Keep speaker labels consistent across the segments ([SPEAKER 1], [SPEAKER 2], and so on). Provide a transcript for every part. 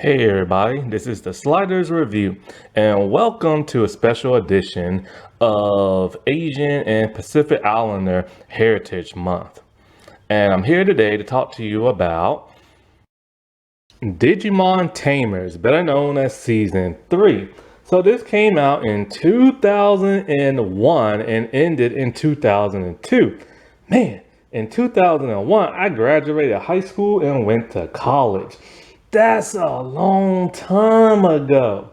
[SPEAKER 1] Hey everybody, this is the Sliders Review, and welcome to a special edition of Asian and Pacific Islander Heritage Month. And I'm here today to talk to you about Digimon Tamers, better known as Season 3. So this came out in 2001 and ended in 2002. Man, in 2001, I graduated high school and went to college. That's a long time ago.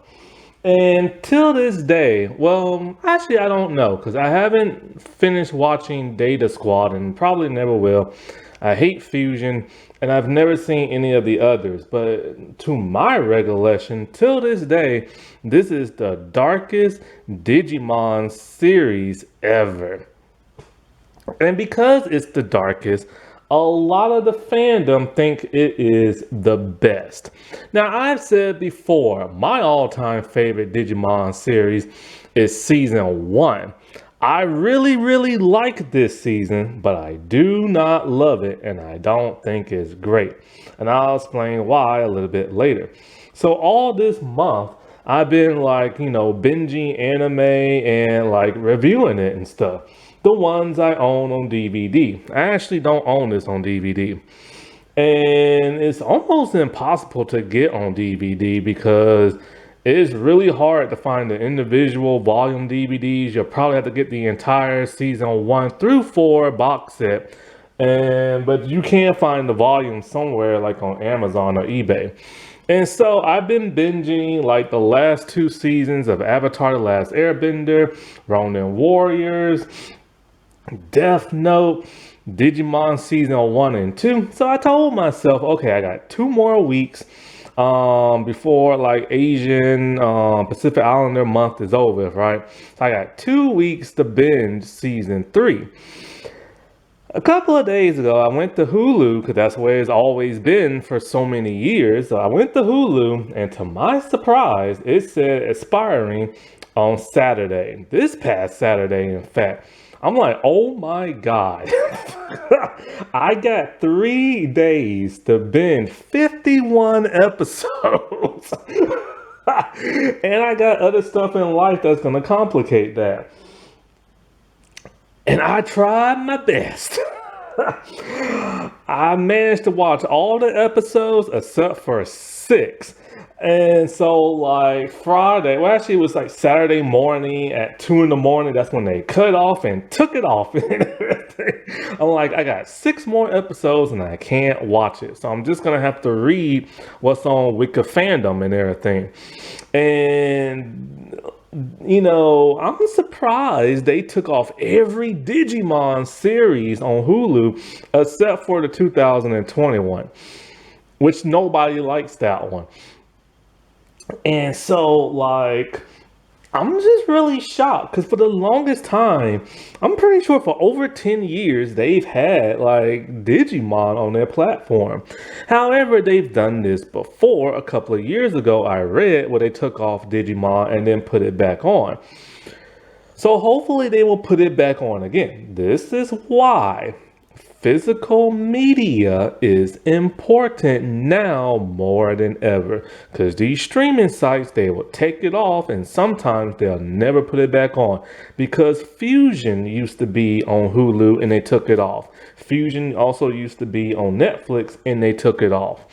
[SPEAKER 1] And till this day, well, actually, I don't know because I haven't finished watching Data Squad and probably never will. I hate Fusion and I've never seen any of the others. But to my recollection, till this day, this is the darkest Digimon series ever. And because it's the darkest, a lot of the fandom think it is the best. Now, I've said before, my all-time favorite Digimon series is Season 1. I really like this season, but I do not love it, and I don't think it's great. And I'll explain why a little bit later. So all this month, I've been binging anime and reviewing it and stuff. The ones I own on DVD. I actually don't own this on DVD. And it's almost impossible to get on DVD because it's really hard to find the individual volume DVDs. You'll probably have to get the entire season 1 through 4 box set. But you can find the volume somewhere like on Amazon or eBay. And so I've been binging like the last 2 seasons of Avatar: The Last Airbender, Ronin Warriors, Death Note, Digimon Season 1 and 2. So I told myself, okay, I got 2 more weeks before Asian Pacific Islander month is over, right? So I got 2 weeks to binge Season 3. A couple of days ago, I went to Hulu because that's where it's always been for so many years. So I went to Hulu, and to my surprise, it said expiring on Saturday. This past Saturday, in fact. I'm like, oh my God. I got 3 days to binge 51 episodes. And I got other stuff in life that's going to complicate that. And I tried my best. I managed to watch all the episodes except for 6. And so Friday, well actually it was Saturday morning at 2 in the morning. That's when they cut off and took it off and everything. I'm like, I got 6 more episodes and I can't watch it. So I'm just going to have to read what's on Wiki Fandom and everything. And I'm surprised they took off every Digimon series on Hulu except for the 2021, which nobody likes that one. And so, I'm just really shocked because for the longest time, I'm pretty sure for over 10 years, they've had Digimon on their platform. However, they've done this before. A couple of years ago, I read where they took off Digimon and then put it back on. So hopefully they will put it back on again. This is why physical media is important now more than ever, because these streaming sites, they will take it off and sometimes they'll never put it back on, because Fusion used to be on Hulu and they took it off. Fusion also used to be on Netflix and they took it off.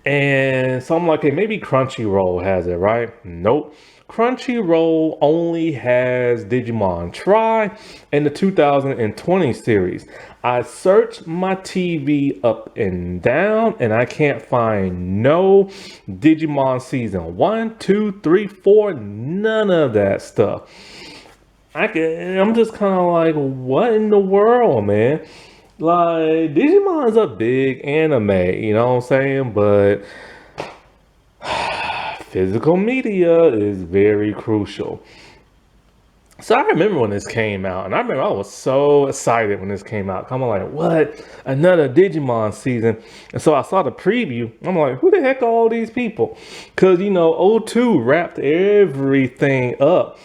[SPEAKER 1] And so I'm like, hey, maybe Crunchyroll has it, right? Nope. Crunchyroll only has Digimon Try and the 2020 series. I searched my TV up and down and I can't find no Digimon Season 1, 2, 3, 4, none of that stuff. I'm just kind of like, what in the world, man? Digimon's a big anime, you know what I'm saying? But physical media is very crucial. So I remember when this came out, and I remember I was so excited when this came out. I'm like, what? Another Digimon season. And so I saw the preview. I'm like, who the heck are all these people? Because, O2 wrapped everything up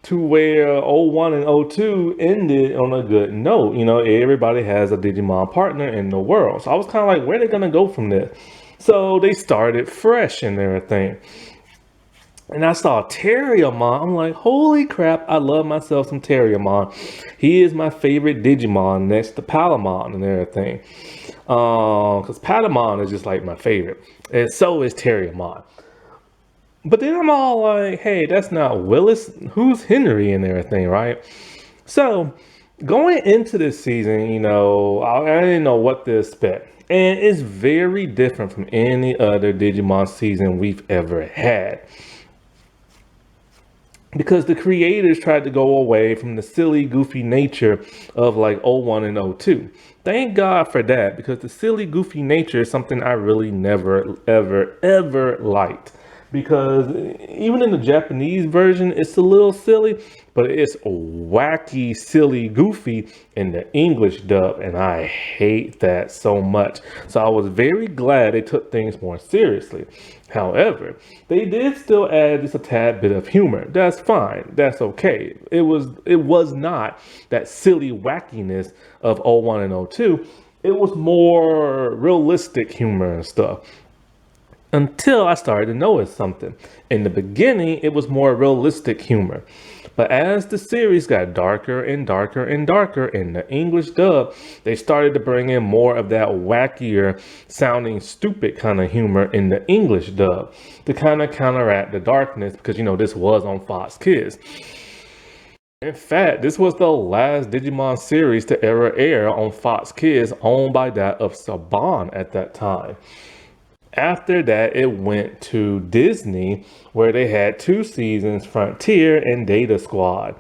[SPEAKER 1] to where O1 and O2 ended on a good note. Everybody has a Digimon partner in the world. So I was kind of like, where are they going to go from this? So they started fresh and everything. And I saw Terriermon. I'm like, holy crap, I love myself some Terriermon. He is my favorite Digimon next to Palamon and everything. Because Patamon is just like my favorite. And so is Terriermon. But then I'm all like, hey, that's not Willis. Who's Henry and everything, right? So going into this season, I didn't know what to expect. And it's very different from any other Digimon season we've ever had. Because the creators tried to go away from the silly, goofy nature of like '01 and '02. Thank God for that, because the silly, goofy nature is something I really never, ever, ever liked. Because even in the Japanese version, it's a little silly, but it's wacky, silly, goofy in the English dub, and I hate that so much. So I was very glad they took things more seriously. However, they did still add just a tad bit of humor. That's fine. That's okay. It was not that silly wackiness of '01 and '02. It was more realistic humor and stuff. Until I started to notice something. In the beginning, it was more realistic humor. But as the series got darker and darker and darker in the English dub, they started to bring in more of that wackier sounding stupid kind of humor in the English dub to kind of counteract the darkness, because this was on Fox Kids. In fact, this was the last Digimon series to ever air on Fox Kids, owned by that of Saban at that time. After that, it went to Disney, where they had 2 seasons, Frontier and Data Squad.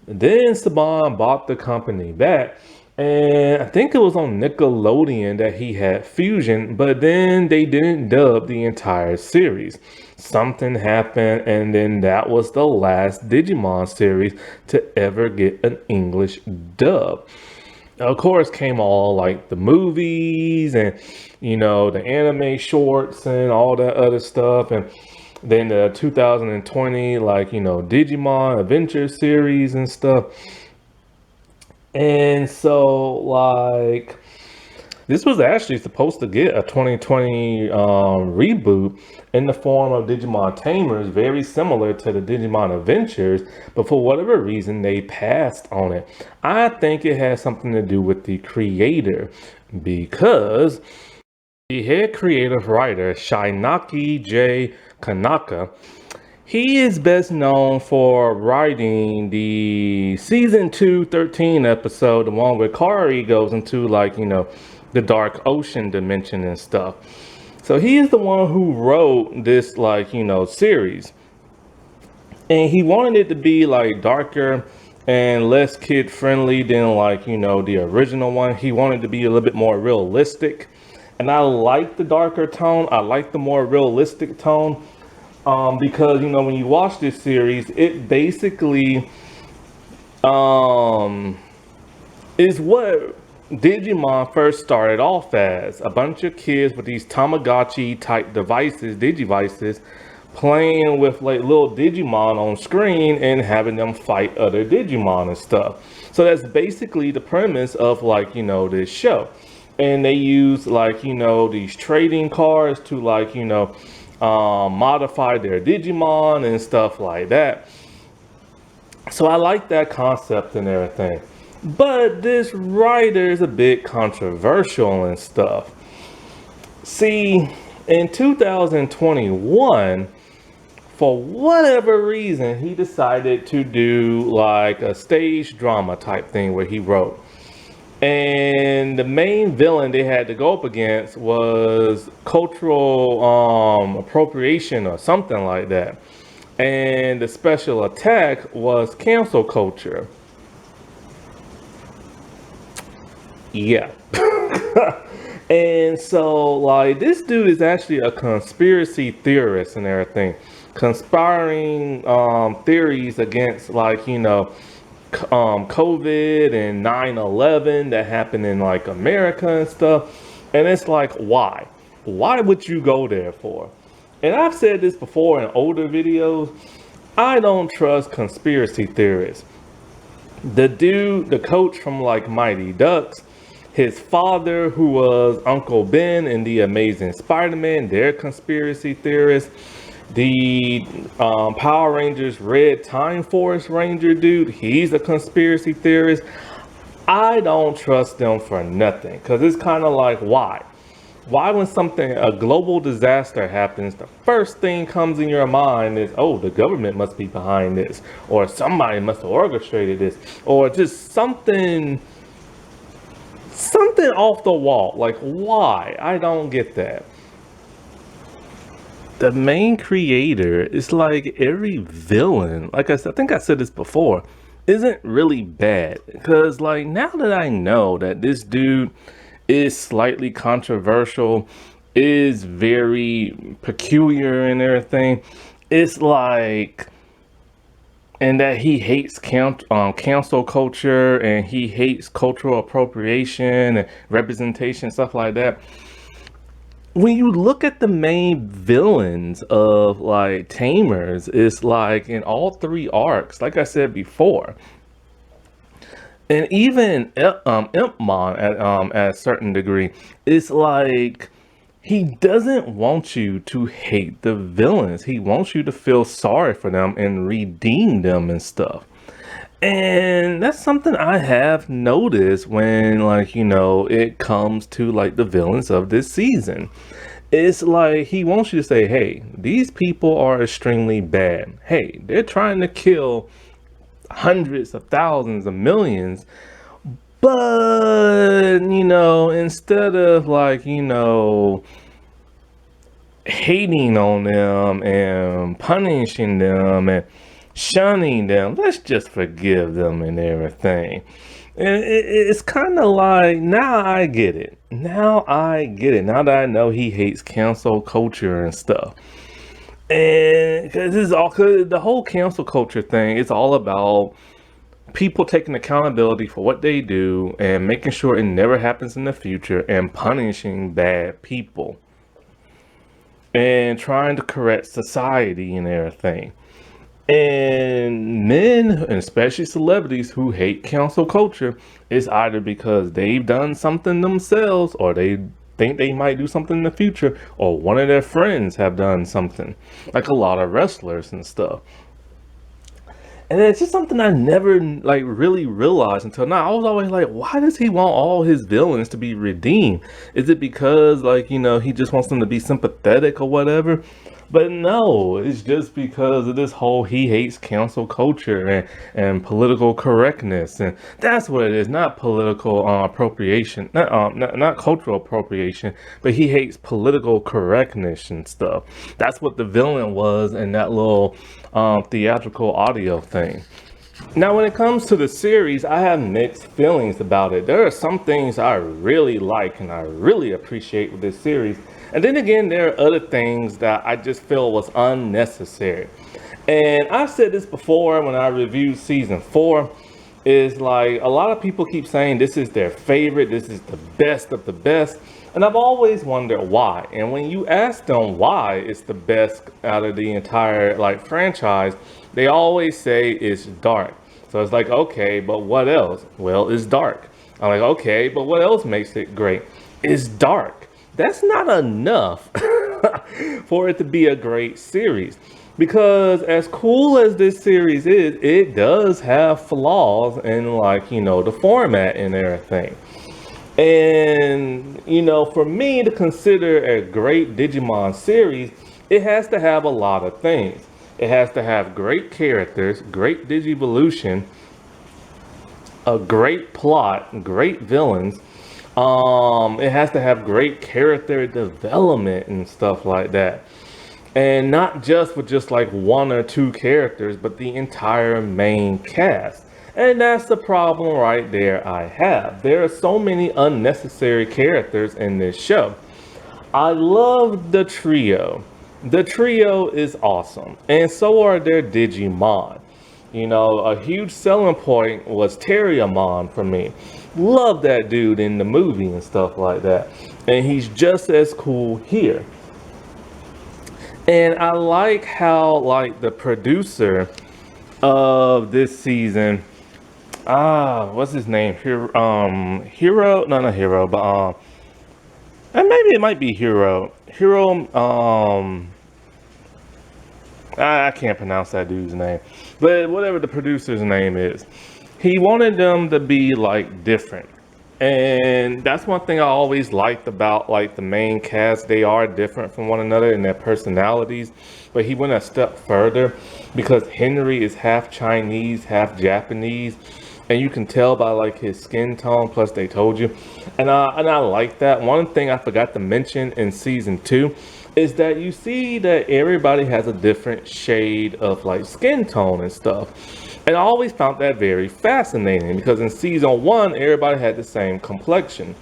[SPEAKER 1] Then Saban bought the company back, and I think it was on Nickelodeon that he had Fusion, but then they didn't dub the entire series. Something happened, and then that was the last Digimon series to ever get an English dub. Of course, came all like the movies and the anime shorts and all that other stuff, and then the 2020 Digimon Adventure series and stuff. And so this was actually supposed to get a 2020 reboot in the form of Digimon Tamers, very similar to the Digimon Adventures, but for whatever reason, they passed on it. I think it has something to do with the creator, because the head creative writer, Shainaki J. Kanaka, he is best known for writing the season 2, 13 episode, the one where Kari goes into the dark ocean dimension and stuff. So he is the one who wrote this series. And he wanted it to be darker and less kid friendly than the original one. He wanted to be a little bit more realistic. And I like the darker tone. I like the more realistic tone. Because when you watch this series, it basically is what Digimon first started off as. A bunch of kids with these Tamagotchi type devices, Digivices, playing with little Digimon on screen and having them fight other Digimon and stuff. So that's basically the premise of this show. And they use these trading cards to modify their Digimon and stuff like that. So I like that concept and everything. But this writer is a bit controversial and stuff. See, in 2021, for whatever reason, he decided to do a stage drama type thing where he wrote. And the main villain they had to go up against was cultural appropriation or something like that. And the special attack was cancel culture. Yeah. And so this dude is actually a conspiracy theorist and everything, conspiring theories against COVID and 9/11 that happened in America and stuff. And it's why would you go there for? And I've said this before in older videos, I don't trust conspiracy theorists. The coach from Mighty Ducks, His father, who was Uncle Ben in The Amazing Spider-Man, they're conspiracy theorists. The Power Rangers Red Time Force Ranger dude, he's a conspiracy theorist. I don't trust them for nothing, because it's kind of like, why? Why, when a global disaster happens, the first thing comes in your mind is, oh, the government must be behind this, or somebody must have orchestrated this, or just something off the wall. Like, why? I don't get that. The main creator is like every villain. Like I think I said this before, isn't really bad. Because like now that I know that this dude is slightly controversial, is very peculiar and everything, it's like, and that he hates cancel culture, and he hates cultural appropriation and representation, stuff like that. When you look at the main villains of like Tamers, it's like in all three arcs, like I said before, and even Impmon at a certain degree, it's like he doesn't want you to hate the villains. He wants you to feel sorry for them and redeem them and stuff. And that's something I have noticed when, like, it comes to like the villains of this season. It's like he wants you to say, hey, these people are extremely bad. Hey, they're trying to kill hundreds of thousands of millions. But, instead of like, hating on them and punishing them and shunning them, let's just forgive them and everything. And it's kind of like, now I get it. Now that I know he hates cancel culture and stuff. And because the whole cancel culture thing, it's all about people taking accountability for what they do and making sure it never happens in the future, and punishing bad people and trying to correct society and everything. And men, and especially celebrities who hate cancel culture, is either because they've done something themselves, or they think they might do something in the future, or one of their friends have done something, like a lot of wrestlers and stuff. And it's just something I never like really realized until now. I was always like, why does he want all his villains to be redeemed? Is it because like, he just wants them to be sympathetic or whatever? But no, it's just because of this whole he hates cancel culture and political correctness. And that's what it is, not political appropriation, not cultural appropriation, but he hates political correctness and stuff. That's what the villain was in that little theatrical audio thing. Now, when it comes to the series, I have mixed feelings about it. There are some things I really like and I really appreciate with this series. And then again, there are other things that I just feel was unnecessary. And I've said this before when I reviewed season 4, is like a lot of people keep saying this is their favorite, this is the best of the best. And I've always wondered why. And when you ask them why it's the best out of the entire like franchise, they always say it's dark. So it's like, okay, but what else? Well, it's dark. I'm like, okay, but what else makes it great? It's dark. That's not enough for it to be a great series. Because as cool as this series is, it does have flaws in like, the format and everything. And, for me to consider a great Digimon series, it has to have a lot of things. It has to have great characters, great Digivolution, a great plot, great villains. It has to have great character development and stuff like that. And not just with just like one or two characters, but the entire main cast. And that's the problem right there I have. There are so many unnecessary characters in this show. I love the trio. The trio is awesome. And so are their Digimon. A huge selling point was Terriermon for me. Love that dude in the movie and stuff like that. And he's just as cool here. And I like how like the producer of this season What's his name? Hero? No, not Hero, but and maybe it might be Hero. I can't pronounce that dude's name, but whatever the producer's name is, he wanted them to be like different. And that's one thing I always liked about like the main cast. They are different from one another in their personalities, but he went a step further because Henry is half Chinese, half Japanese, and you can tell by like his skin tone. Plus, they told you, and I like that. One thing I forgot to mention in season two is that you see that everybody has a different shade of like skin tone and stuff. And I always found that very fascinating because in season one, everybody had the same complexion.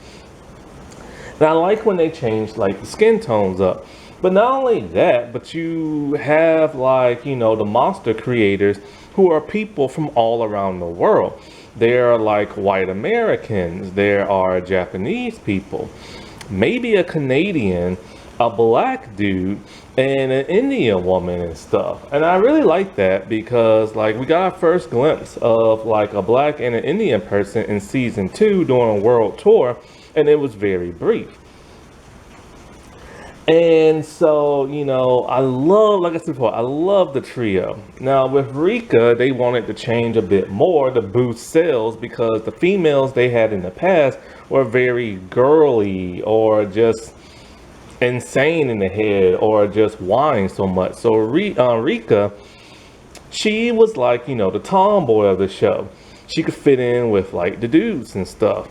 [SPEAKER 1] And I like when they changed like the skin tones up. But not only that, but you have like, the monster creators who are people from all around the world. There are like white Americans, there are Japanese people, maybe a Canadian, a black dude, and an Indian woman and stuff. And I really like that because like we got our first glimpse of like a black and an Indian person in season two during a world tour, and it was very brief. And so, I love, like I said before, I love the trio. Now with Rika, they wanted to change a bit more to boost sales because the females they had in the past were very girly or just insane in the head or just whine so much. So Rika, she was like, the tomboy of the show. She could fit in with like the dudes and stuff.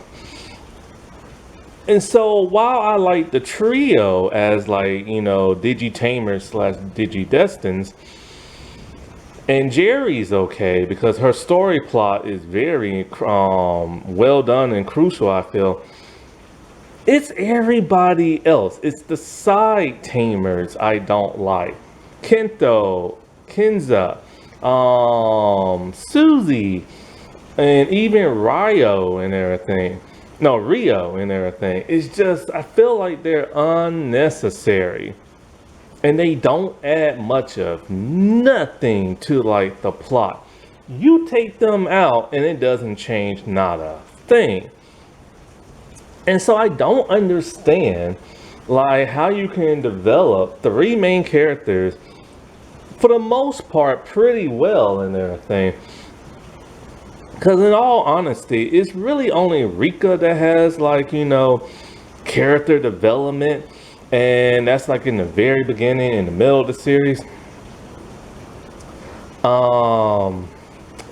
[SPEAKER 1] And so while I like the trio as like, Digi-Tamers slash Digi-Destins, and Jerry's okay because her story plot is very well done and crucial, I feel. It's everybody else. It's the side tamers I don't like. Kento, Kinza, Susie, and even Rio and everything. No, Rio and everything. It's just, I feel like they're unnecessary. And they don't add much of nothing to like the plot. You take them out and it doesn't change not a thing. And so I don't understand like how you can develop three main characters for the most part pretty well and everything. Because in all honesty, it's really only Rika that has like, character development. And that's like in the very beginning, in the middle of the series.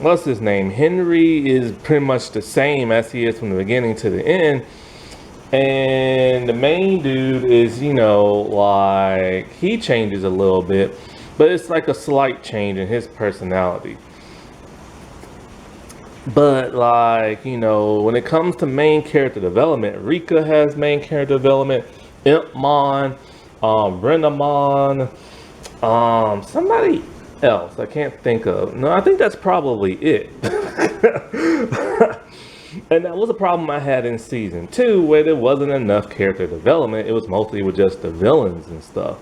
[SPEAKER 1] What's his name? Henry is pretty much the same as he is from the beginning to the end. And the main dude is, like he changes a little bit, but it's like a slight change in his personality. But like, when it comes to main character development, Rika has main character development, Impmon, Renamon, somebody else I can't think of. No, I think that's probably it. And that was a problem I had in season two where there wasn't enough character development. It was mostly with just the villains and stuff.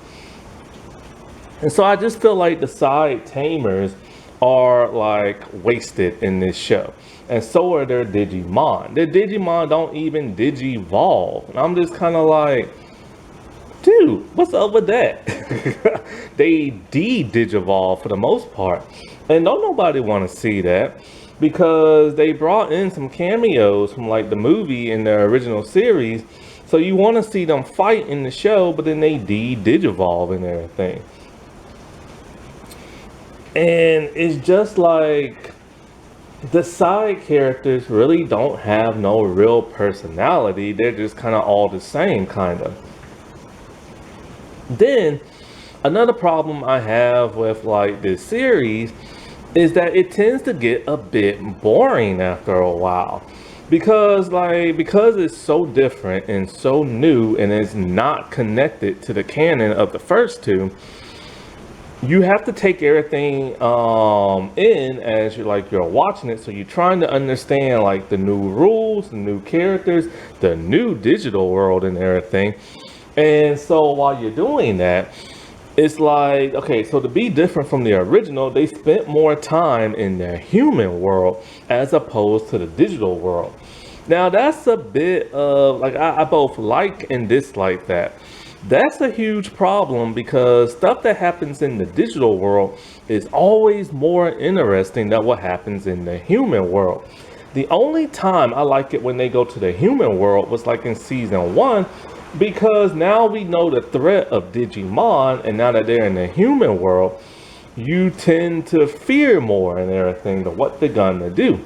[SPEAKER 1] And so I just feel like the side tamers are like wasted in this show. And so are their Digimon. Their Digimon don't even Digivolve. And I'm just kind of like, dude, what's up with that? They de-Digivolve for the most part. And don't nobody want to see that because they brought in some cameos from like the movie in the original series. So you want to see them fight in the show, but then they de-Digivolve and everything. And it's just like the side characters really don't have no real personality. They're just kind of all the same, kind of. Then another problem I have with like this series is that it tends to get a bit boring after a while because it's so different and so new and it's not connected to the canon of the first two. You have to take everything in as you're watching it, so you're trying to understand like the new rules, the new characters, the new digital world and everything. And so while you're doing that, It's like, okay, so to be different from the original, they spent more time in their human world as opposed to the digital world. Now, that's a bit of like, I both like and dislike that. That's a huge problem because stuff that happens in the digital world is always more interesting than what happens in the human world. The only time I like it when they go to the human world was like in season one, because now we know the threat of Digimon, and now that they're in the human world, you tend to fear more and everything to what they're gonna do.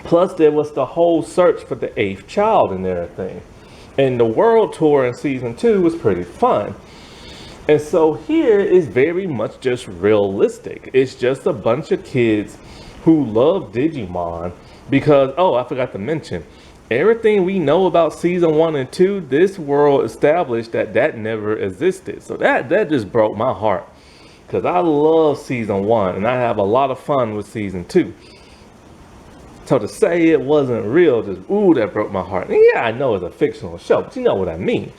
[SPEAKER 1] Plus, there was the whole search for the eighth child and everything. And the world tour in season two was pretty fun. And so here is very much just realistic. It's just a bunch of kids who love Digimon because, oh, I forgot to mention, everything we know about season one and two, this world established that that never existed. So that just broke my heart because I love season one and I have a lot of fun with season two. So to say it wasn't real, just ooh, that broke my heart. And yeah, I know it's a fictional show, but you know what I mean.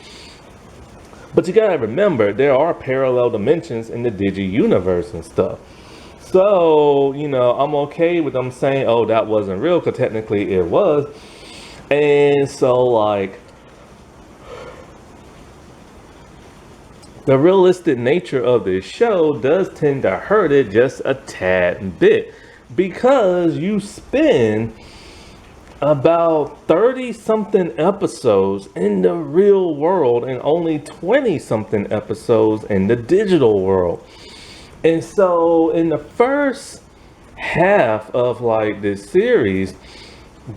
[SPEAKER 1] But you gotta remember, there are parallel dimensions in the Digi universe and stuff. So, you know, I'm okay with them saying, oh, that wasn't real, because technically it was. And so, like, the realistic nature of this show does tend to hurt it just a tad bit. Because you spend about 30 something episodes in the real world and only 20 something episodes in the digital world. And so in the first half of like this series,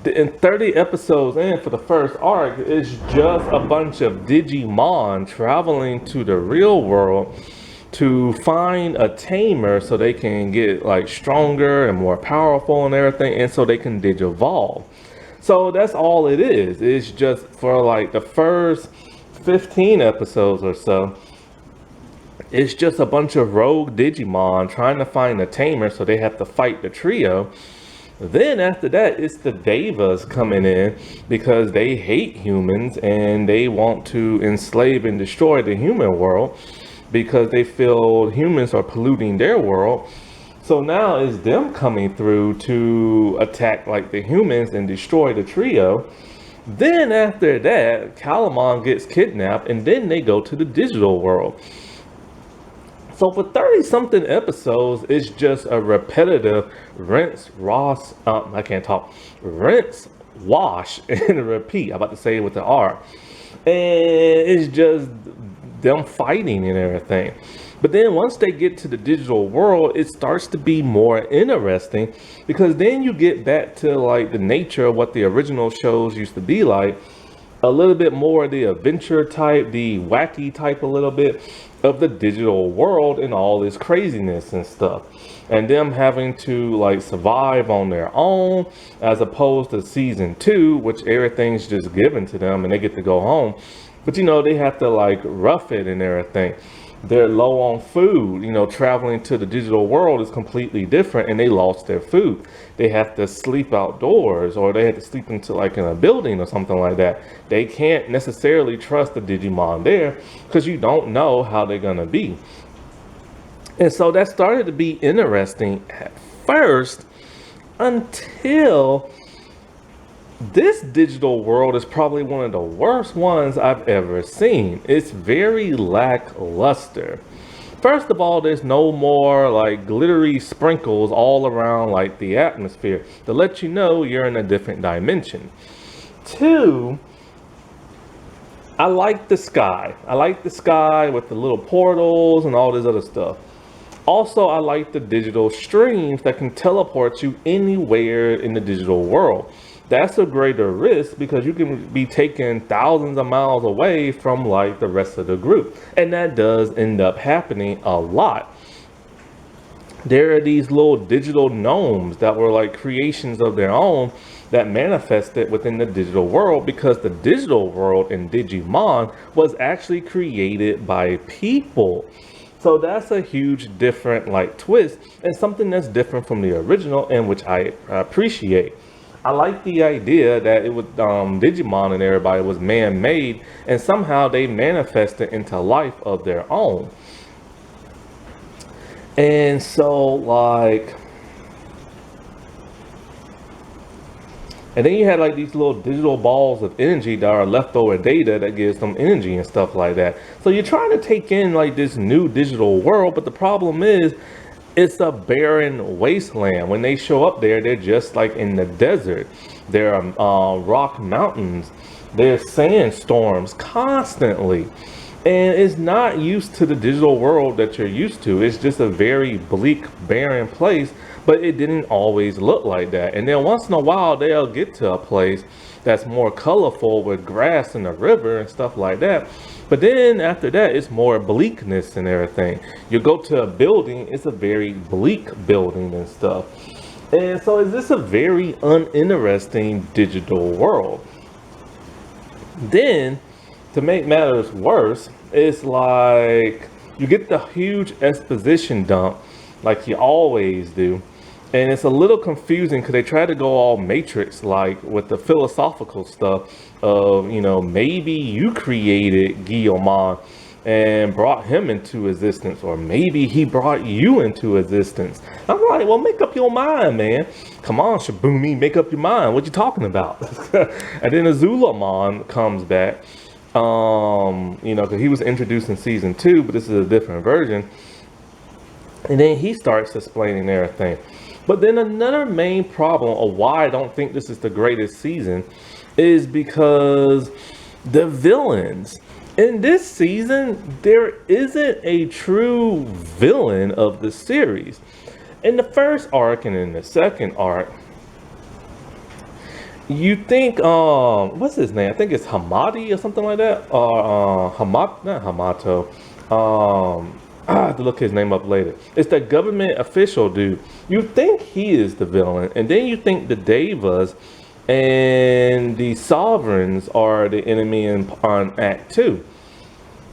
[SPEAKER 1] in 30 episodes in for the first arc, it's just a bunch of Digimon traveling to the real world to find a tamer so they can get like stronger and more powerful and everything, and so they can digivolve. So that's all it is. It's just for like the first 15 episodes or so, it's just a bunch of rogue Digimon trying to find a tamer so they have to fight the trio. Then after that, it's the Devas coming in because they hate humans and they want to enslave and destroy the human world because they feel humans are polluting their world. So now it's them coming through to attack like the humans and destroy the trio. Then after that, Calamon gets kidnapped and then they go to the digital world. So for 30 something episodes, it's just a repetitive rinse, rinse, wash, and repeat. I'm about to say it with the R. And it's just them fighting and everything. But then once they get to the digital world, it starts to be more interesting because then you get back to like the nature of what the original shows used to be like. A little bit more the adventure type, the wacky type a little bit of the digital world and all this craziness and stuff. And them having to like survive on their own as opposed to season two, which everything's just given to them and they get to go home. But you know, they have to like rough it and everything. They're low on food, you know, traveling to the digital world is completely different and they lost their food. They have to sleep outdoors or they have to sleep into like in a building or something like that. They can't necessarily trust the Digimon there because you don't know how they're gonna be. And so that started to be interesting at first until this digital world is probably one of the worst ones I've ever seen. It's very lackluster. First of all, there's no more like glittery sprinkles all around like the atmosphere to let you know you're in a different dimension. Two, I like the sky. I like the sky with the little portals and all this other stuff. Also, I like the digital streams that can teleport you anywhere in the digital world. That's a greater risk because you can be taken thousands of miles away from like the rest of the group. And that does end up happening a lot. There are these little digital gnomes that were like creations of their own that manifested within the digital world because the digital world in Digimon was actually created by people. So that's a huge different like twist and something that's different from the original and which I appreciate. I like the idea that it was Digimon and everybody was man-made, and somehow they manifested into life of their own. And so like, and then you had like these little digital balls of energy that are leftover data that gives them energy and stuff like that. So you're trying to take in like this new digital world, but the problem is it's a barren wasteland. When they show up there, they're just like in the desert. There are rock mountains. There's sandstorms constantly. And it's not used to the digital world that you're used to. It's just a very bleak, barren place, but it didn't always look like that. And then once in a while, they'll get to a place that's more colorful with grass and a river and stuff like that. But then after that, it's more bleakness and everything. You go to a building, it's a very bleak building and stuff. And so it's just a very uninteresting digital world. Then, to make matters worse, it's like you get the huge exposition dump like you always do. And it's a little confusing because they try to go all Matrix like with the philosophical stuff of, you know, maybe you created Guillemot and brought him into existence, or maybe he brought you into existence. I'm like, well, make up your mind, man. Come on, Shaboomy, make up your mind. What you talking about? And then Azulamon comes back, you know, because he was introduced in season 2, but this is a different version. And then he starts explaining everything. But then another main problem of why I don't think this is the greatest season is because the villains. In this season, there isn't a true villain of the series. In the first arc and in the second arc, you think, what's his name? I think it's Hamadi or something like that. Or not Hamato. I have to look his name up later. It's the government official dude. You think he is the villain, and then you think the Devas and the Sovereigns are the enemy on Act 2.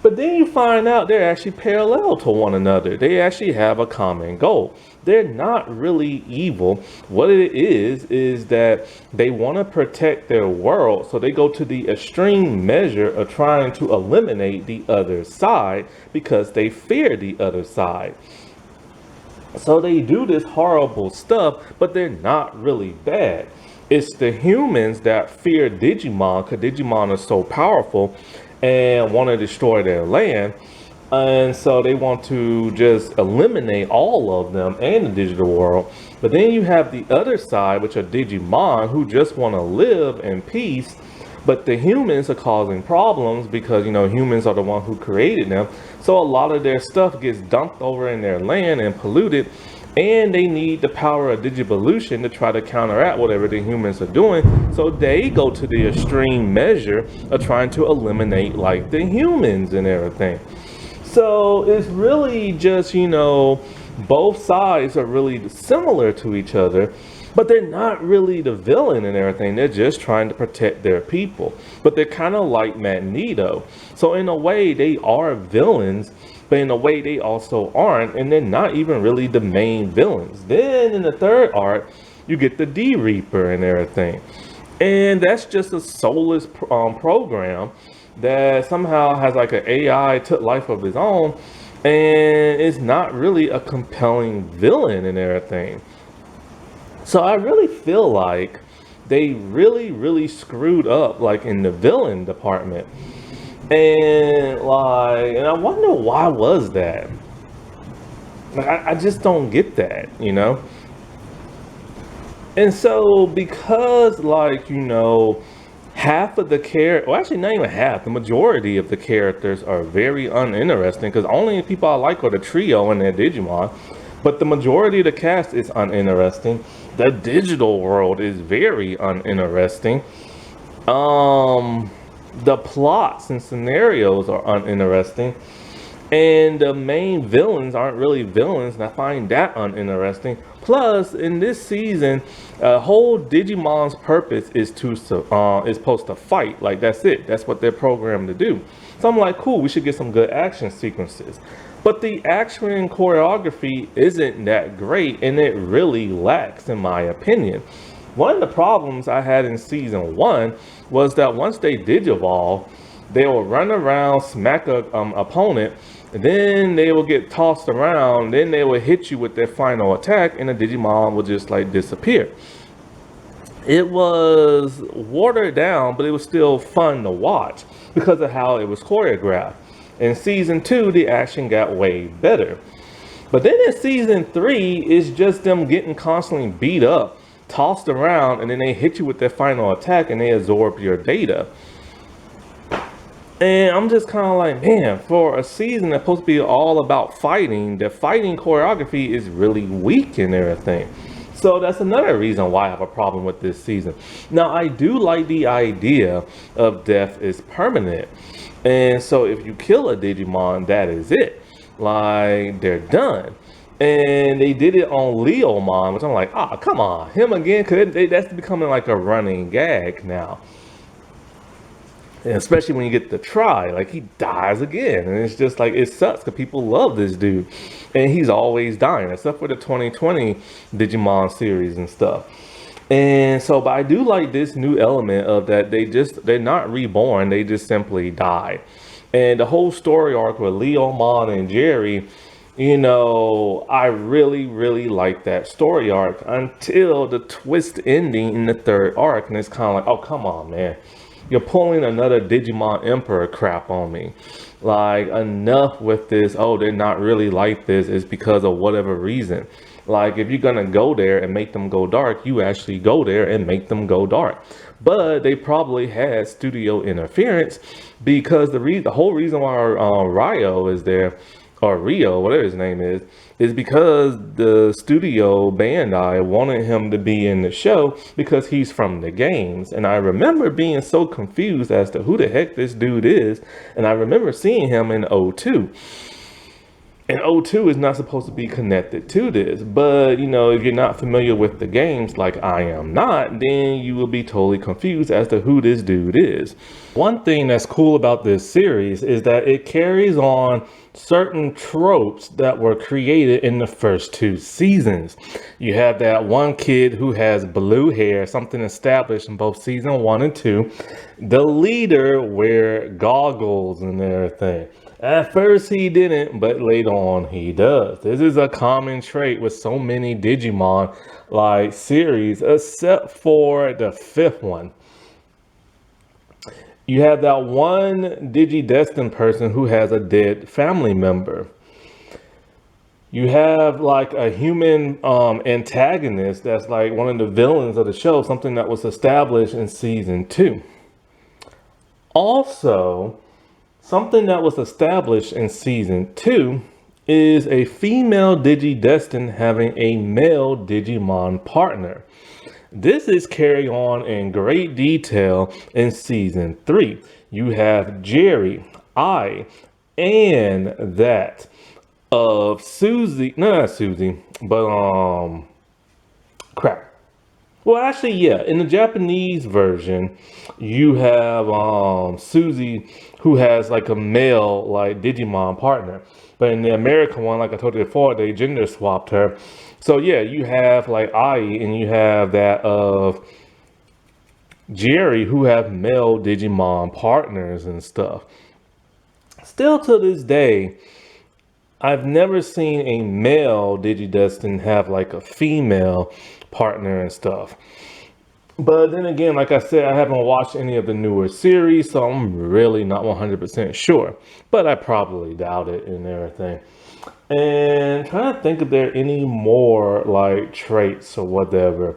[SPEAKER 1] But then you find out they're actually parallel to one another. They actually have a common goal. They're not really evil. What it is that they want to protect their world, so they go to the extreme measure of trying to eliminate the other side because they fear the other side. So they do this horrible stuff, but they're not really bad. It's the humans that fear Digimon because Digimon is so powerful and want to destroy their land. And so they want to just eliminate all of them and the digital world. But then you have the other side, which are Digimon, who just want to live in peace. But the humans are causing problems because, you know, humans are the one who created them. So a lot of their stuff gets dumped over in their land and polluted. And they need the power of Digivolution to try to counteract whatever the humans are doing. So they go to the extreme measure of trying to eliminate like the humans and everything. So it's really just, you know, both sides are really similar to each other, but they're not really the villain and everything. They're just trying to protect their people. But they're kind of like Magneto. So in a way, they are villains, but in a way they also aren't, and they're not even really the main villains. Then in the third arc, you get the D-Reaper and everything. And that's just a soulless program that somehow has like an AI took life of his own, and it's not really a compelling villain and everything. So I really feel like they really screwed up like in the villain department. And I wonder why was that? Like I just don't get that, you know? And so because like, you know, half of the well, actually not even half, the majority of the characters are very uninteresting because only people I like are the trio and their Digimon. But the majority of the cast is uninteresting. The digital world is very uninteresting. The plots and scenarios are uninteresting. And the main villains aren't really villains, and I find that uninteresting. Plus, in this season, whole Digimon's purpose is supposed to fight. Like, that's it. That's what they're programmed to do. So I'm like, cool, we should get some good action sequences. But the action and choreography isn't that great, and it really lacks, in my opinion. One of the problems I had in season one was that once they digivolve, they will run around, smack a opponent, and then they will get tossed around, then they will hit you with their final attack, and the Digimon will just like disappear. It was watered down, but it was still fun to watch because of how it was choreographed. In season two, the action got way better. But then in season three, it's just them getting constantly beat up, tossed around, and then they hit you with their final attack and they absorb your data. And I'm just kind of like, man, for a season that's supposed to be all about fighting, the fighting choreography is really weak and everything. So that's another reason why I have a problem with this season. Now, I do like the idea of death is permanent. And so if you kill a Digimon, that is it. Like, they're done. And they did it on Leomon, which I'm like, come on, him again? Because that's becoming like a running gag now. And especially when you get the try, like he dies again. And it's just like, it sucks because people love this dude. And he's always dying, except for the 2020 Digimon series and stuff. And so, but I do like this new element of that they're not reborn, they just simply die. And the whole story arc with Leomon and Jerry, you know, I really, really like that story arc until the twist ending in the third arc. And it's kind of like, oh, come on, man. You're pulling another Digimon Emperor crap on me. Like, enough with this. Oh, they're not really like this. It's because of whatever reason. Like, if you're going to go there and make them go dark, you actually go there and make them go dark. But they probably had studio interference because the whole reason why Ryo is there, or Rio, whatever his name is because the studio Bandai wanted him to be in the show because he's from the games. And I remember being so confused as to who the heck this dude is. And I remember seeing him in O2. And O2 is not supposed to be connected to this. But, you know, if you're not familiar with the games like I am not, then you will be totally confused as to who this dude is. One thing that's cool about this series is that it carries on certain tropes that were created in the first two seasons. You have that one kid who has blue hair, something established in both season 1 and 2. The leader wear goggles and everything. At first he didn't, but later on he does. This is a common trait with so many Digimon like series, except for the 5th one. You have that one Digidestined person who has a dead family member. You have like a human antagonist that's like one of the villains of the show, something that was established in season 2. Also, something that was established in season 2 is a female Digidestined having a male Digimon partner. This is carried on in great detail in season 3. You have Jerry, and that of Susie, no, not Susie, but crap. Well, actually, yeah, in the Japanese version, you have Susie who has like a male like Digimon partner. But in the American one, like I told you before, they gender swapped her. So yeah, you have like Ai and you have that of Jerry who have male Digimon partners and stuff. Still to this day, I've never seen a male Digidestined have like a female partner and stuff. But then again, like I said, I haven't watched any of the newer series, so I'm really not 100% sure. But I probably doubt it and everything. And trying to think if there are any more like traits or whatever.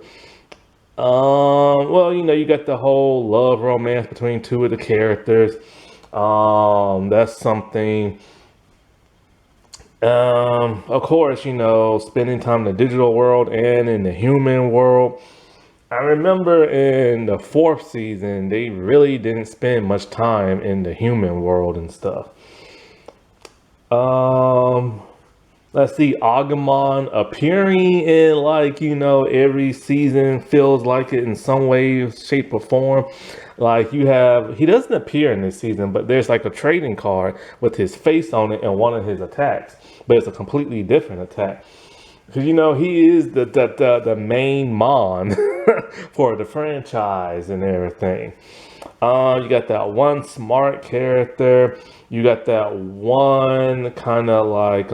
[SPEAKER 1] Well, you know, you got the whole love romance between two of the characters. That's something. Of course, you know, spending time in the digital world and in the human world. I remember in the 4th season, they really didn't spend much time in the human world and stuff. Let's see, Agumon appearing in like, you know, every season feels like it in some way, shape, or form. Like you have, he doesn't appear in this season, but there's like a trading card with his face on it and one of his attacks, but it's a completely different attack. Because he is the main mon for the franchise and everything. You got that one smart character. You got that one kind of like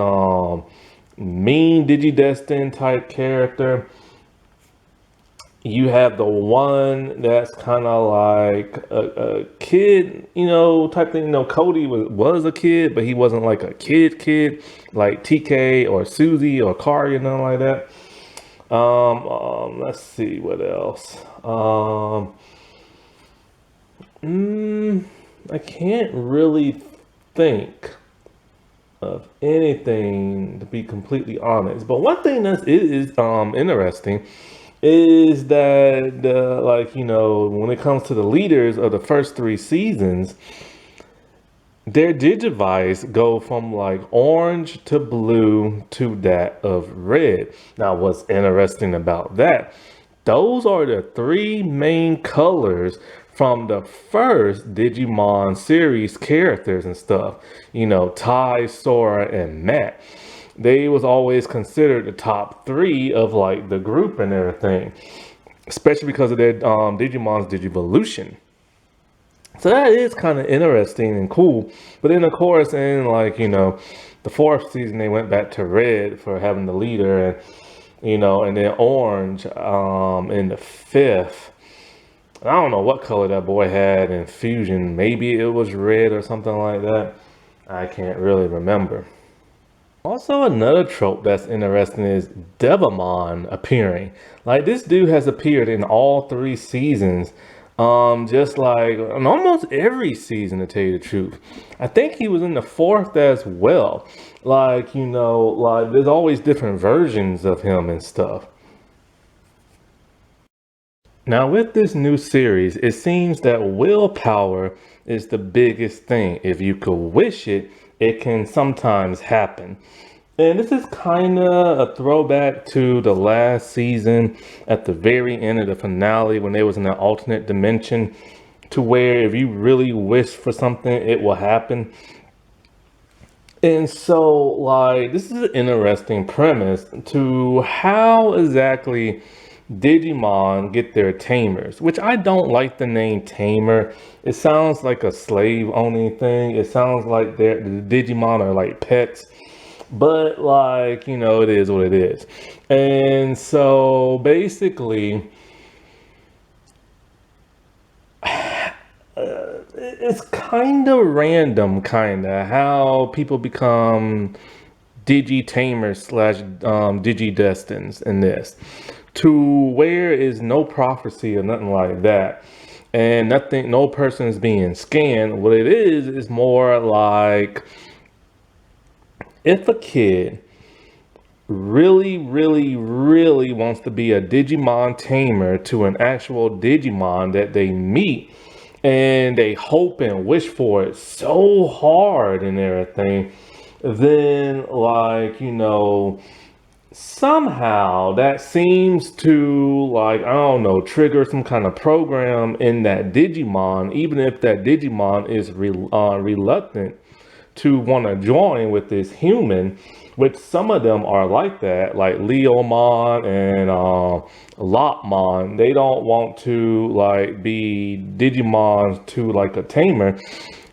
[SPEAKER 1] mean Digidestin type character. You have the one that's kind of like a kid, type thing. Cody was a kid, but he wasn't like a kid, like TK or Susie or Kari, like that. Let's see what else. I can't really think of anything to be completely honest. But one thing that is interesting is that like when it comes to the leaders of the first three seasons, their digivice go from like orange to blue to that of red. Now, what's interesting about that? Those are the three main colors from the first Digimon series characters and stuff. Tai, Sora, and Matt. They was always considered the top three of like the group and everything, especially because of their Digimon's Digivolution. So that is kind of interesting and cool. But then, of course, in like the fourth season, they went back to red for having the leader, and then orange in the fifth. I don't know what color that boy had in Fusion. Maybe it was red or something like that. I can't really remember. Also, another trope that's interesting is Devamon appearing. Like, this dude has appeared in all three seasons, just like in almost every season, to tell you the truth. I think he was in the fourth as well. Like, like there's always different versions of him and stuff. Now, with this new series, it seems that willpower is the biggest thing. If you could wish it, it can sometimes happen. And this is kind of a throwback to the last season at the very end of the finale when they was in an alternate dimension, to where if you really wish for something, it will happen. And so, like, this is an interesting premise to how exactly Digimon get their tamers, which I don't like the name tamer. It sounds like a slave owning thing. It sounds like the Digimon are like pets, but like, it is what it is. And so basically, it's kind of random, kind of how people become digi-tamers slash digi-destins in this, to where is no prophecy or nothing like that, and nothing, no person is being scanned. What it is more like if a kid really, really, really wants to be a Digimon tamer to an actual Digimon that they meet, and they hope and wish for it so hard and everything, then like, somehow that seems to, like, I don't know, trigger some kind of program in that Digimon, even if that Digimon is reluctant to want to join with this human, which some of them are like that, like Leomon and Lopmon. They don't want to like be Digimon to like a tamer.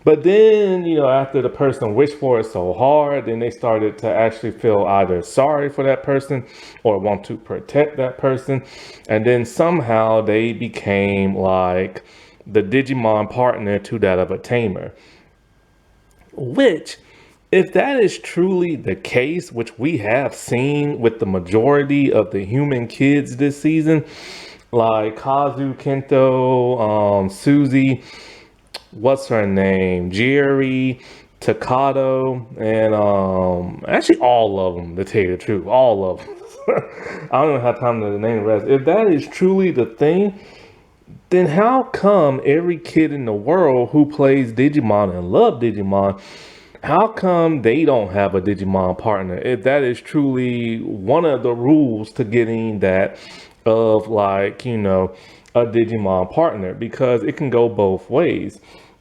[SPEAKER 1] But then, after the person wished for it so hard, then they started to actually feel either sorry for that person or want to protect that person. And then somehow they became like the Digimon partner to that of a tamer. Which, if that is truly the case, which we have seen with the majority of the human kids this season, like Kazu, Kento, Susie, what's her name, Jerry, Takato, and actually all of them, to tell you the truth, all of them. I don't even have time to name the rest. If that is truly the thing, then how come every kid in the world who plays Digimon and love Digimon, how come they don't have a Digimon partner? If that is truly one of the rules to getting that of like, a Digimon partner, because it can go both ways.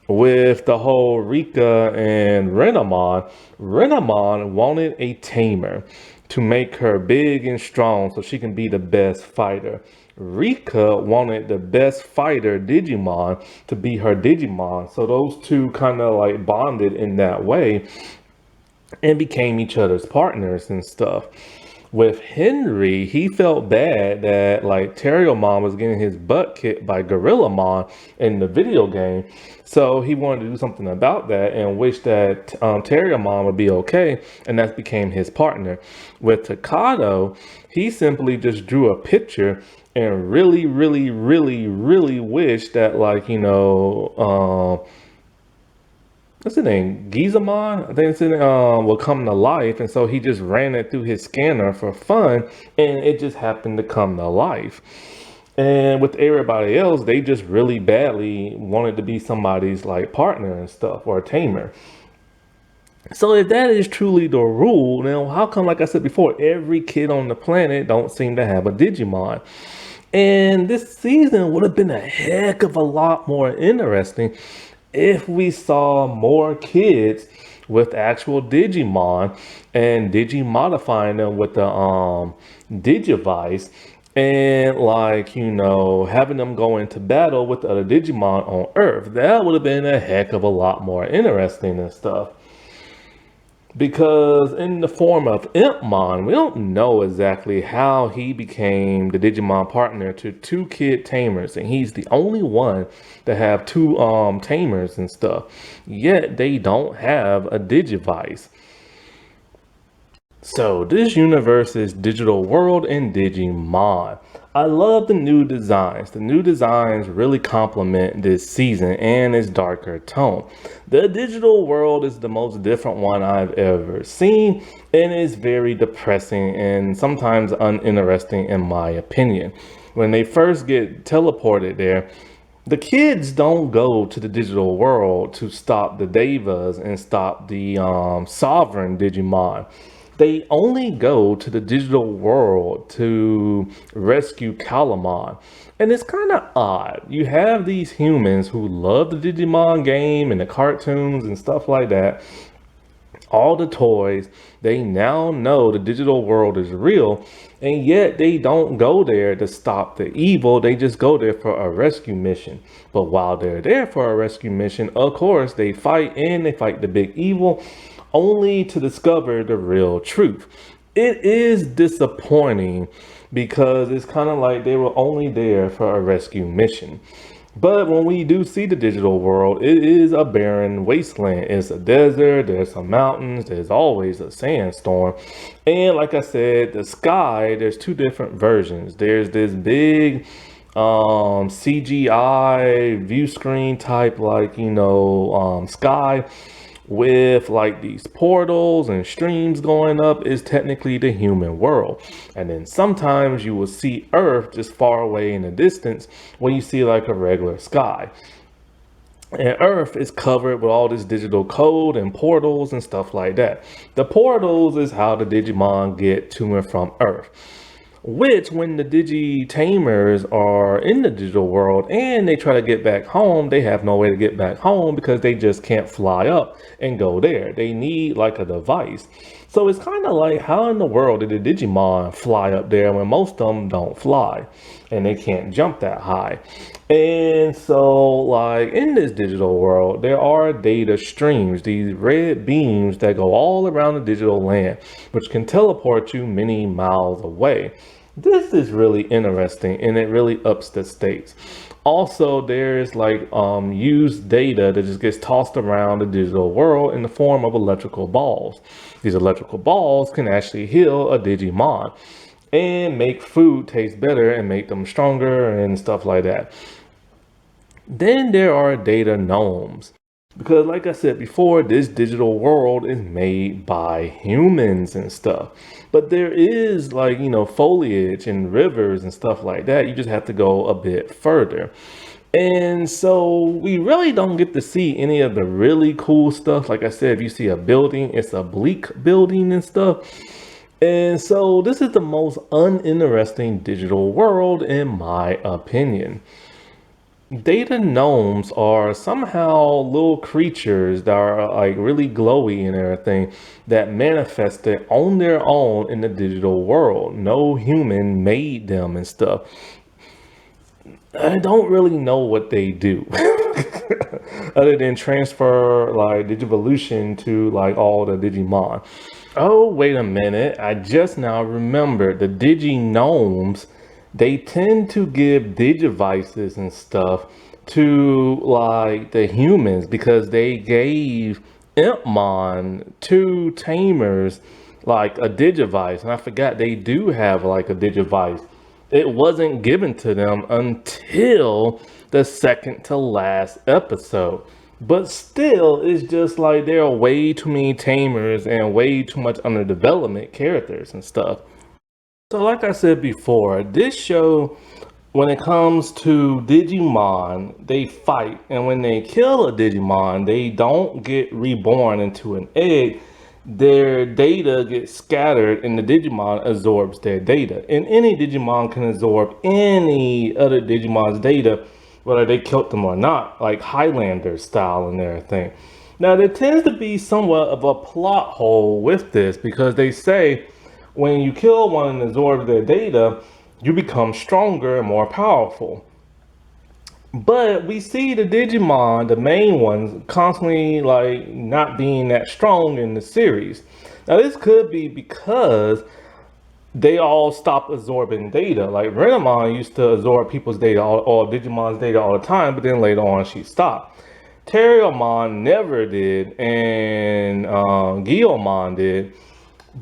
[SPEAKER 1] With the whole Rika and Renamon, Renamon wanted a tamer to make her big and strong so she can be the best fighter. Rika wanted the best fighter Digimon to be her Digimon. So those two kind of like bonded in that way and became each other's partners and stuff. With Henry, he felt bad that like Terriermon was getting his butt kicked by Gorillamon in the video game. So he wanted to do something about that and wished that Terriermon would be okay, and that became his partner. With Takado, he simply just drew a picture and really wished that like, what's his name? Gizamon? I think it's will come to life. And so he just ran it through his scanner for fun, and it just happened to come to life. And with everybody else, they just really badly wanted to be somebody's like partner and stuff, or a tamer. So if that is truly the rule, now how come, like I said before, every kid on the planet don't seem to have a Digimon? And this season would have been a heck of a lot more interesting if we saw more kids with actual Digimon and Digimodifying them with the Digivice, and like, having them go into battle with the other Digimon on Earth. That would have been a heck of a lot more interesting and stuff. Because in the form of Impmon, we don't know exactly how he became the Digimon partner to two kid tamers, and he's the only one to have two tamers and stuff. Yet they don't have a Digivice. So this universe is Digital World and Digimon. I love the new designs. The new designs really complement this season and its darker tone. The Digital World is the most different one I've ever seen, and is very depressing and sometimes uninteresting in my opinion. When they first get teleported there, the kids don't go to the Digital World to stop the Devas and stop the sovereign Digimon. They only go to the Digital World to rescue Calamon. And it's kind of odd. You have these humans who love the Digimon game and the cartoons and stuff like that. All the toys, they now know the Digital World is real, and yet they don't go there to stop the evil. They just go there for a rescue mission. But while they're there for a rescue mission, of course, they fight the big evil, only to discover the real truth. It is disappointing because it's kind of like they were only there for a rescue mission. But when we do see the Digital World, it is a barren wasteland. It's a desert, there's some mountains, there's always a sandstorm. And like I said, the sky, there's two different versions. There's this big CGI view screen type, sky with like these portals and streams going up, is technically the human world. And then sometimes you will see Earth just far away in the distance when you see like a regular sky. And Earth is covered with all this digital code and portals and stuff like that. The portals is how the Digimon get to and from Earth. Which, when the Digi-Tamers are in the digital world and they try to get back home, they have no way to get back home because they just can't fly up and go there. They need like a device. So it's kind of like, how in the world did the Digimon fly up there when most of them don't fly and they can't jump that high? And so like in this digital world, there are data streams, these red beams that go all around the digital land, which can teleport you many miles away. This is really interesting, and it really ups the stakes. Also, there's like used data that just gets tossed around the digital world in the form of electrical balls. These electrical balls can actually heal a Digimon and make food taste better and make them stronger and stuff like that. Then there are data gnomes. Because like I said before, this digital world is made by humans and stuff. But there is like, foliage and rivers and stuff like that. You just have to go a bit further. And so we really don't get to see any of the really cool stuff. Like I said, if you see a building, it's a bleak building and stuff. And so this is the most uninteresting digital world in my opinion. Data gnomes are somehow little creatures that are like really glowy and everything that manifested on their own in the digital world. No human made them and stuff. I don't really know what they do other than transfer like Digivolution to like all the Digimon. Oh, wait a minute. I just now remembered the Diginomes, they tend to give Digivices and stuff to like the humans because they gave Impmon two tamers like a Digivice. And I forgot they do have like a Digivice. It wasn't given to them until the second to last episode. But still, it's just like there are way too many tamers and way too much underdevelopment characters and stuff. So, like I said before, this show, when it comes to Digimon, they fight. And when they kill a Digimon, they don't get reborn into an egg. Their data gets scattered and the Digimon absorbs their data. And any Digimon can absorb any other Digimon's data, whether they killed them or not, like Highlander style and everything. Now, there tends to be somewhat of a plot hole with this because they say when you kill one and absorb their data, you become stronger and more powerful. But we see the Digimon, the main ones, constantly like not being that strong in the series. Now this could be because they all stop absorbing data. Like Renamon used to absorb people's data, all Digimon's data all the time, but then later on she stopped. Terriermon never did, and Guillemon did.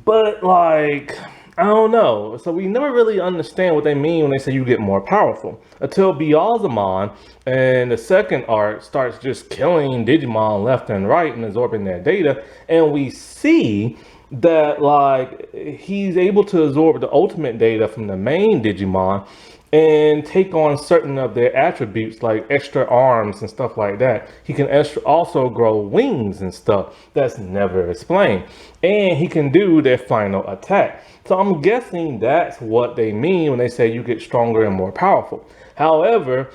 [SPEAKER 1] But like, I don't know. So we never really understand what they mean when they say you get more powerful. Until Beelzemon and the second arc starts just killing Digimon left and right and absorbing their data. And we see that like he's able to absorb the ultimate data from the main Digimon and take on certain of their attributes like extra arms and stuff like that. He can also grow wings and stuff that's never explained. And he can do their final attack. So I'm guessing that's what they mean when they say you get stronger and more powerful. However,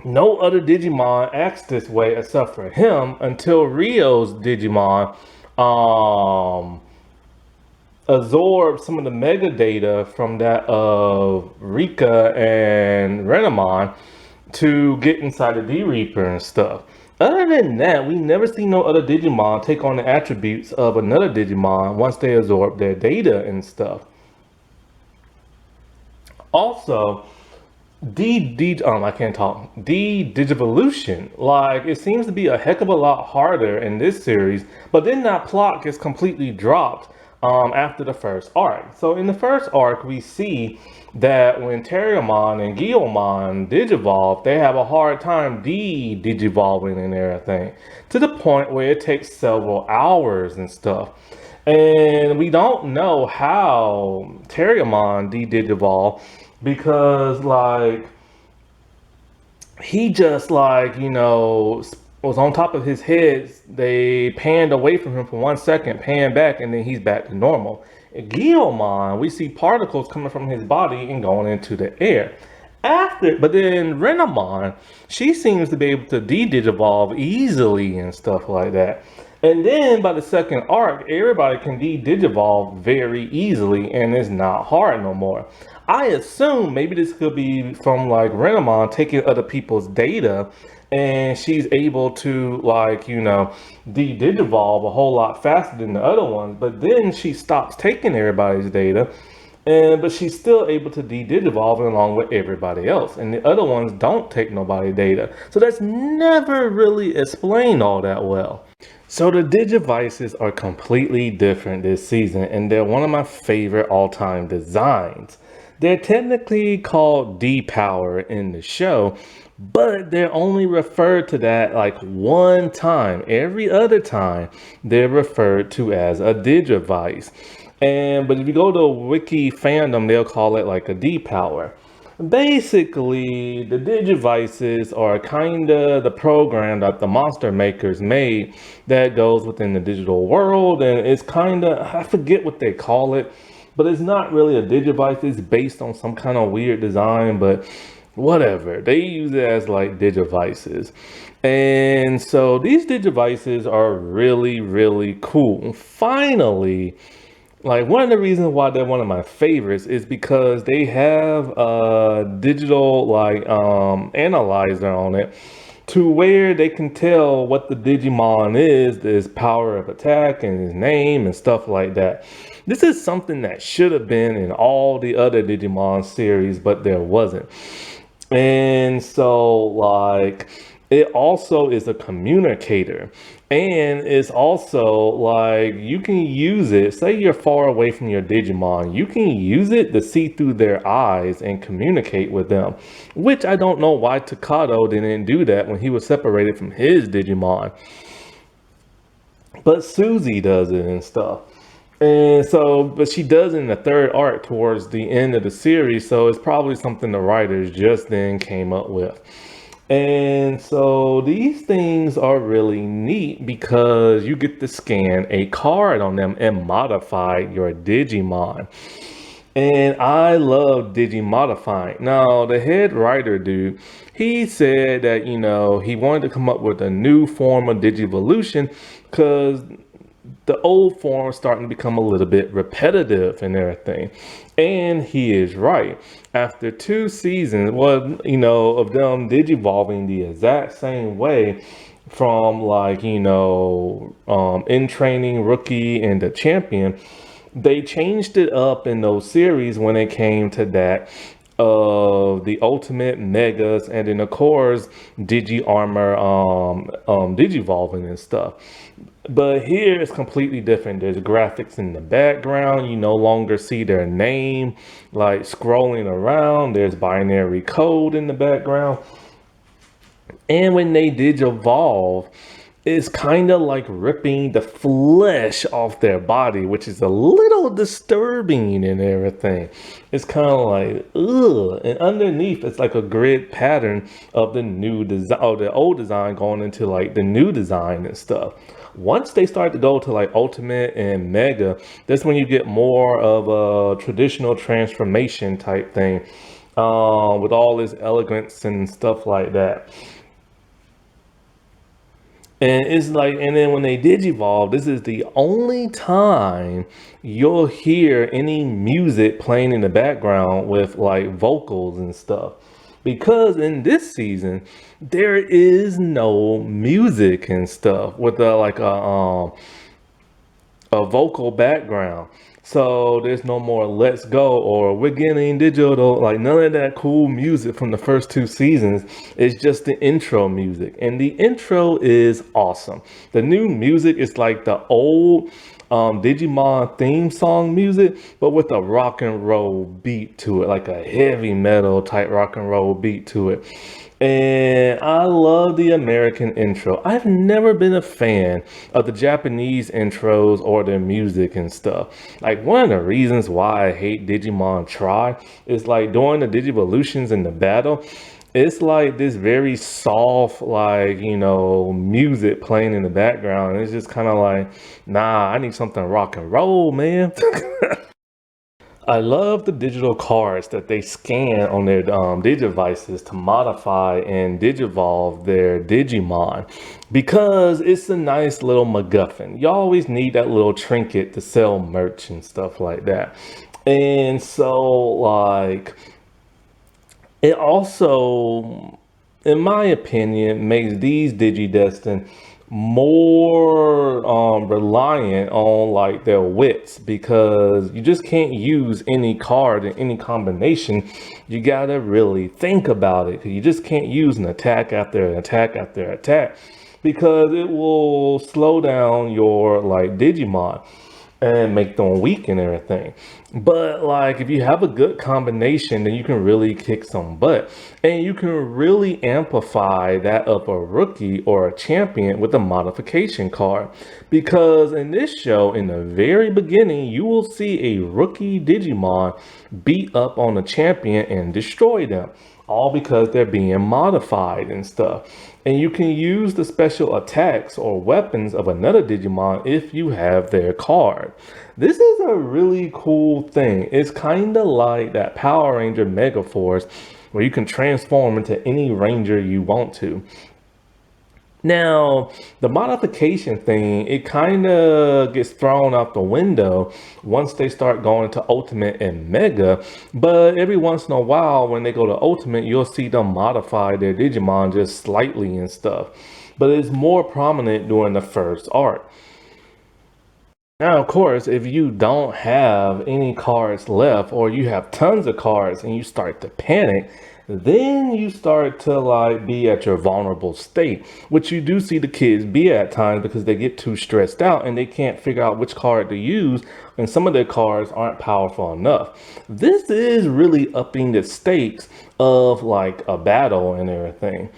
[SPEAKER 1] no other Digimon acts this way except for him until Rio's Digimon absorb some of the mega data from that of Rika and Renamon to get inside the D-Reaper and stuff. Other than that, we never see no other Digimon take on the attributes of another Digimon once they absorb their data and stuff. Also, I can't talk. Digivolution, like it seems to be a heck of a lot harder in this series, but then that plot gets completely dropped after the first arc. So in the first arc, we see that when Terriermon and Guillemon digivolve, they have a hard time digivolving and everything, to the point where it takes several hours and stuff. And we don't know how Terriermon digivolve because like he just like, you know, was on top of his head. They panned away from him for 1 second, panned back, and then he's back to normal. In Guillemon, we see particles coming from his body and going into the air. But then Renamon, she seems to be able to digivolve easily and stuff like that. And then by the second arc, everybody can digivolve very easily and it's not hard no more. I assume maybe this could be from like Renamon taking other people's data and she's able to like, you know, digivolve a whole lot faster than the other ones. But then she stops taking everybody's data, but she's still able to digivolve along with everybody else. And the other ones don't take nobody's data. So that's never really explained all that well. So the Digivices are completely different this season, and they're one of my favorite all-time designs. They're technically called D-Power in the show, but they're only referred to that like one time. Every other time, they're referred to as a Digivice. But if you go to Wiki fandom, they'll call it like a D-Power. Basically, the Digivices are kind of the program that the monster makers made that goes within the digital world, and it's kind of, I forget what they call it, but it's not really a Digivice. It's based on some kind of weird design, but whatever. They use it as like digivices. And so these digivices are really, really cool. Finally, like one of the reasons why they're one of my favorites is because they have a digital like analyzer on it to where they can tell what the Digimon is, his power of attack and his name and stuff like that. This is something that should have been in all the other Digimon series, but there wasn't. And so, like, it also is a communicator. And it's also like you can use it. Say you're far away from your Digimon, you can use it to see through their eyes and communicate with them. Which I don't know why Takato didn't do that when he was separated from his Digimon. But Susie does it and stuff. And so, but she does it in the third arc towards the end of the series. So it's probably something the writers just then came up with. And so these things are really neat because you get to scan a card on them and modify your Digimon. And I love Digimodifying. Now, the head writer dude, he said that, he wanted to come up with a new form of Digivolution because the old form is starting to become a little bit repetitive and everything. And he is right. After 2 seasons, well, of them digivolving the exact same way from like, in training, rookie, and the champion, they changed it up in those series when it came to that of the ultimate megas and then of course digi armor digivolving and stuff. But here it's completely different. There's graphics in the background. You no longer see their name like scrolling around. There's binary code in the background. And when they digivolve, it's kind of like ripping the flesh off their body, which is a little disturbing and everything. It's kind of like, ugh. And underneath, it's like a grid pattern of the new design, or the old design going into like the new design and stuff. Once they start to go to like Ultimate and Mega, that's when you get more of a traditional transformation type thing with all this elegance and stuff like that. And it's like, and then when they digivolve, this is the only time you'll hear any music playing in the background with like vocals and stuff. Because in this season, there is no music and stuff with a vocal background. So there's no more let's go or we're getting digital, like none of that cool music from the first 2 seasons. It's just the intro music. And the intro is awesome. The new music is like the old Digimon theme song music, but with a rock and roll beat to it, like a heavy metal type rock and roll beat to it. And I love the American intro. I've never been a fan of the Japanese intros or their music and stuff. Like one of the reasons why I hate Digimon Try is like during the Digivolutions in the battle, it's like this very soft, like, music playing in the background. And it's just kind of like, nah, I need something rock and roll, man. I love the digital cards that they scan on their digivices to modify and digivolve their Digimon because it's a nice little MacGuffin. You always need that little trinket to sell merch and stuff like that. And so, like, it also, in my opinion, makes these Digidestin more reliant on like their wits because you just can't use any card in any combination. You gotta really think about it because you just can't use an attack after an attack after attack because it will slow down your like Digimon and make them weak and everything. But like if you have a good combination, then you can really kick some butt and you can really amplify that of a rookie or a champion with a modification card. Because in this show, in the very beginning, you will see a rookie Digimon beat up on a champion and destroy them, all because they're being modified and stuff. And you can use the special attacks or weapons of another Digimon if you have their card. This is a really cool thing. It's kind of like that Power Ranger Mega Force where you can transform into any ranger you want to. Now, the modification thing, it kind of gets thrown out the window once they start going to Ultimate and Mega. But every once in a while, when they go to Ultimate, you'll see them modify their Digimon just slightly and stuff. But it's more prominent during the first arc. Now, of course, if you don't have any cards left or you have tons of cards and you start to panic, then you start to like be at your vulnerable state, which you do see the kids be at times because they get too stressed out and they can't figure out which card to use, and some of their cards aren't powerful enough. This is really upping the stakes of like a battle and everything.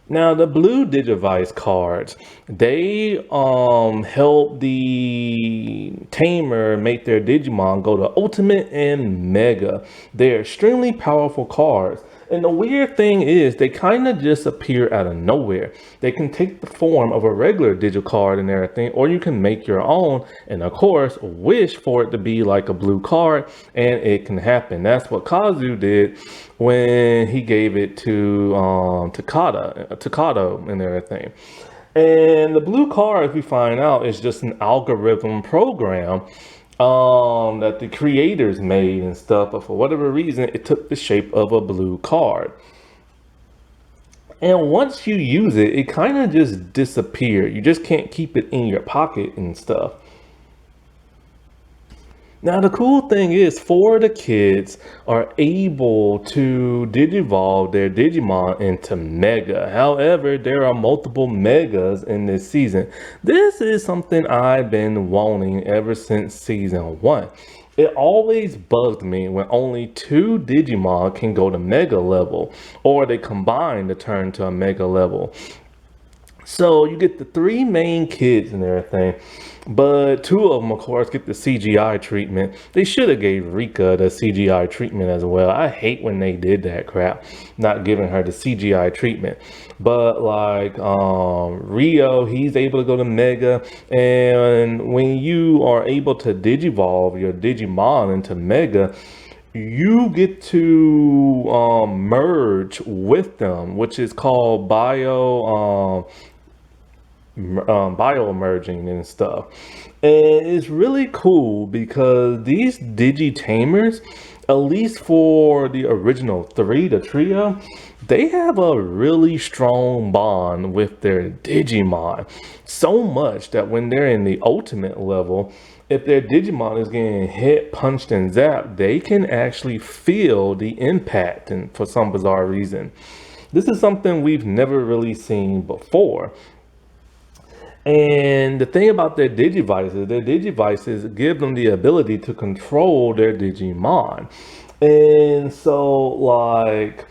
[SPEAKER 1] Now the blue Digivice cards, they help the tamer make their Digimon go to Ultimate and Mega. They're extremely powerful cards. And the weird thing is they kind of just appear out of nowhere. They can take the form of a regular Digicard and everything, or you can make your own and of course wish for it to be like a blue card, and it can happen. That's what Kazu did when he gave it to Takado and everything. And the blue card, we find out, is just an algorithm program that the creators made and stuff, but for whatever reason it took the shape of a blue card. And once you use it, it kind of just disappears. You just can't keep it in your pocket and stuff. Now the cool thing is, 4 of the kids are able to digivolve their Digimon into Mega. However, there are multiple Megas in this season. This is something I've been wanting ever since season 1. It always bugged me when only 2 Digimon can go to Mega level, or they combine to turn to a Mega level. So you get the 3 main kids and everything, but 2 of them, of course, get the CGI treatment. They should have gave Rika the CGI treatment as well. I hate when they did that crap, not giving her the CGI treatment. But like Rio, he's able to go to Mega, and when you are able to digivolve your Digimon into Mega, you get to merge with them, which is called bio merging and stuff. And it's really cool because these Digitamers, at least for the original 3, the trio, they have a really strong bond with their Digimon. So much that when they're in the ultimate level, if their Digimon is getting hit, punched, and zapped, they can actually feel the impact, and for some bizarre reason. This is something we've never really seen before. And the thing about their Digivices give them the ability to control their Digimon. And so, like,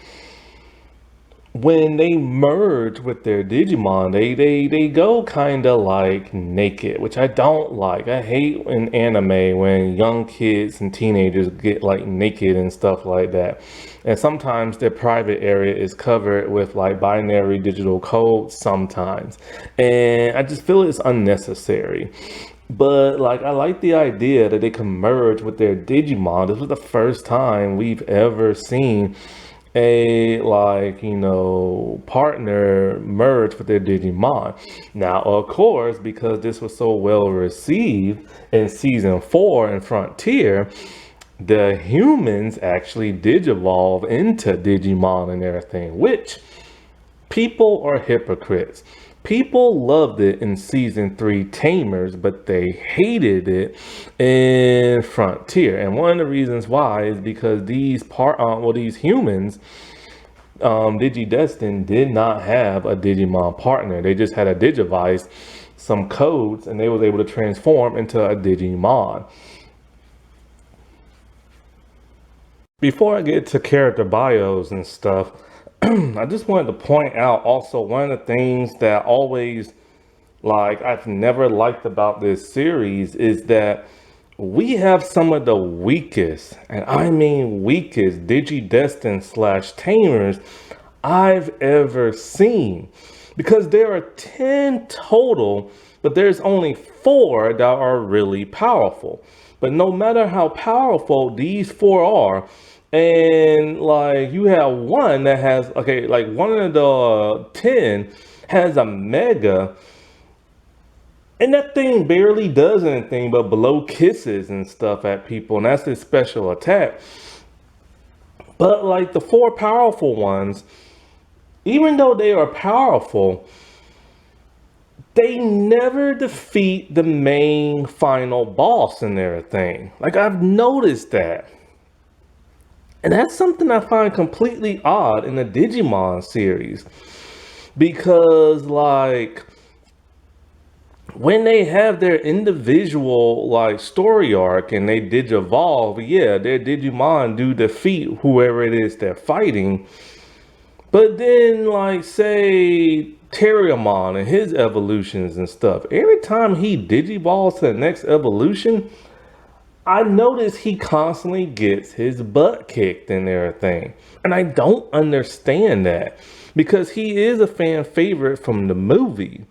[SPEAKER 1] when they merge with their Digimon, they go kind of like naked, which I don't like. I hate in anime when young kids and teenagers get like naked and stuff like that. And sometimes their private area is covered with like binary digital code sometimes. And I just feel it's unnecessary. But like, I like the idea that they can merge with their Digimon. This was the first time we've ever seen a partner merge with their Digimon. Now of course, because this was so well received in season 4 in Frontier, the humans actually digivolve into Digimon and everything, which people are hypocrites. People loved it in season 3 Tamers, but they hated it in Frontier. And one of the reasons why is because these humans, Digidestin, did not have a Digimon partner. They just had a Digivice, some codes, and they was able to transform into a Digimon. Before I get to character bios and stuff, I just wanted to point out also one of the things that always, like, I've never liked about this series is that we have some of the weakest, and I mean weakest, Digidestin / Tamers I've ever seen. Because there are 10 total, but there's only 4 that are really powerful. But no matter how powerful these 4 are, And like you have one that has, okay, like one of the 10 has a mega, and that thing barely does anything but blow kisses and stuff at people, and that's its special attack. But like the four powerful ones, even though they are powerful, they never defeat the main final boss in their thing. Like I've noticed that. And that's something I find completely odd in the Digimon series. Because like when they have their individual like story arc and they digivolve, yeah, their Digimon do defeat whoever it is they're fighting. But then like say Terriermon and his evolutions and stuff, every time he digivolves to the next evolution, I notice he constantly gets his butt kicked and everything. And I don't understand that because he is a fan favorite from the movie.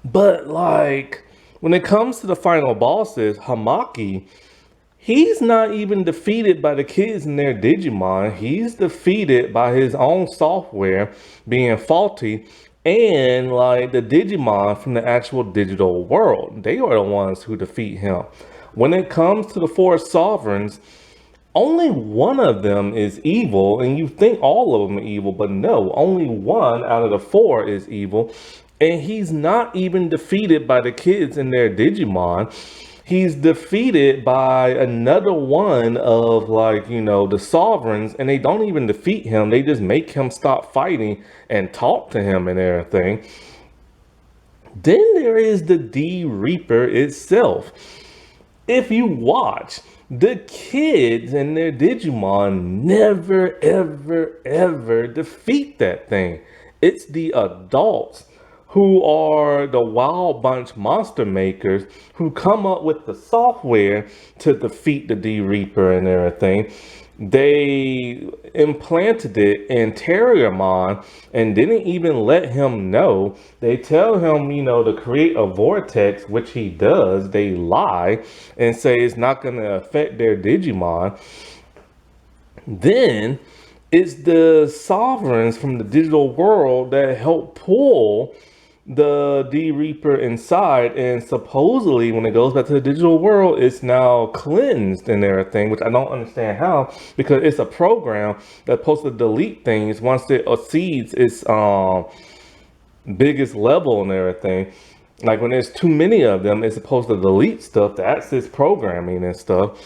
[SPEAKER 1] But like when it comes to the final bosses, Hamaki, he's not even defeated by the kids in their Digimon. He's defeated by his own software being faulty and like the Digimon from the actual digital world. They are the ones who defeat him. When it comes to the four sovereigns, only one of them is evil, and you think all of them are evil, but no, only one out of the four is evil. And he's not even defeated by the kids in their Digimon. He's defeated by another one of like, you know, the sovereigns, and they don't even defeat him. They just make him stop fighting and talk to him and everything. Then there is the D Reaper itself. If you watch, the kids and their Digimon never, ever, ever defeat that thing. It's the adults who are the Wild Bunch monster makers who come up with the software to defeat the D Reaper and everything. They implanted it in Terriermon and didn't even let him know. They tell him, you know, to create a vortex, which he does. They lie and say it's not going to affect their Digimon. Then it's the sovereigns from the digital world that help pull the D Reaper inside, and supposedly when it goes back to the digital world, it's now cleansed and everything, which I don't understand how, because it's a program that's supposed to delete things once it exceeds its biggest level and everything. Like when there's too many of them, it's supposed to delete stuff. That's its programming and stuff.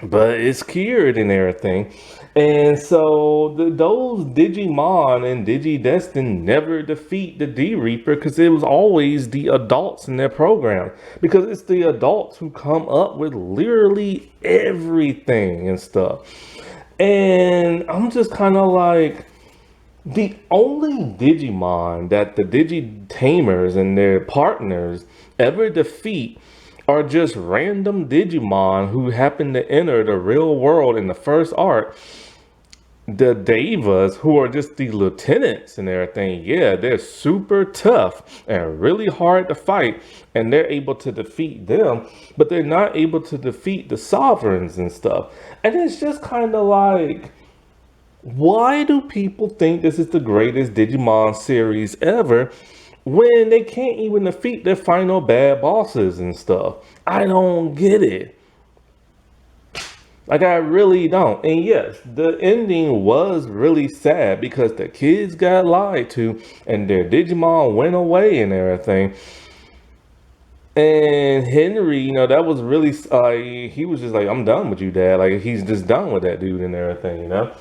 [SPEAKER 1] But it's cured and everything. And so those Digimon and Digidestin never defeat the D Reaper because it was always the adults in their program. Because it's the adults who come up with literally everything and stuff. And I'm just kind of like, the only Digimon that the Digi-Tamers and their partners ever defeat are just random Digimon who happen to enter the real world in the first arc. The Devas, who are just the lieutenants and everything, yeah, they're super tough and really hard to fight, and they're able to defeat them, but they're not able to defeat the sovereigns and stuff. And it's just kind of like, why do people think this is the greatest Digimon series ever when they can't even defeat their final bad bosses and stuff? I don't get it. Like, I really don't. And yes, the ending was really sad because the kids got lied to and their Digimon went away and everything. And Henry, you know, that was really, he was just like, I'm done with you, Dad. Like, he's just done with that dude and everything, you know?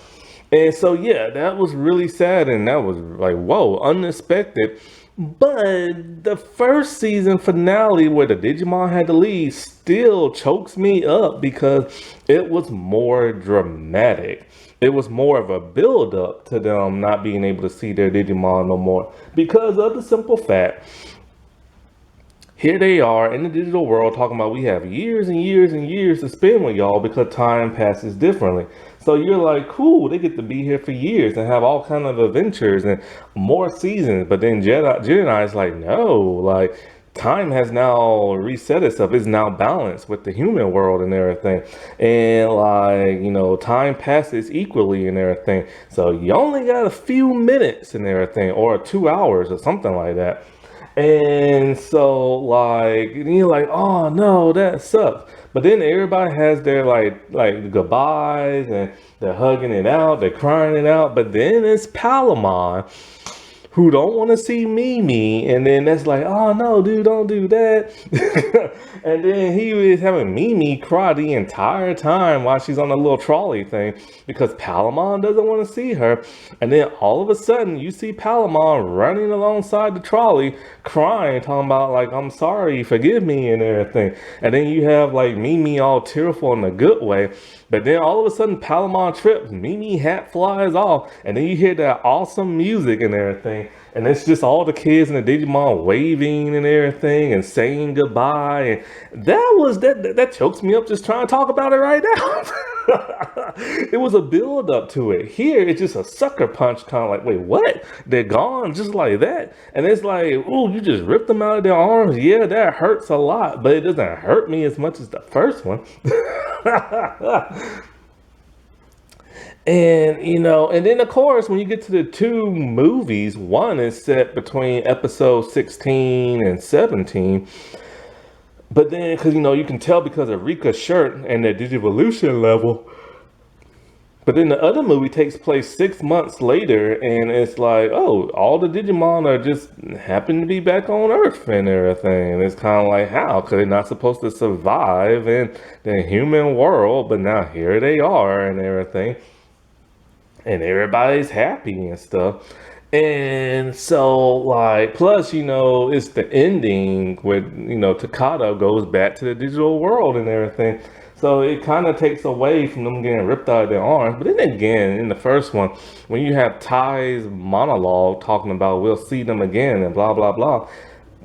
[SPEAKER 1] And so, yeah, that was really sad. And that was like, whoa, unexpected. But the first season finale where the Digimon had to leave still chokes me up because it was more dramatic. It was more of a build up to them not being able to see their Digimon no more because of the simple fact, here they are in the digital world talking about we have years and years and years to spend with y'all because time passes differently. So you're like, cool, they get to be here for years and have all kind of adventures and more seasons. But then Jedi is like, no, like time has now reset itself. It's now balanced with the human world and everything. And like, time passes equally and everything. So you only got a few minutes and everything, or 2 hours or something like that. And so like, and you're like, oh no, that sucks. But then everybody has their like goodbyes, and they're hugging it out, they're crying it out. But then it's Palamon, who don't want to see Mimi, and then that's like, oh no, dude, don't do that. And then he was having Mimi cry the entire time while she's on a little trolley thing because Palamon doesn't want to see her. And then all of a sudden, you see Palamon running alongside the trolley, crying, talking about like, I'm sorry, forgive me, and everything. And then you have like Mimi all tearful in a good way. But then all of a sudden, Palamon trips, Mimi hat flies off, and then you hear that awesome music and everything. And it's just all the kids and the Digimon waving and everything and saying goodbye. And that chokes me up just trying to talk about it right now. It was a build up to it. Here, it's just a sucker punch, kind of like, wait, what? They're gone just like that? And it's like, oh, you just ripped them out of their arms. Yeah, that hurts a lot, but it doesn't hurt me as much as the first one. And then of course, when you get to the two movies, one is set between episode 16 and 17. But then, because you can tell because of Rika's shirt and the Digivolution level. But then the other movie takes place 6 months later, and it's like, oh, all the Digimon are just happen to be back on Earth and everything. And it's kind of like, how? Because they're not supposed to survive in the human world, but now here they are and everything. And everybody's happy and stuff. And so, like, plus, it's the ending where, Takata goes back to the digital world and everything. So it kind of takes away from them getting ripped out of their arms. But then again, in the first one, when you have Ty's monologue talking about we'll see them again and blah, blah, blah,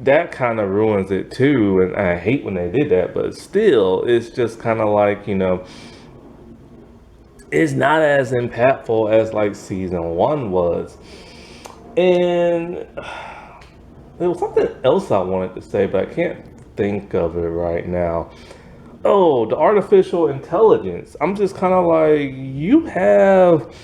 [SPEAKER 1] that kind of ruins it too. And I hate when they did that. But still, it's just kind of like, it's not as impactful as like season one was. And there was something else I wanted to say, but I can't think of it right now. Oh, the artificial intelligence. I'm just kind of like, you have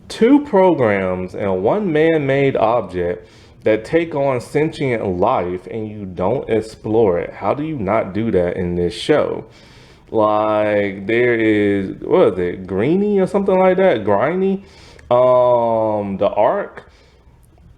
[SPEAKER 1] two programs and one man-made object that take on sentient life and you don't explore it. How do you not do that in this show? Like, there is, what is it, Greeny or something like that? Griny? The Ark.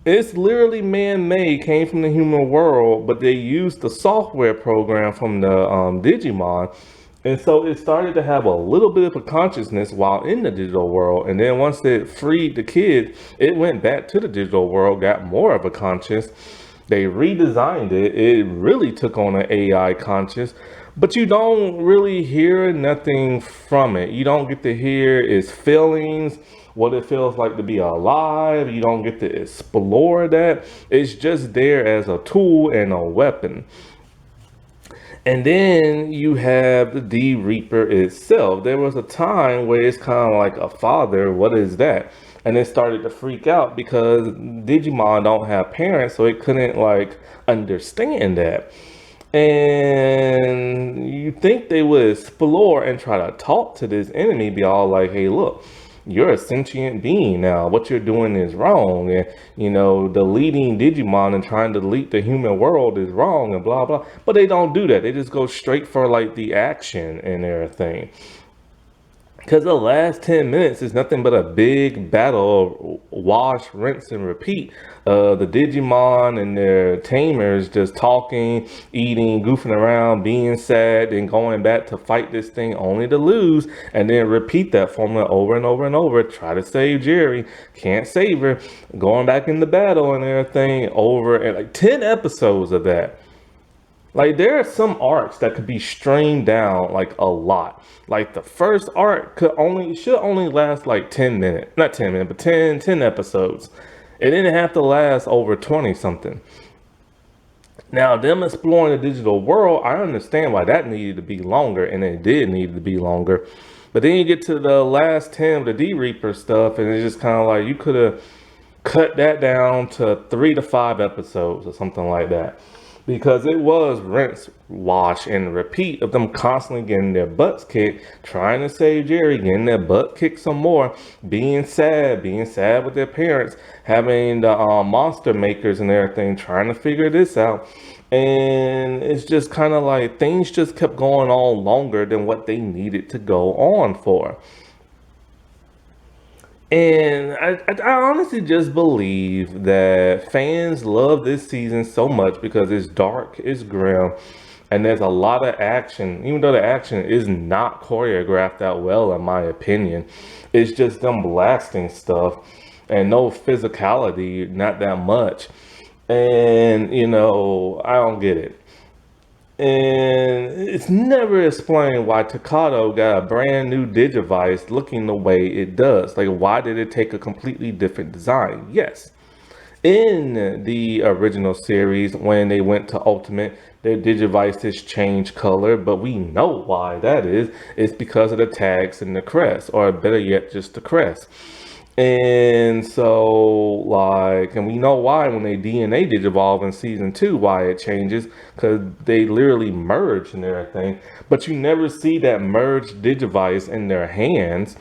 [SPEAKER 1] It's literally man-made, came from the human world, but they used the software program from the Digimon. And so it started to have a little bit of a consciousness while in the digital world. And then once it freed the kids, it went back to the digital world, got more of a conscious. They redesigned it. It really took on an AI conscious. But you don't really hear nothing from it. You don't get to hear its feelings, what it feels like to be alive. You don't get to explore that. It's just there as a tool and a weapon. And then you have the D Reaper itself. There was a time where it's kind of like a father. What is that? And it started to freak out because Digimon don't have parents, so it couldn't like understand that. And you think they would explore and try to talk to this enemy, be all like, hey, look, you're a sentient being now. What you're doing is wrong. And, deleting Digimon and trying to delete the human world is wrong and blah, blah. But they don't do that. They just go straight for like the action and everything. Because the last 10 minutes is nothing but a big battle of wash, rinse, and repeat. The Digimon and their tamers just talking, eating, goofing around, being sad, and going back to fight this thing only to lose. And then repeat that formula over and over and over. Try to save Jerry. Can't save her. Going back in the battle and everything over. And like 10 episodes of that. Like, there are some arcs that could be strained down like a lot. Like the first arc should only last like 10 minutes. Not 10 minutes, but 10 episodes. It didn't have to last over 20 something. Now, them exploring the digital world, I understand why that needed to be longer, and it did need to be longer. But then you get to the last 10 of the D Reaper stuff, and it's just kind of like you could have cut that down to 3 to 5 episodes or something like that. because it was rinse, wash, and repeat of them constantly getting their butts kicked, trying to save Jerry, getting their butt kicked some more, being sad with their parents, having the monster makers and everything, trying to figure this out. And it's just kind of like things just kept going on longer than what they needed to go on for. And I honestly just believe that fans love this season so much because it's dark, it's grim, and there's a lot of action. Even though the action is not choreographed that well, in my opinion, it's just them blasting stuff and no physicality, not that much. And, I don't get it. And it's never explained why Takato got a brand new Digivice looking the way it does. Like, why did it take a completely different design? Yes. In the original series, when they went to Ultimate, their Digivices changed color, but we know why that is. It's because of the tags and the crest, or better yet, just the crest. And so, like, and we know why when they DNA digivolve in season 2, why it changes, because they literally merge and everything. But you never see that merged digivice in their hands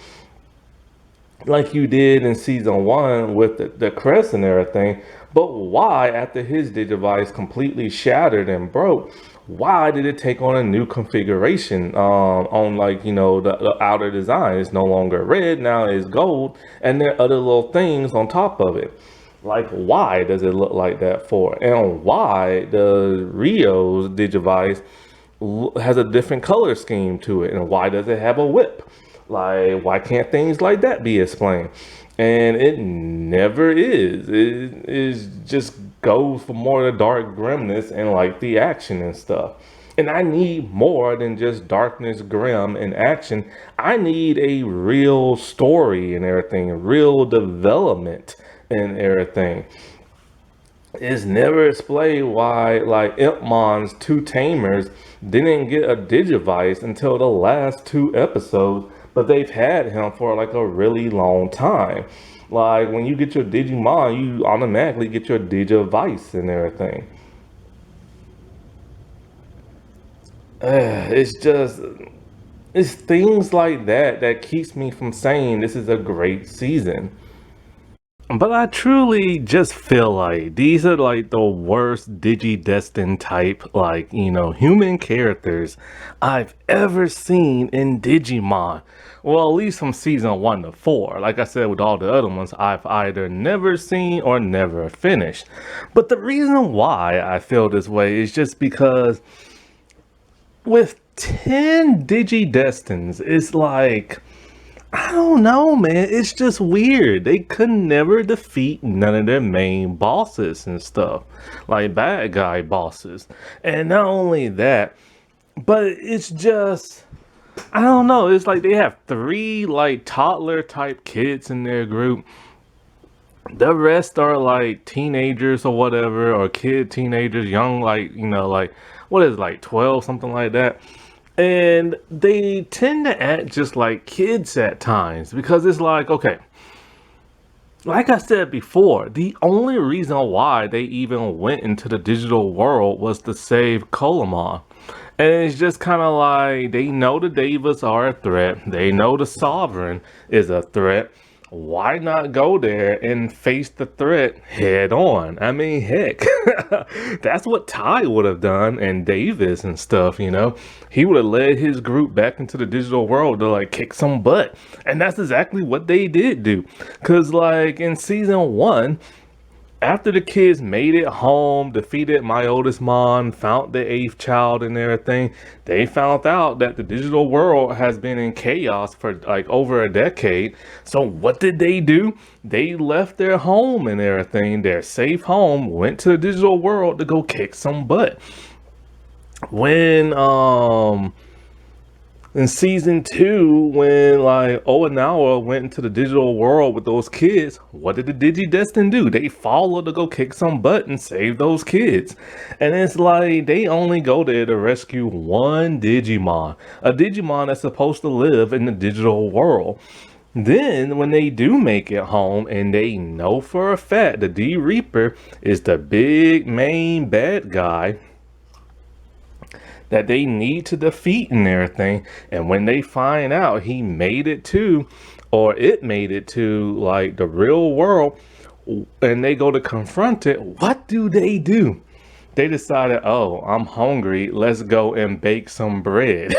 [SPEAKER 1] like you did in season 1 with the crest and everything. But why, after his digivice completely shattered and broke, why did it take on a new configuration on, like, the outer design? It's no longer red, now it's gold, and there are other little things on top of it. Like, why does it look like that for? And why does Rio's Digivice has a different color scheme to it? And why does it have a whip? Like, why can't things like that be explained? And it never is. It is just goes for more of the dark grimness and like the action and stuff. And I need more than just darkness, grim, and action. I need a real story and everything, real development and everything. It's never explained why, like, Impmon's two tamers didn't get a Digivice until the last 2 episodes, but they've had him for like a really long time. Like, when you get your Digimon, you automatically get your Digivice and everything. It's just, it's things like that that keeps me from saying this is a great season. But I truly just feel like these are like the worst Digidestin type, like, human characters I've ever seen in Digimon. Well, at least from season 1 to 4. Like I said, with all the other ones, I've either never seen or never finished. But the reason why I feel this way is just because with 10 Digidestins, it's like, I don't know, man. It's just weird. They could never defeat none of their main bosses and stuff, like bad guy bosses. And not only that, but it's just, I don't know. It's like they have 3 like toddler type kids in their group. The rest are like teenagers or whatever, or teenagers, young, like, like, what is it, like 12, something like that. And they tend to act just like kids at times because it's like, okay, like I said before, the only reason why they even went into the digital world was to save Colamon. And it's just kind of like they know the Devas are a threat. They know the Sovereign is a threat. Why not go there and face the threat head on? I mean, heck, that's what Ty would have done, and Davis and stuff, He would have led his group back into the digital world to like kick some butt. And that's exactly what they did do. Because like in season 1, after the kids made it home, defeated my oldest mom, found the 8th child and everything, they found out that the digital world has been in chaos for like over a decade. So what did they do? They left their home and everything, their safe home, went to the digital world to go kick some butt. When in season 2, when like Oinawa went into the digital world with those kids, what did the Digidestin do? They followed to go kick some butt and save those kids. And it's like they only go there to rescue one Digimon, a Digimon that's supposed to live in the digital world. Then when they do make it home and they know for a fact the D Reaper is the big main bad guy, that they need to defeat and everything. And when they find out he made it to, or it made it to like the real world, and they go to confront it, what do? They decided, oh, I'm hungry. Let's go and bake some bread.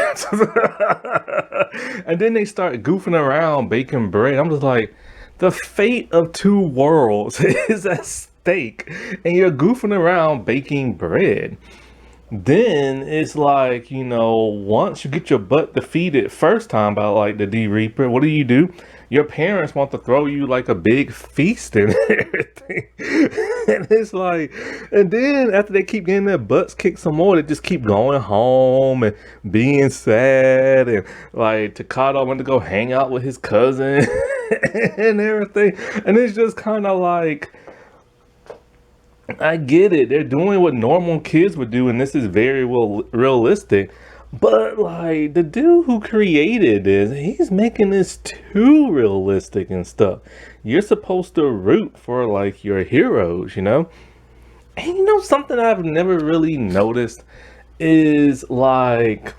[SPEAKER 1] And then they start goofing around baking bread. I'm just like, the fate of two worlds is at stake, and you're goofing around baking bread. Then it's like, once you get your butt defeated first time by like the D Reaper, what do? Your parents want to throw you like a big feast and everything. And it's like, and then after they keep getting their butts kicked some more, they just keep going home and being sad. And like Takado went to go hang out with his cousin and everything. And it's just kind of like, I get it. They're doing what normal kids would do, and this is very well realistic. But like the dude who created this, he's making this too realistic and stuff. You're supposed to root for like your heroes. And something I've never really noticed is like,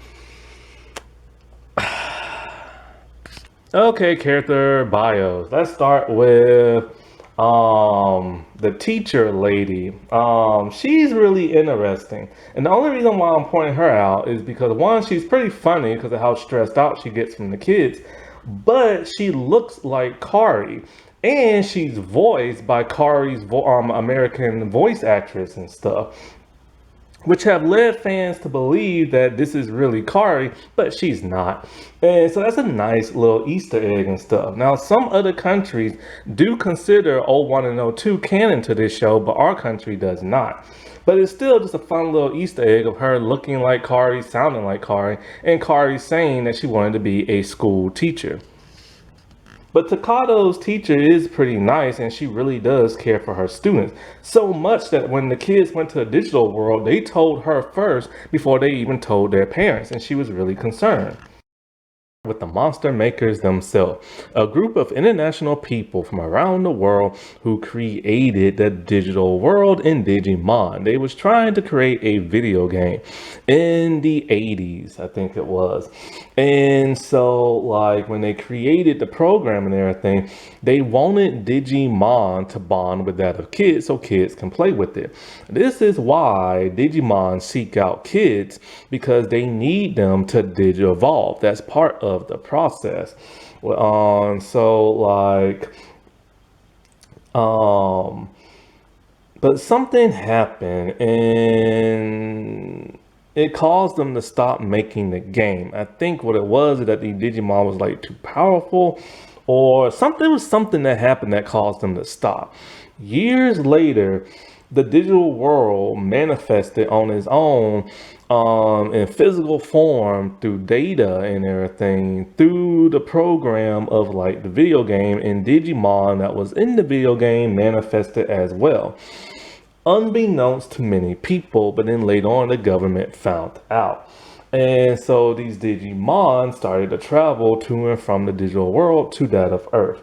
[SPEAKER 1] okay, character bios. Let's start with the teacher lady. She's really interesting, and the only reason why I'm pointing her out is because, one, she's pretty funny because of how stressed out she gets from the kids, but she looks like Kari, and she's voiced by Kari's American voice actress and stuff, which have led fans to believe that this is really Kari, but she's not. And so that's a nice little Easter egg and stuff. Now, some other countries do consider O1 and O2 canon to this show, but our country does not. But it's still just a fun little Easter egg of her looking like Kari, sounding like Kari, and Kari saying that she wanted to be a school teacher. But Takado's teacher is pretty nice, and she really does care for her students. So much that when the kids went to the digital world, they told her first before they even told their parents, and she was really concerned. With the monster makers themselves, a group of international people from around the world who created the digital world in Digimon. They was trying to create a video game in the 80s, I think it was. And so like when they created the program and everything, they wanted Digimon to bond with that of kids so kids can play with it. This is why Digimon seek out kids, because they need them to digivolve. That's part of the process. But something happened and it caused them to stop making the game. I think what it was is that the Digimon was like too powerful, or something. There was something that happened that caused them to stop. Years later, the digital world manifested on its own in physical form through data and everything, through the program of like the video game, and Digimon that was in the video game manifested as well, unbeknownst to many people. But then later on the government found out, and so these Digimon started to travel to and from the digital world to that of Earth.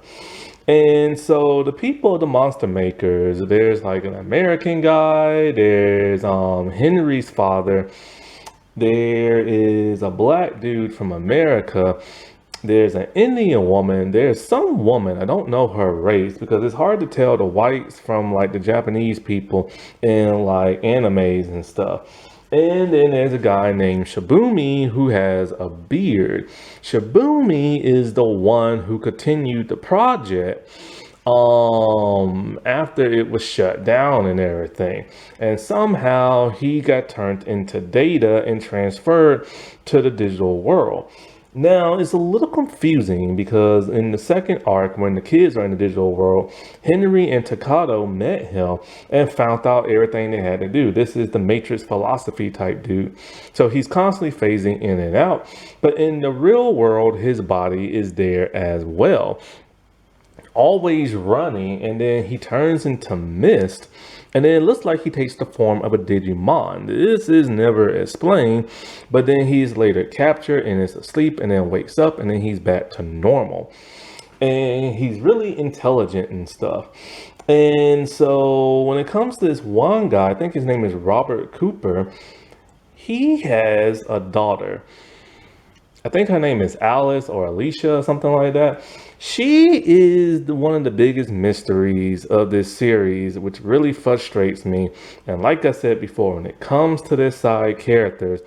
[SPEAKER 1] And so the people, the monster makers, there's like an American guy, there's Henry's father, there is a black dude from America, there's an Indian woman, there's some woman, I don't know her race because it's hard to tell the whites from like the Japanese people in like animes and stuff. And then there's a guy named Shibumi who has a beard. Shibumi is the one who continued the project after it was shut down and everything. And somehow he got turned into data and transferred to the digital world. Now, it's a little confusing because in the second arc, when the kids are in the digital world, Henry and Takado met him and found out everything they had to do. This is the Matrix philosophy type dude. So he's constantly phasing in and out. But in the real world, his body is there as well, always running, and then he turns into mist. And then it looks like he takes the form of a Digimon. This is never explained, but then he's later captured and is asleep and then wakes up and then he's back to normal. And he's really intelligent and stuff. And so when it comes to this one guy, I think his name is Robert Cooper, he has a daughter. I think her name is Alice or Alicia, something like that. She is one of the biggest mysteries of this series, which really frustrates me. And like I said before, when it comes to this side characters,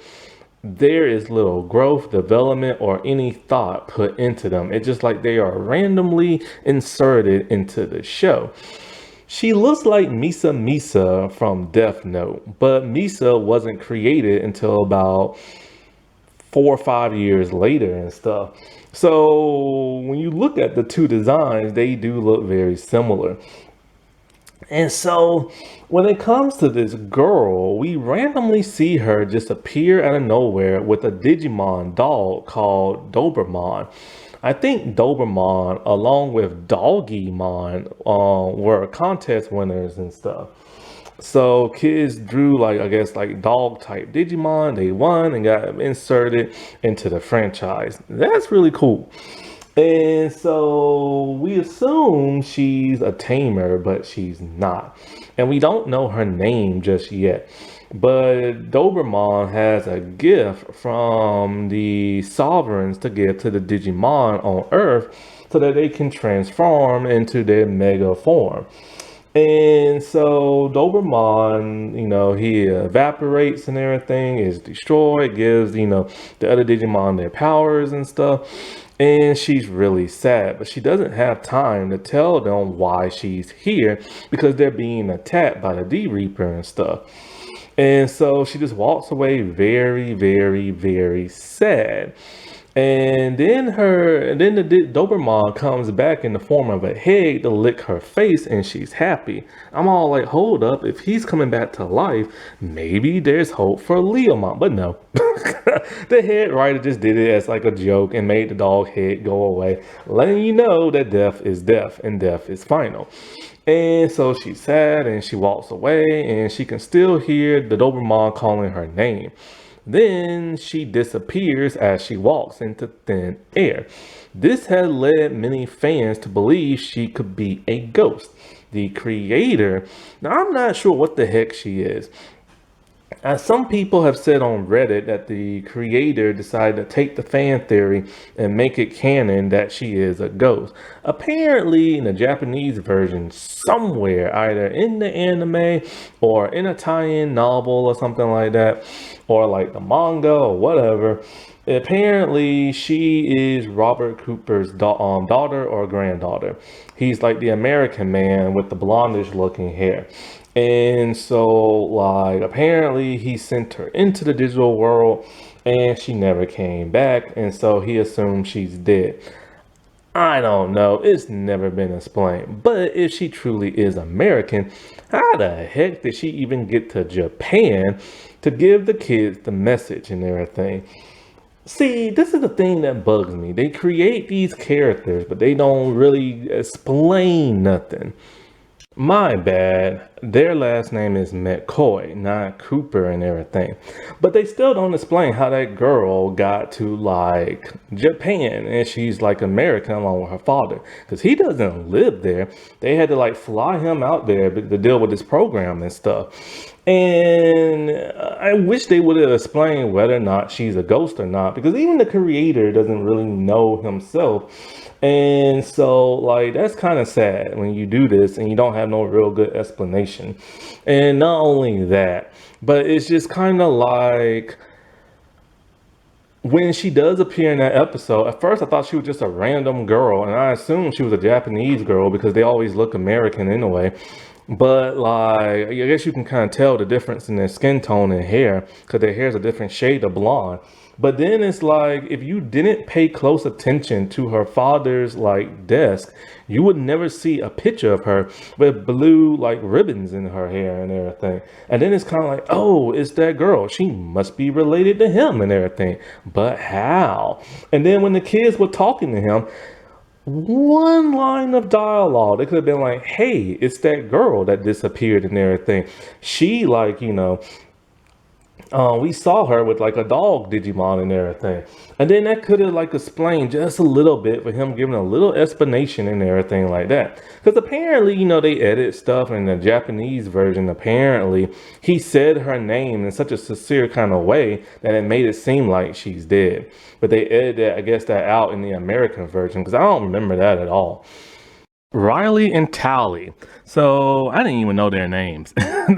[SPEAKER 1] there is little growth, development, or any thought put into them. It's just like they are randomly inserted into the show. She looks like Misa from Death Note, but Misa wasn't created until about 4 or 5 years later and stuff. So when you look at the two designs, they do look very similar. And so when it comes to this girl, we randomly see her just appear out of nowhere with a Digimon dog called Doberman. I think Doberman, along with Doggymon, were contest winners and stuff. So kids drew like I guess like dog type Digimon. They won and got inserted into the franchise. That's really cool. And so we assume she's a tamer, but she's not. And we don't know her name just yet. But Doberman has a gift from the sovereigns to give to the Digimon on Earth so that they can transform into their mega form. And so Doberman, he evaporates and everything, is destroyed, gives, the other Digimon their powers and stuff. And she's really sad, but she doesn't have time to tell them why she's here because they're being attacked by the D Reaper and stuff. And so she just walks away very, very, very sad. And then the Doberman comes back in the form of a head to lick her face, and she's happy. I'm all like, hold up, if he's coming back to life, maybe there's hope for Leomon. But no, the head writer just did it as like a joke and made the dog head go away, letting you know that death is death and death is final. And so she's sad and she walks away, and she can still hear the Doberman calling her name. Then she disappears as she walks into thin air. This has led many fans to believe she could be a ghost. The creator, now I'm not sure what the heck she is. Some people have said on Reddit that the creator decided to take the fan theory and make it canon that she is a ghost. Apparently, in the Japanese version, somewhere, either in the anime or in a tie-in novel or something like that, or like the manga or whatever, apparently she is Robert Cooper's daughter or granddaughter. He's like the American man with the blondish looking hair. And so, like, apparently he sent her into the digital world and she never came back. And so he assumed she's dead. I don't know. It's never been explained. But if she truly is American, how the heck did she even get to Japan to give the kids the message and everything? See, this is the thing that bugs me. They create these characters, but they don't really explain nothing. My bad. Their last name is McCoy, not Cooper and everything. But they still don't explain how that girl got to like Japan and she's like American along with her father. Because he doesn't live there. They had to like fly him out there to deal with this program and stuff. And I wish they would have explained whether or not she's a ghost or not. Because even the creator doesn't really know himself. And so, like, that's kind of sad when you do this and you don't have no real good explanation. And not only that, but it's just kind of like when she does appear in that episode, at first I thought she was just a random girl, and I assumed she was a Japanese girl because they always look American anyway. But like, I guess you can kind of tell the difference in their skin tone and hair because their hair is a different shade of blonde. But then it's like, if you didn't pay close attention to her father's like desk, you would never see a picture of her with blue like ribbons in her hair and everything. And then it's kind of like, oh, it's that girl. She must be related to him and everything. But how? And then when the kids were talking to him, one line of dialogue, they could have been like, hey, it's that girl that disappeared and everything. She like, we saw her with like a dog Digimon and everything. And then that could have like explained just a little bit for him giving a little explanation and everything like that. Because apparently, they edit stuff in the Japanese version. Apparently, he said her name in such a sincere kind of way that it made it seem like she's dead. But they edited, I guess, that out in the American version because I don't remember that at all. Riley and Tally. So I didn't even know their names,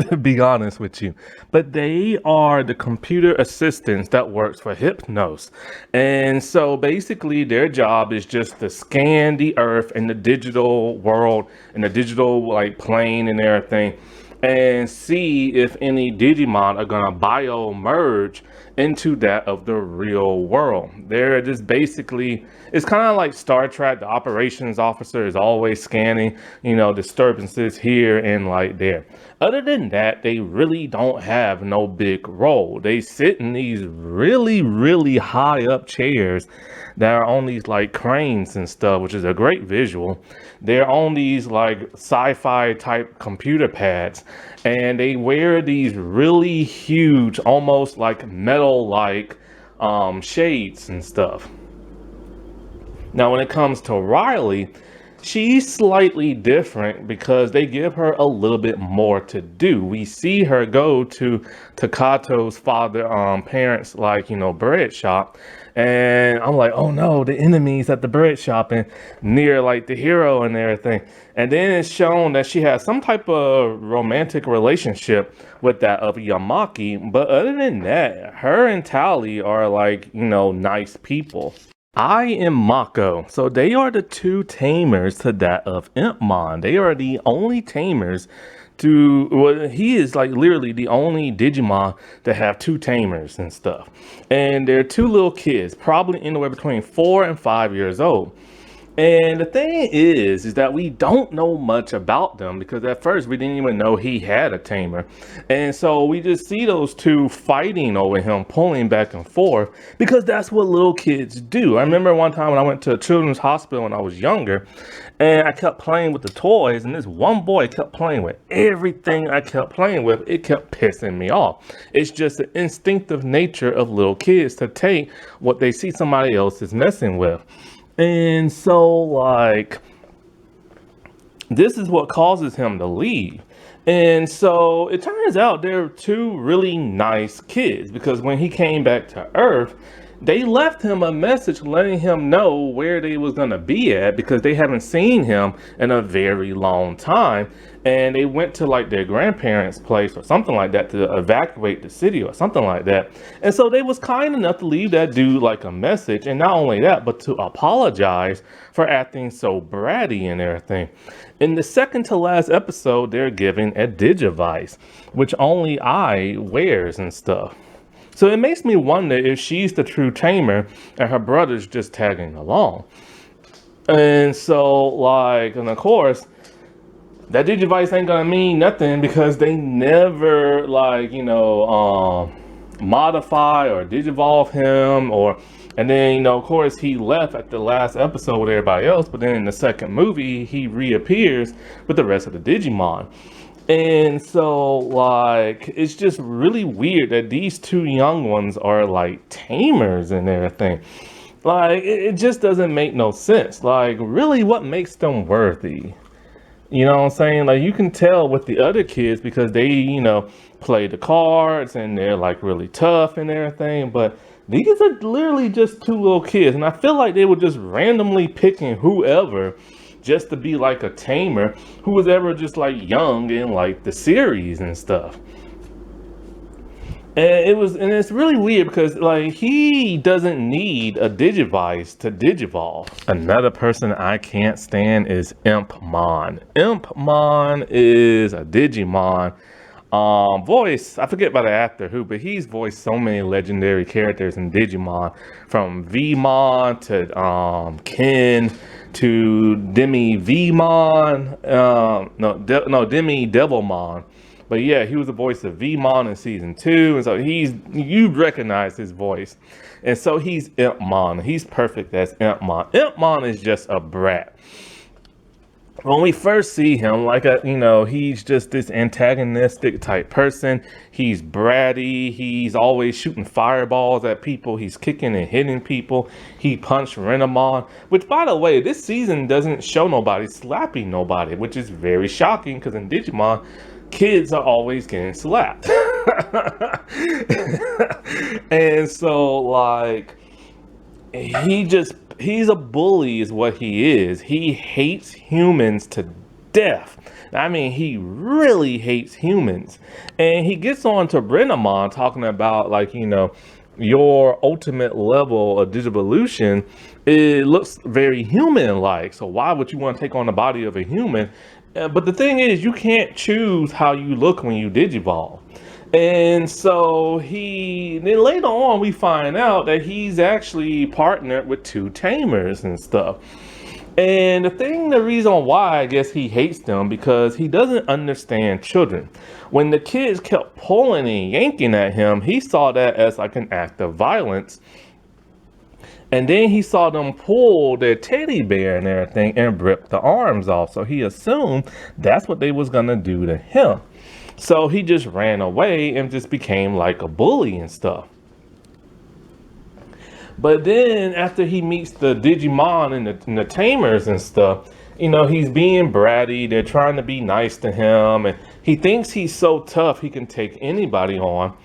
[SPEAKER 1] to be honest with you. But they are the computer assistants that works for Hypnos. And so basically their job is just to scan the earth and the digital world and the digital like plane and everything and see if any Digimon are gonna bio merge into that of the real world. They're just basically, it's kind of like Star Trek. The operations officer is always scanning, disturbances here and like there. Other than that, they really don't have no big role. They sit in these really, really high up chairs that are on these like cranes and stuff, which is a great visual. They're on these like sci-fi type computer pads, and they wear these really huge, almost like metal like shades and stuff. Now, when it comes to Riley, she's slightly different because they give her a little bit more to do. We see her go to Takato's parents, like, bread shop. And I'm like, oh no, the enemies at the bread shop and near like the hero and everything. And then it's shown that she has some type of romantic relationship with that of Yamaki. But other than that, her and Tally are like, nice people. I am Mako. So they are the two tamers to that of Impmon. They are the only tamers he is like literally the only Digimon to have two tamers and stuff. And they're two little kids, probably anywhere between 4 and 5 years old. And the thing is that we don't know much about them because at first we didn't even know he had a tamer. And so we just see those two fighting over him, pulling back and forth because that's what little kids do. I remember one time when I went to a children's hospital when I was younger and I kept playing with the toys, and this one boy kept playing with everything I kept playing with. It kept pissing me off. It's just the instinctive nature of little kids to take what they see somebody else is messing with. And so, like, this is what causes him to leave. And so it turns out they're two really nice kids because when he came back to Earth, they left him a message letting him know where they was going to be at because they haven't seen him in a very long time. And they went to like their grandparents' place or something like that to evacuate the city or something like that. And so they was kind enough to leave that dude like a message. And not only that, but to apologize for acting so bratty and everything. In the second to last episode, they're giving a Digivice, which only I wears and stuff. So it makes me wonder if she's the true tamer and her brother's just tagging along. And so, like, and of course, that Digivice ain't gonna mean nothing because they never, like, modify or digivolve him and then, of course, he left at the last episode with everybody else, but then in the second movie, he reappears with the rest of the Digimon. And so, like, it's just really weird that these two young ones are like tamers and everything. Like, it just doesn't make no sense. Like, really, what makes them worthy? You know what I'm saying? Like, you can tell with the other kids because they, play the cards and they're like really tough and everything. But these are literally just two little kids. And I feel like they were just randomly picking whoever just to be like a tamer who was ever just like young in like the series and stuff. And it's really weird because like he doesn't need a Digivice to Digivolve. Another person I can't stand is Impmon. Impmon is a Digimon voice. I forget about the actor who, but he's voiced so many legendary characters in Digimon, from Vmon to Ken to Demi Vmon, Demi Devilmon. But yeah, he was the voice of Vmon in season 2, and so you recognize his voice. And so he's Impmon. He's perfect as Impmon. Impmon is just a brat. when we first see him, like he's just this antagonistic type person. He's bratty. He's always shooting fireballs at people. He's kicking and hitting people. He punched Renamon, which, by the way, this season doesn't show nobody slapping nobody, which is very shocking because in Digimon, kids are always getting slapped. And so, like, he's a bully is what he is. He hates humans to death. I mean, he really hates humans. And he gets on to Brenamon talking about, like, your ultimate level of digivolution, it looks very human like. So why would you want to take on the body of a human? But the thing is, you can't choose how you look when you digivolve. And so then later on, we find out that he's actually partnered with two tamers and stuff. And the reason why I guess he hates them, because he doesn't understand children. When the kids kept pulling and yanking at him, he saw that as like an act of violence. And then he saw them pull their teddy bear and everything and rip the arms off. So he assumed that's what they was gonna do to him. So he just ran away and just became like a bully and stuff. But then after he meets the Digimon and the tamers and stuff, he's being bratty. They're trying to be nice to him. And he thinks he's so tough he can take anybody on.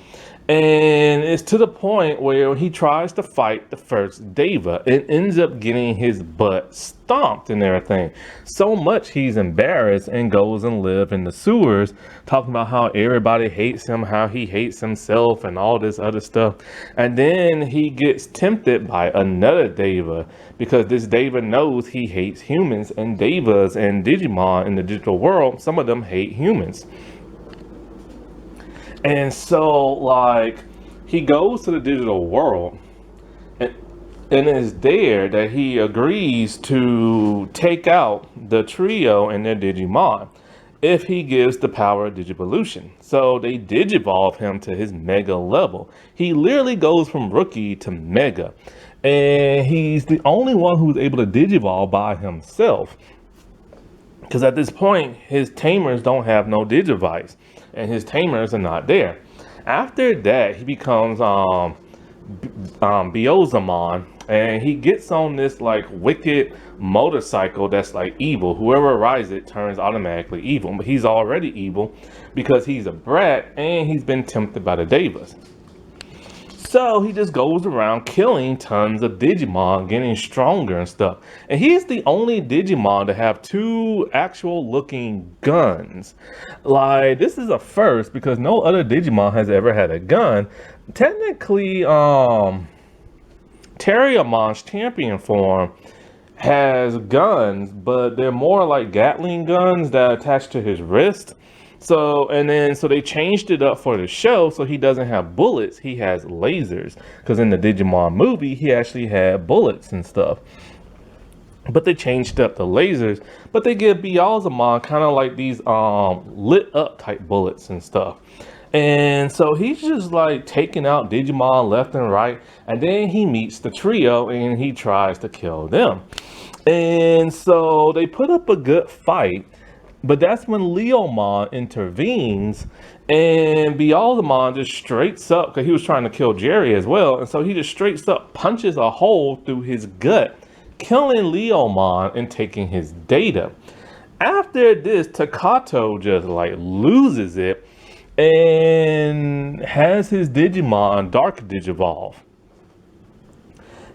[SPEAKER 1] And it's to the point where he tries to fight the first Deva and ends up getting his butt stomped and everything. So much he's embarrassed and goes and lives in the sewers, talking about how everybody hates him, how he hates himself and all this other stuff. And then he gets tempted by another Deva, because this Deva knows he hates humans, and Devas and Digimon in the digital world, some of them hate humans. And so, like, he goes to the digital world, and it's there that he agrees to take out the trio and their Digimon if he gives the power of Digivolution. So they Digivolve him to his Mega level. He literally goes from rookie to Mega. And he's the only one who's able to Digivolve by himself. Because at this point, his tamers don't have no Digivice, and his tamers are not there. After that, he becomes Biozamon, and he gets on this like wicked motorcycle that's like evil. Whoever rides it turns automatically evil, but he's already evil because he's a brat and he's been tempted by the Devas. So he just goes around killing tons of Digimon, getting stronger and stuff. And he's the only Digimon to have two actual looking guns. Like, this is a first because no other Digimon has ever had a gun. Technically, Terriermon's champion form has guns, but they're more like Gatling guns that attach to his wrist. So they changed it up for the show, so he doesn't have bullets, he has lasers. Because in the Digimon movie, he actually had bullets and stuff. But they changed up the lasers, but they give Biozamon kind of like these lit up type bullets and stuff. And so he's just like taking out Digimon left and right, and then he meets the trio and he tries to kill them. And so they put up a good fight. But that's when Leomon intervenes, and Biozamon just straights up, because he was trying to kill Jerry as well, and so he just straights up, punches a hole through his gut, killing Leomon and taking his data. After this, Takato just like loses it and has his Digimon Dark Digivolve.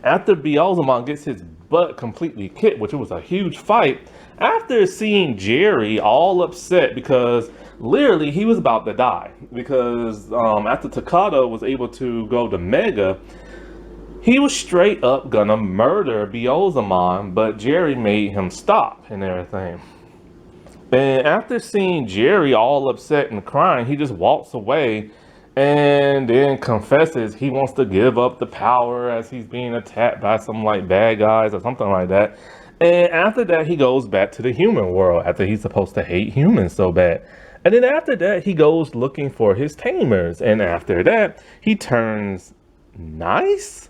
[SPEAKER 1] After Biozamon gets his butt completely kicked, which was a huge fight, after seeing Jerry all upset because literally he was about to die, because after Takato was able to go to Mega, he was straight up gonna murder Biozamon, but Jerry made him stop and everything. And after seeing Jerry all upset and crying, he just walks away and then confesses he wants to give up the power as he's being attacked by some like bad guys or something like that. And after that, he goes back to the human world after he's supposed to hate humans so bad. And then after that, he goes looking for his tamers. And after that, he turns nice.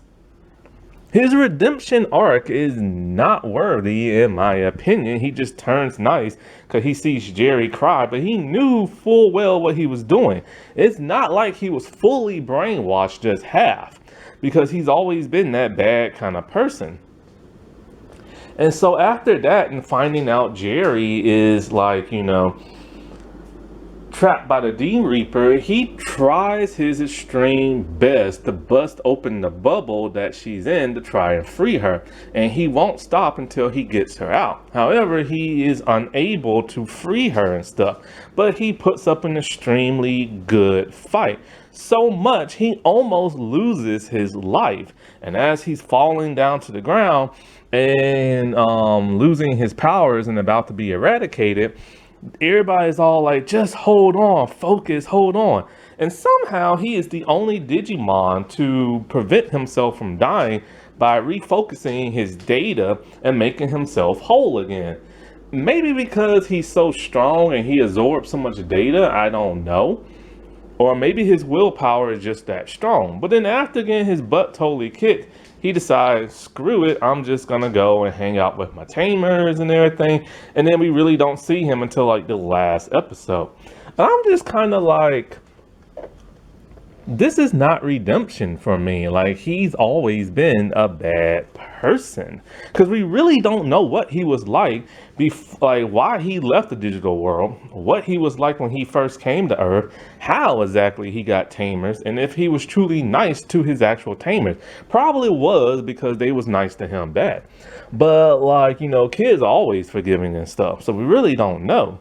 [SPEAKER 1] His redemption arc is not worthy, in my opinion. He just turns nice because he sees Jerry cry, but he knew full well what he was doing. It's not like he was fully brainwashed, just half, because he's always been that bad kind of person. And so after that, and finding out Jerry is like, trapped by the D Reaper, he tries his extreme best to bust open the bubble that she's in to try and free her. And he won't stop until he gets her out. However, he is unable to free her and stuff. But he puts up an extremely good fight. So much, he almost loses his life. And as he's falling down to the ground and losing his powers and about to be eradicated, everybody's all like, just hold on, focus, hold on. And somehow he is the only Digimon to prevent himself from dying by refocusing his data and making himself whole again. Maybe because he's so strong and he absorbs so much data, I don't know. Or maybe his willpower is just that strong. But then after getting his butt totally kicked, he decides, screw it, I'm just gonna go and hang out with my tamers and everything. And then we really don't see him until like the last episode. And I'm just kind of like, this is not redemption for me. Like, he's always been a bad person, because we really don't know what he was like like why he left the digital world, what he was like when he first came to Earth, how exactly he got tamers, and if he was truly nice to his actual tamers. Probably was, because they was nice to him back. But like, kids are always forgiving and stuff, so we really don't know.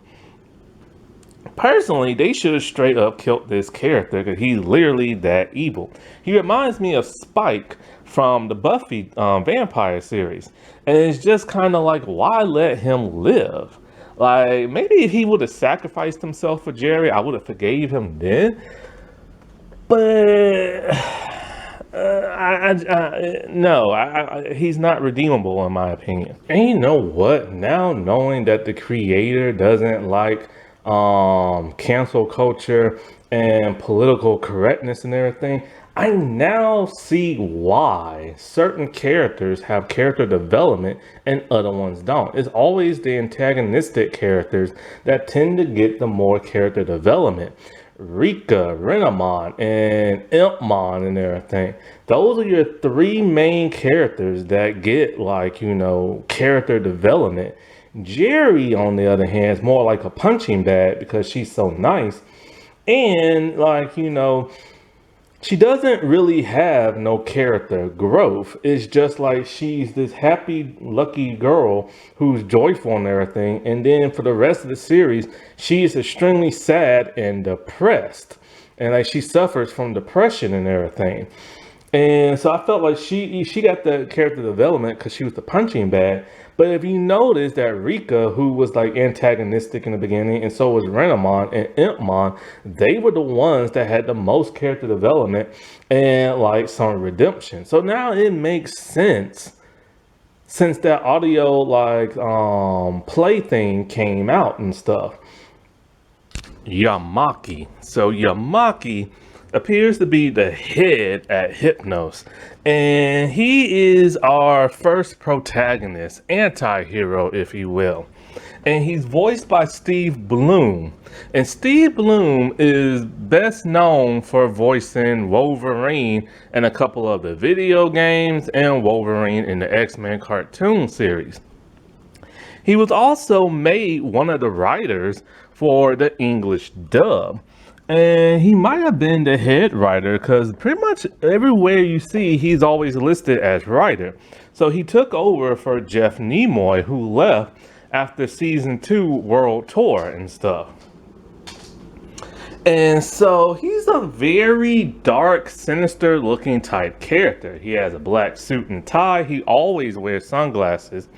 [SPEAKER 1] Personally, they should have straight up killed this character, because he's literally that evil. He reminds me of Spike from the Buffy vampire series. And it's just kind of like, why let him live? Like, maybe if he would have sacrificed himself for Jerry, I would have forgave him then. But no, he's not redeemable in my opinion. And you know what? Now knowing that the creator doesn't like cancel culture and political correctness and everything, I now see why certain characters have character development and other ones don't. It's always the antagonistic characters that tend to get the more character development. Rika, Renamon, and Impmon and everything. Those are your three main characters that get like, character development. Jerry, on the other hand, is more like a punching bag because she's so nice. And like, she doesn't really have no character growth. It's just like she's this happy, lucky girl who's joyful and everything. And then for the rest of the series, she is extremely sad and depressed. And like she suffers from depression and everything. And so I felt like she got the character development because she was the punching bag. But if you notice that Rika, who was like antagonistic in the beginning, and so was Renamon and Impmon, they were the ones that had the most character development and like some redemption. So now it makes sense, since that audio like play thing came out and stuff. Yamaki. So Yamaki appears to be the head at Hypnos, and he is our first protagonist, anti-hero if you will, and he's voiced by Steve Bloom. And Steve Bloom is best known for voicing Wolverine in a couple of the video games and Wolverine in the X-Men cartoon series. He was also made one of the writers for the English dub. And he might have been the head writer, because pretty much everywhere you see, he's always listed as writer. So he took over for Jeff Nimoy, who left after season 2 world tour and stuff. And so he's a very dark, sinister looking type character. He has a black suit and tie. He always wears sunglasses.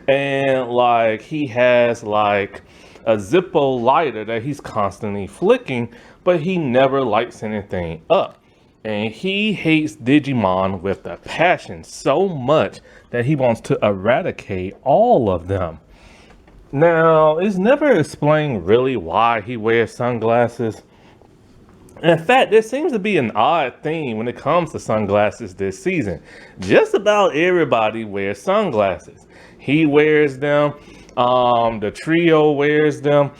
[SPEAKER 1] And like he has like a Zippo lighter that he's constantly flicking, but he never lights anything up. And he hates Digimon with a passion, so much that he wants to eradicate all of them. Now, it's never explained really why he wears sunglasses. In fact, there seems to be an odd theme when it comes to sunglasses this season. Just about everybody wears sunglasses. He wears them, the trio wears them,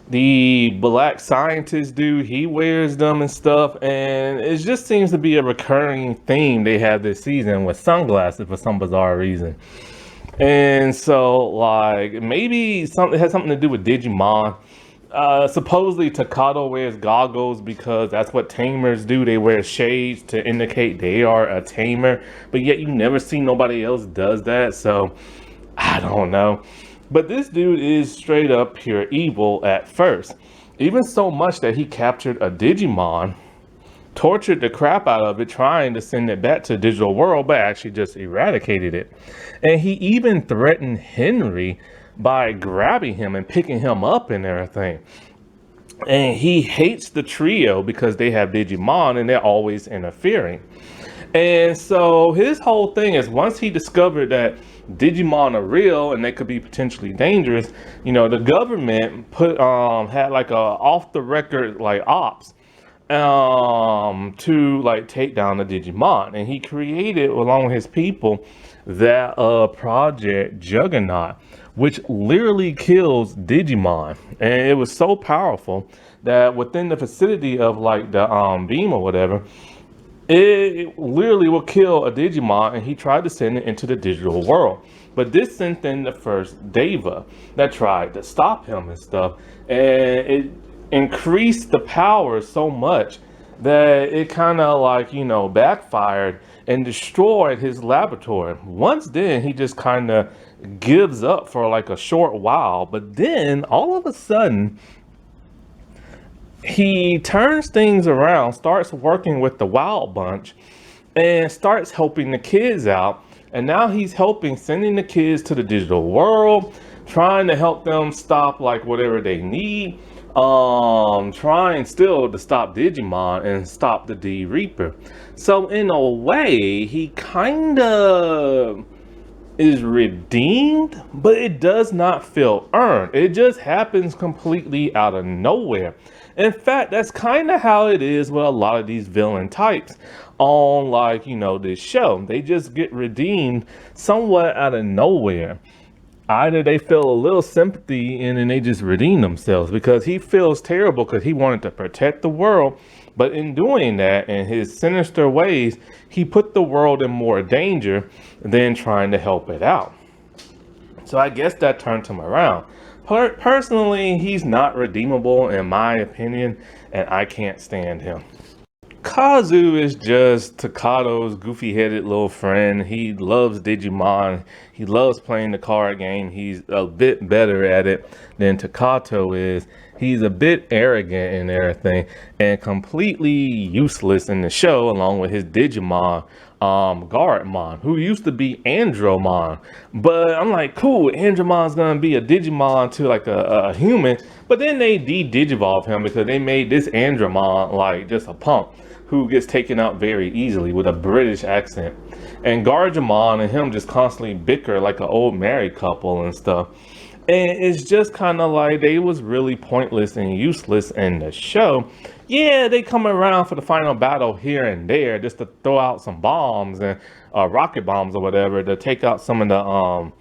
[SPEAKER 1] the black scientist dude, he wears them and stuff, and it just seems to be a recurring theme they have this season with sunglasses for some bizarre reason. And so, like, maybe something has something to do with Digimon. Supposedly Takato wears goggles because that's what tamers do. They wear shades to indicate they are a tamer, but yet you never see nobody else does that. So I don't know. But this dude is straight up pure evil at first. Even so much that he captured a Digimon, tortured the crap out of it, trying to send it back to the digital world, but actually just eradicated it. And he even threatened Henry by grabbing him and picking him up and everything. And he hates the trio because they have Digimon and they're always interfering. And so his whole thing is, once he discovered that Digimon are real and they could be potentially dangerous, the government had like a off the record like ops to like take down the Digimon, and he created along with his people that project Juggernaut, which literally kills Digimon. And it was so powerful that within the vicinity of like the beam or whatever, it literally will kill a Digimon, and he tried to send it into the digital world. But this sent in the first Deva that tried to stop him and stuff, and it increased the power so much that it kind of like, backfired and destroyed his laboratory. Once then, he just kind of gives up for like a short while, but then all of a sudden, he turns things around, starts working with the Wild Bunch, and starts helping the kids out. And now he's sending the kids to the digital world, trying to help them stop like whatever they need, trying still to stop Digimon and stop the D Reaper. So in a way, he kind of is redeemed, but it does not feel earned. It just happens completely out of nowhere. In fact, that's kind of how it is with a lot of these villain types on like, this show. They just get redeemed somewhat out of nowhere. Either they feel a little sympathy and then they just redeem themselves, because he feels terrible because he wanted to protect the world. But in doing that, in his sinister ways, he put the world in more danger than trying to help it out. So I guess that turned him around. Personally, he's not redeemable in my opinion, and I can't stand him. Kazu is just Takato's goofy-headed little friend. He loves Digimon. He loves playing the card game. He's a bit better at it than Takato is. He's a bit arrogant and everything, and completely useless in the show, along with his Digimon, Guardmon, who used to be Andromon. But I'm like, cool, Andromon's gonna be a Digimon to like a human, but then they de-Digivolve him because they made this Andromon like just a punk who gets taken out very easily with a British accent. And Guardmon and him just constantly bicker like an old married couple and stuff. And it's just kind of like they was really pointless and useless in the show. Yeah, they come around for the final battle here and there just to throw out some bombs and rocket bombs or whatever to take out some of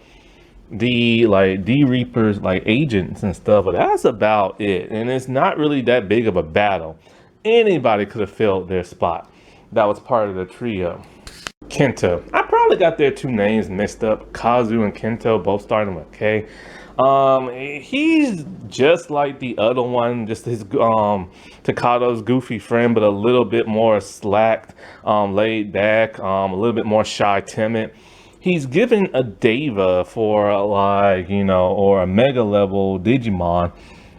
[SPEAKER 1] the like D Reapers like agents and stuff, but that's about it. And it's not really that big of a battle. Anybody could have filled their spot. That was part of the trio. Kento. I probably got their two names mixed up. Kazu and Kento, both starting with K. He's just like the other one, just his Takato's goofy friend, but a little bit more slacked, laid back, a little bit more shy, timid. He's given a Deva for like, or a mega level Digimon.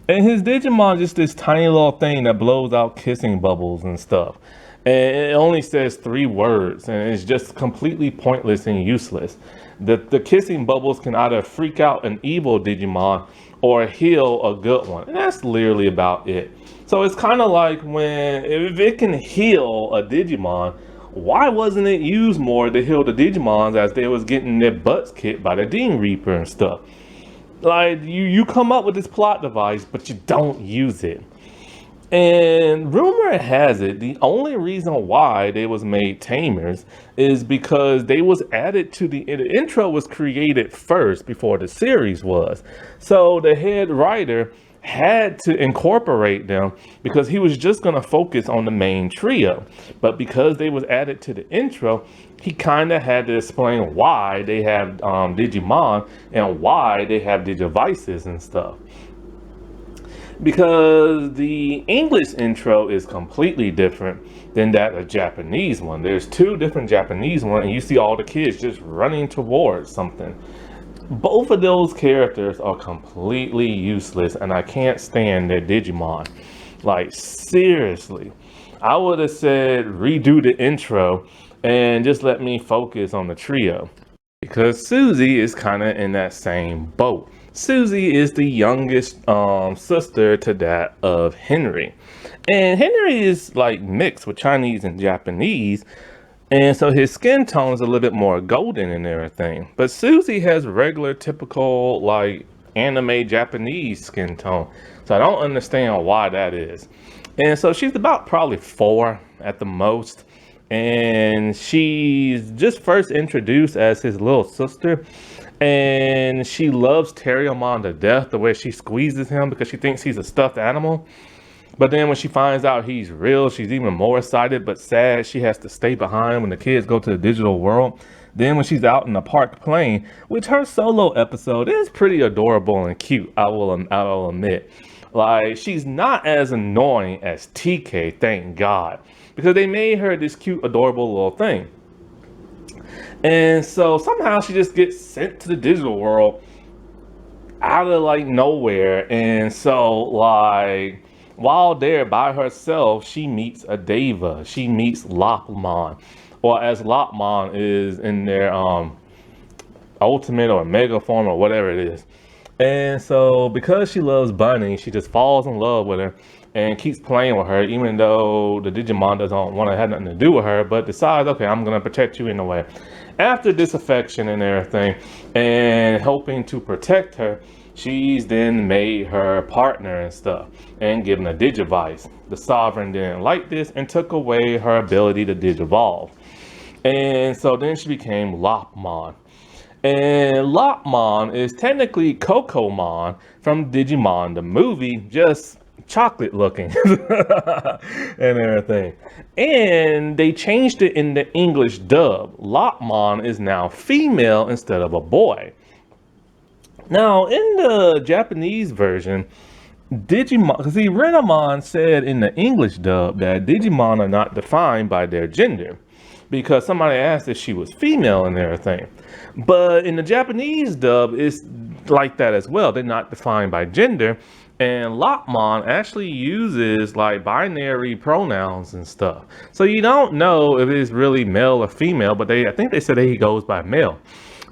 [SPEAKER 1] And his Digimon just this tiny little thing that blows out kissing bubbles and stuff. And it only says 3 words, and it's just completely pointless and useless. The kissing bubbles can either freak out an evil Digimon or heal a good one. And that's literally about it. So it's kind of like if it can heal a Digimon, why wasn't it used more to heal the Digimons as they was getting their butts kicked by the Dean Reaper and stuff? Like, you come up with this plot device, but you don't use it. And rumor has it, the only reason why they was made tamers is because they was added to the intro was created first before the series was. So the head writer had to incorporate them because he was just going to focus on the main trio. But because they was added to the intro, he kind of had to explain why they have Digimon and why they have Digivices and stuff, because the English intro is completely different than that of Japanese one. There's two different Japanese ones, and you see all the kids just running towards something. Both of those characters are completely useless, and I can't stand their Digimon. Like, seriously. I would have said redo the intro and just let me focus on the trio, because Susie is kind of in that same boat. Susie is the youngest sister to that of Henry. And Henry is like mixed with Chinese and Japanese. And so his skin tone is a little bit more golden and everything. But Susie has regular, typical, like anime Japanese skin tone. So I don't understand why that is. And so she's about probably 4 at the most. And she's just first introduced as his little sister. And she loves Terriermon to death, the way she squeezes him because she thinks he's a stuffed animal. But then when she finds out he's real, she's even more excited but sad. She has to stay behind when the kids go to the digital world. Then when she's out in the park playing, which her solo episode is pretty adorable and cute, I will admit. Like, she's not as annoying as TK, thank God, because they made her this cute, adorable little thing. And so somehow she just gets sent to the digital world out of like nowhere. And so like while there by herself, she meets a Deva. She meets Lopmon, or as Lopmon is in their ultimate or mega form or whatever it is. And so because she loves Bunny, she just falls in love with her and keeps playing with her, even though the Digimon doesn't want to have nothing to do with her, but decides, okay, I'm going to protect you in a way. After disaffection and everything, and hoping to protect her, she's then made her partner and stuff, and given a Digivice. The Sovereign didn't like this and took away her ability to Digivolve. And so then she became Lopmon. And Lopmon is technically Cocomon from Digimon, the movie, just chocolate looking and everything. And they changed it in the English dub. Lopmon is now female instead of a boy. Now, in the Japanese version, Digimon, see, Renamon said in the English dub that Digimon are not defined by their gender, because somebody asked if she was female and everything. But in the Japanese dub, it's like that as well. They're not defined by gender. And Lopmon actually uses like binary pronouns and stuff. So you don't know if it's really male or female, but I think they said that he goes by male.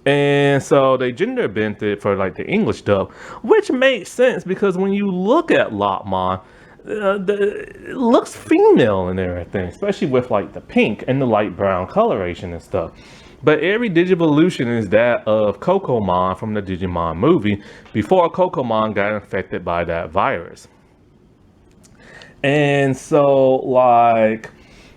[SPEAKER 1] And so they gender bent it for like the English dub, which makes sense because when you look at Lopmon, it looks female and everything, especially with like the pink and the light brown coloration and stuff. But every Digivolution is that of Cocomon from the Digimon movie before Cocomon got infected by that virus. And so, like,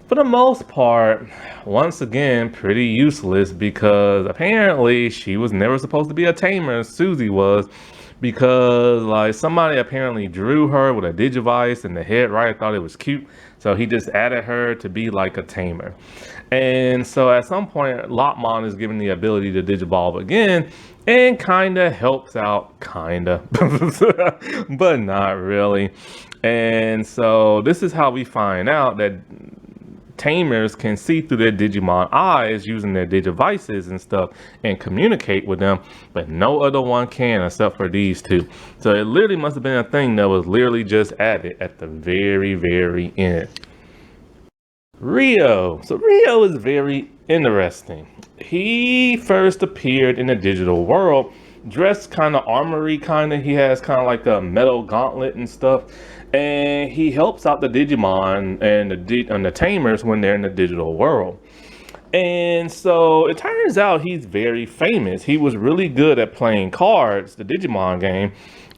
[SPEAKER 1] for the most part, once again, pretty useless because apparently she was never supposed to be a tamer, Susie was, because like somebody apparently drew her with a Digivice and the head writer thought it was cute. So he just added her to be like a tamer. And so at some point, Lopmon is given the ability to Digivolve again and kind of helps out, kind of, but not really. And so this is how we find out that tamers can see through their Digimon eyes using their Digivices and stuff and communicate with them, but no other one can except for these two. So it literally must have been a thing that was literally just added at the very, very end. Rio. So Rio is very interesting. He first appeared in the digital world, dressed kind of armory kind of. He has kind of like a metal gauntlet and stuff. And he helps out the Digimon and the tamers when they're in the digital world. And so it turns out he's very famous. He was really good at playing cards, the Digimon game.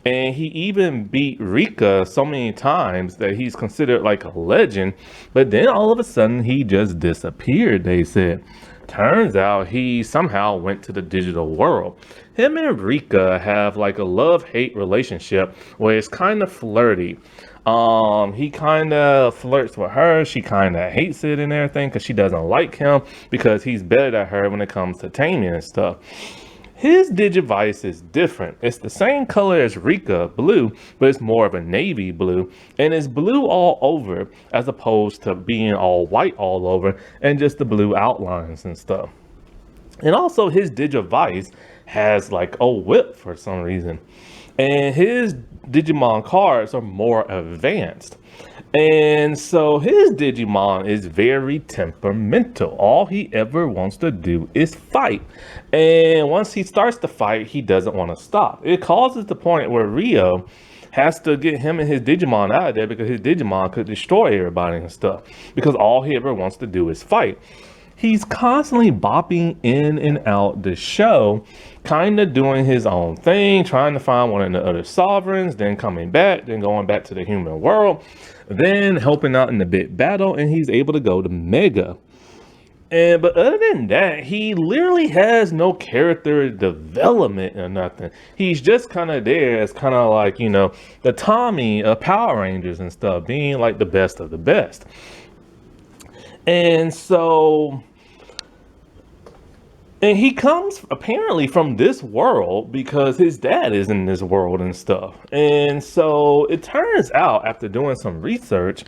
[SPEAKER 1] And he even beat Rika so many times that he's considered like a legend. But then all of a sudden he just disappeared, they said. Turns out he somehow went to the digital world. Him and Rika have like a love-hate relationship where it's kind of flirty. He kind of flirts with her. She kind of hates it and everything because she doesn't like him because he's better than her when it comes to taming and stuff. His Digivice is different. It's the same color as Rika, blue, but it's more of a navy blue. And it's blue all over as opposed to being all white all over and just the blue outlines and stuff. And also his Digivice has like a whip for some reason. And his Digimon cards are more advanced. And so his Digimon is very temperamental. All he ever wants to do is fight. And once he starts to fight, he doesn't want to stop. It causes the point where Rio has to get him and his Digimon out of there because his Digimon could destroy everybody and stuff. Because all he ever wants to do is fight. He's constantly bopping in and out the show, kind of doing his own thing, trying to find one of the other sovereigns, then coming back, then going back to the human world, then helping out in the big battle, and he's able to go to Mega. But other than that, he literally has no character development or nothing. He's just kind of there as kind of like, you know, the Tommy of Power Rangers and stuff, being like the best of the best. And so, and he comes apparently from this world because his dad is in this world and stuff. And so it turns out after doing some research,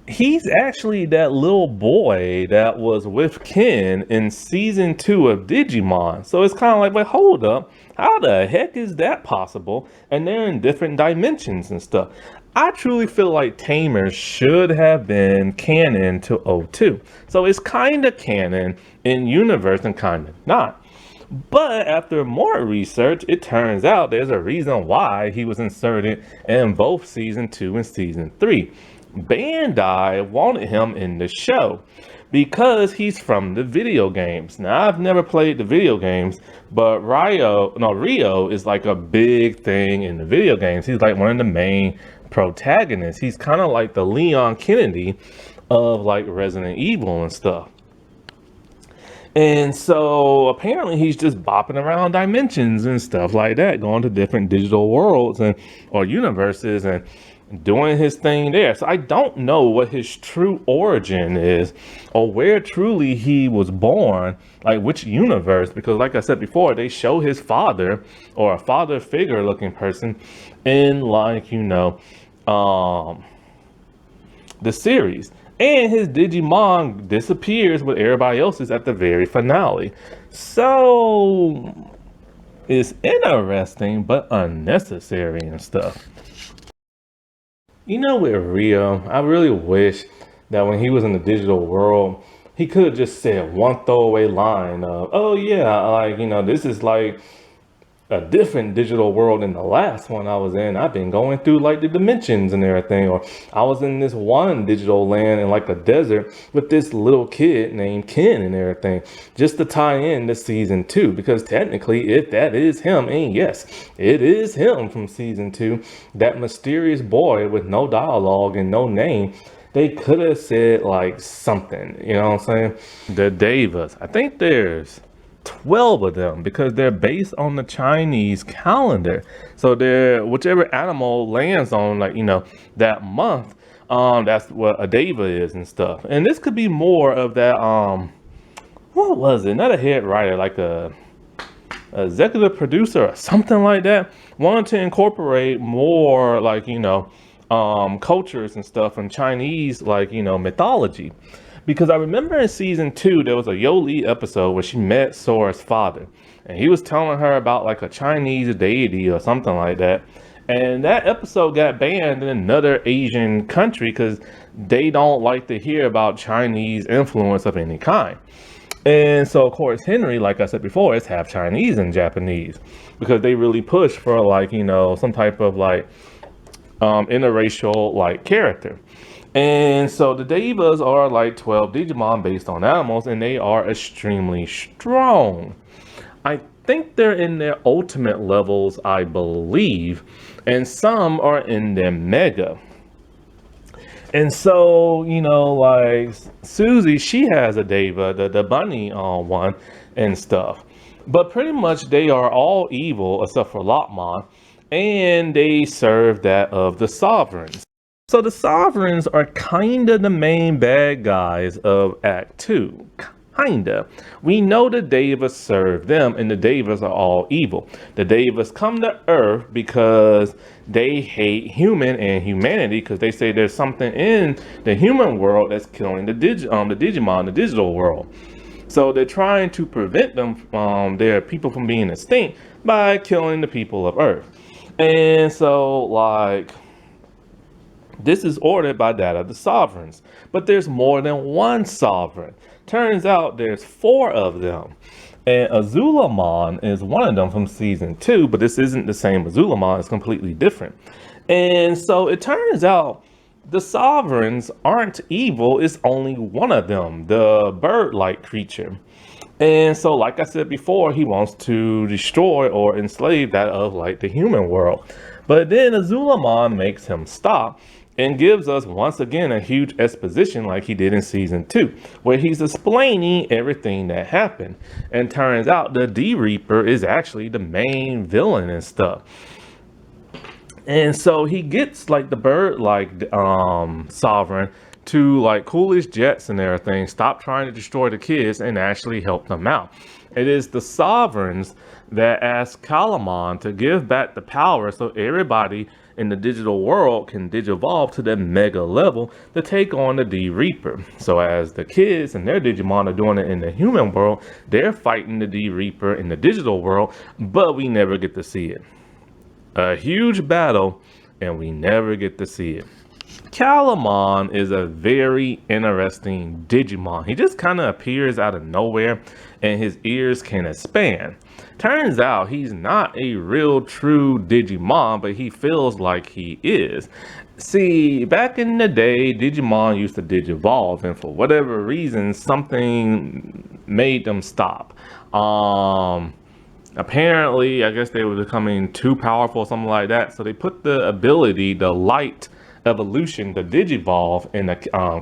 [SPEAKER 1] he's actually that little boy that was with Ken in season 2 of Digimon. So it's kind of like, but hold up, how the heck is that possible? And they're in different dimensions and stuff. I truly feel like Tamers should have been canon to O2. So it's kind of canon in universe and kind of not. But after more research, it turns out there's a reason why he was inserted in both season 2 and season 3. Bandai wanted him in the show because he's from the video games. Now, I've never played the video games, but Rio is like a big thing in the video games. He's like one of the main protagonists. He's kind of like the Leon Kennedy of like Resident Evil and stuff. And so apparently he's just bopping around dimensions and stuff like that, going to different digital worlds and or universes and doing his thing there. So I don't know what his true origin is or where truly he was born, like which universe, because like I said before, they show his father or a father figure looking person in like, you know, the series. And his Digimon disappears with everybody else's at the very finale. So it's interesting but unnecessary and stuff. You know, with Rio, I really wish that when he was in the digital world, he could have just said one throwaway line of, oh yeah, like, you know, this is like a different digital world than the last one I was in. I've been going through like the dimensions and everything, or I was in this one digital land in like a desert with this little kid named Ken and everything, just to tie in to season 2, because technically if that is him, and yes, it is him from season 2, that mysterious boy with no dialogue and no name, they could have said like something, you know what I'm saying? The Devas, I think there's 12 of them because they're based on the Chinese calendar. So they're whichever animal lands on, like, you know, that month, that's what a Deva is and stuff. And this could be more of that, what was it? Not a head writer, like a executive producer or something like that, wanted to incorporate more like, you know, cultures and stuff in Chinese, like, you know, mythology. Because I remember in season 2, there was a Yoli episode where she met Sora's father. And he was telling her about like a Chinese deity or something like that. And that episode got banned in another Asian country because they don't like to hear about Chinese influence of any kind. And so, of course, Henry, like I said before, is half Chinese and Japanese. Because they really push for like, you know, some type of like interracial like character. And so the Devas are like 12 Digimon based on animals, and they are extremely strong. I think they're in their ultimate levels, I believe, and some are in their mega. And so, like Susie, she has a Deva, the bunny one and stuff. But pretty much they are all evil except for Lotmon, and they serve that of the sovereigns. So the sovereigns are kind of the main bad guys of Act 2. Kinda. We know the Devas serve them, and the Devas are all evil. The Devas come to Earth because they hate human and humanity, because they say there's something in the human world that's killing the Digimon, the digital world. So they're trying to prevent them, their people from being extinct by killing the people of Earth. And so, like, this is ordered by that of the sovereigns. But there's more than one sovereign. Turns out there's 4 of them. And Azulamon is one of them from season 2, but this isn't the same Azulamon, it's completely different. And so it turns out the sovereigns aren't evil, it's only one of them, the bird-like creature. And so, like I said before, he wants to destroy or enslave that of like the human world. But then Azulamon makes him stop and gives us once again a huge exposition like he did in season 2, where he's explaining everything that happened. And turns out the D-Reaper is actually the main villain and stuff. And so he gets like the bird like sovereign to like cool his jets and everything, stop trying to destroy the kids and actually help them out. It is the sovereigns that ask Calamon to give back the power so everybody in the digital world can digivolve to that mega level to take on the D-Reaper. So as the kids and their Digimon are doing it in the human world, they're fighting the D-Reaper in the digital world, but we never get to see it. A huge battle, and we never get to see it. Calamon is a very interesting Digimon. He just kind of appears out of nowhere, and his ears can expand. Turns out he's not a real true Digimon, but he feels like he is. See, back in the day, Digimon used to digivolve, and for whatever reason, something made them stop. Apparently, I guess they were becoming too powerful, something like that. So they put the ability, the light evolution, the Digivolve in the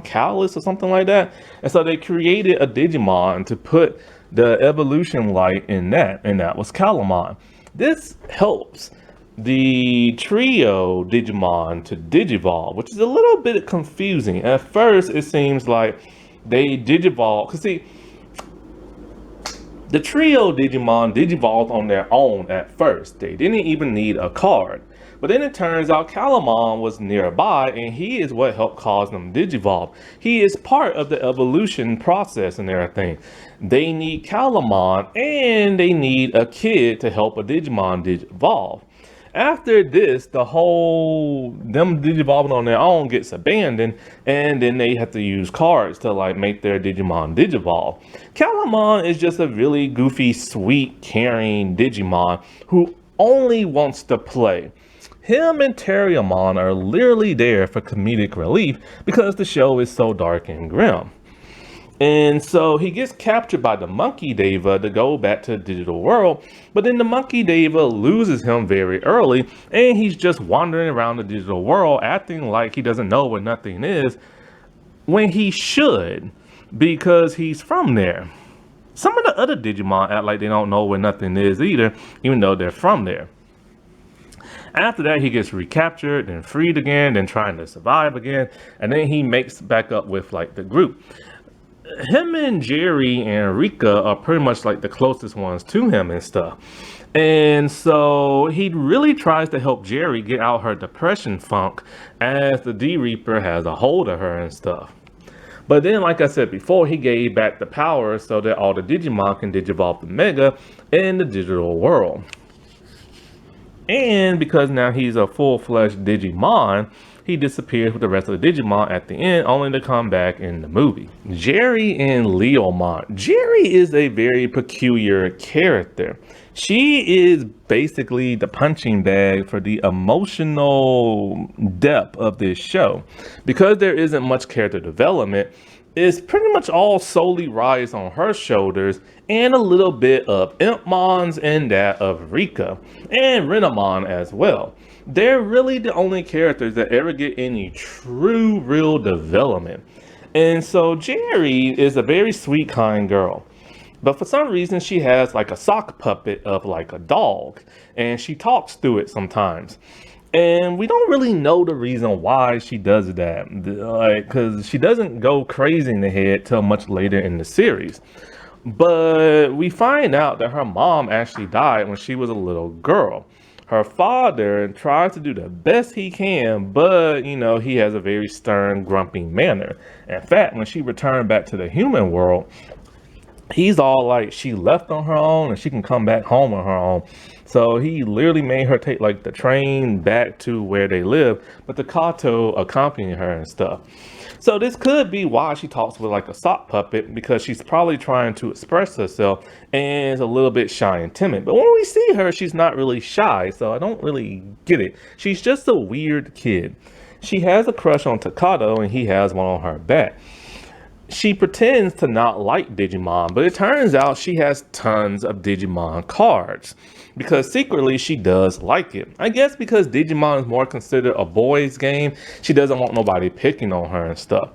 [SPEAKER 1] Callus or something like that. And so they created a Digimon to put the evolution light in that, and that was Calamon. This helps the trio Digimon to Digivolve, which is a little bit confusing. At first, it seems like they Digivolve, because see, the trio Digimon digivolved on their own at first. They didn't even need a card. But then it turns out Calamon was nearby, and he is what helped cause them digivolve. He is part of the evolution process and everything. They need Calamon, and they need a kid to help a Digimon digivolve. After this, the whole them digivolving on their own gets abandoned, and then they have to use cards to like make their Digimon digivolve. Calamon is just a really goofy, sweet, caring Digimon who only wants to play. Him and Terriermon are literally there for comedic relief because the show is so dark and grim. And so he gets captured by the Monkey Deva to go back to the digital world, but then the Monkey Deva loses him very early, and he's just wandering around the digital world acting like he doesn't know where nothing is, when he should, because he's from there. Some of the other Digimon act like they don't know where nothing is either, even though they're from there. After that, he gets recaptured and freed again, then trying to survive again, and then he makes back up with like the group. Him and Jerry and Rika are pretty much like the closest ones to him and stuff. And so he really tries to help Jerry get out her depression funk as the D-Reaper has a hold of her and stuff. But then, like I said before, he gave back the power so that all the Digimon can digivolve the Mega in the digital world. And because now he's a full-fledged Digimon, he disappears with the rest of the Digimon at the end, only to come back in the movie. Jerry and Leomon. Jerry is a very peculiar character. She is basically the punching bag for the emotional depth of this show. Because there isn't much character development, is pretty much all solely rides on her shoulders, and a little bit of Impmon's and that of Rika, and Renamon as well. They're really the only characters that ever get any true real development. And so Jerry is a very sweet, kind girl. But for some reason, she has like a sock puppet of like a dog, and she talks through it sometimes. And we don't really know the reason why she does that, like, because she doesn't go crazy in the head till much later in the series. But we find out that her mom actually died when she was a little girl. Her father tries to do the best he can, but he has a very stern, grumpy manner. In fact, when she returned back to the human world, he's all like she left on her own and she can come back home on her own. So he literally made her take like the train back to where they live, but the Kato accompanying her and stuff. So this could be why she talks with like a sock puppet, because she's probably trying to express herself and is a little bit shy and timid. But when we see her, she's not really shy, so I don't really get it. She's just a weird kid. She has a crush on Takato and he has one on her back. She pretends to not like Digimon, but it turns out she has tons of Digimon cards, because secretly she does like it. I guess because Digimon is more considered a boys game, she doesn't want nobody picking on her and stuff.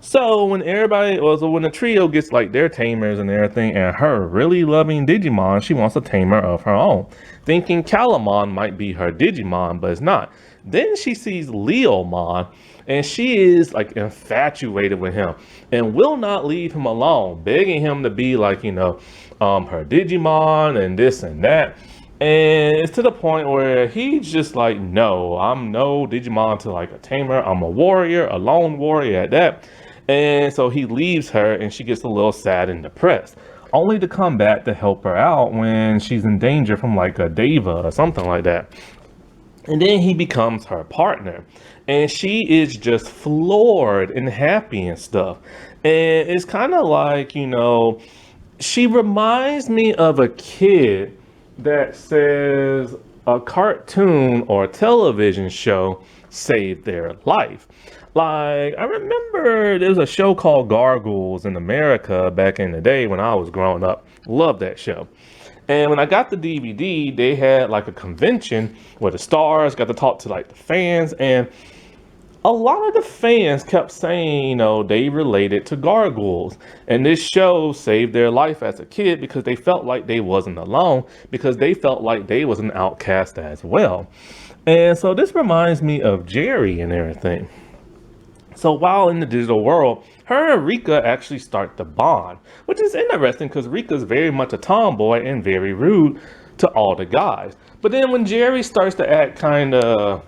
[SPEAKER 1] So when when the trio gets like their tamers and everything, and her really loving Digimon, she wants a tamer of her own, thinking Calamon might be her Digimon, but it's not. Then she sees Leomon, and she is like infatuated with him and will not leave him alone, begging him to be like, her Digimon and this and that. And it's to the point where he's just like, no, I'm no Digimon to like a tamer. I'm a warrior, a lone warrior at that. And so he leaves her and she gets a little sad and depressed, only to come back to help her out when she's in danger from like a Deva or something like that. And then he becomes her partner, and she is just floored and happy and stuff. And it's kind of like, she reminds me of a kid that says a cartoon or a television show saved their life. Like, I remember there was a show called Gargoyles in America back in the day when I was growing up. Loved that show. And when I got the DVD, they had like a convention where the stars got to talk to like the fans, and a lot of the fans kept saying, they related to gargoyles. And this show saved their life as a kid because they felt like they wasn't alone, because they felt like they was an outcast as well. And so this reminds me of Jerry and everything. So while in the digital world, her and Rika actually start to bond, which is interesting because Rika's very much a tomboy and very rude to all the guys. But then when Jerry starts to act kind of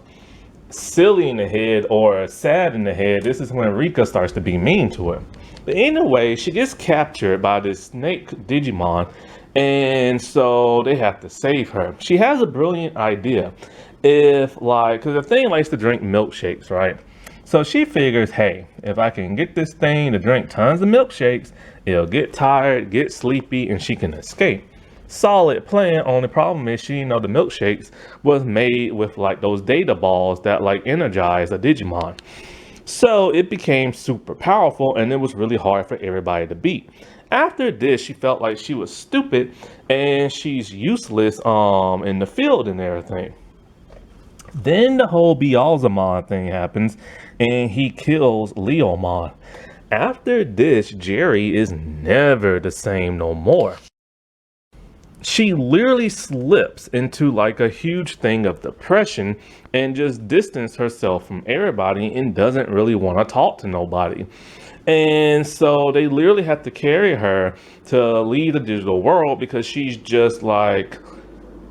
[SPEAKER 1] silly in the head or sad in the head, this is when Rika starts to be mean to her. But anyway, she gets captured by this snake Digimon, and so they have to save her. She has a brilliant idea. Because the thing likes to drink milkshakes, right? So she figures, hey, if I can get this thing to drink tons of milkshakes, it'll get tired, get sleepy, and she can escape. Solid plan. Only problem is the milkshakes was made with like those data balls that like energize a Digimon. So it became super powerful, and it was really hard for everybody to beat. After this, she felt like she was stupid and she's useless in the field and everything. Then the whole Beelzemon thing happens, and he kills Leomon. After this, Jerry is never the same no more. She literally slips into like a huge thing of depression and just distances herself from everybody and doesn't really want to talk to nobody. And so they literally have to carry her to leave the digital world because she's just like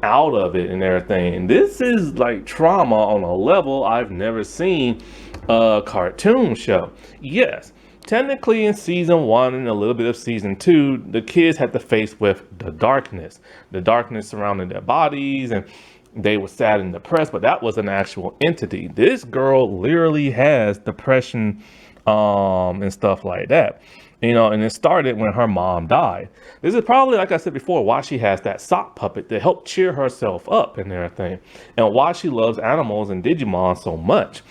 [SPEAKER 1] out of it and everything. This is like trauma on a level I've never seen a cartoon show. Yes, technically in season 1 and a little bit of season 2, the kids had to face with the darkness surrounding their bodies, and they were sad and depressed, but that was an actual entity. This girl literally has depression and stuff like that. And it started when her mom died. This is probably, like I said before, why she has that sock puppet to help cheer herself up and everything, and why she loves animals and Digimon so much.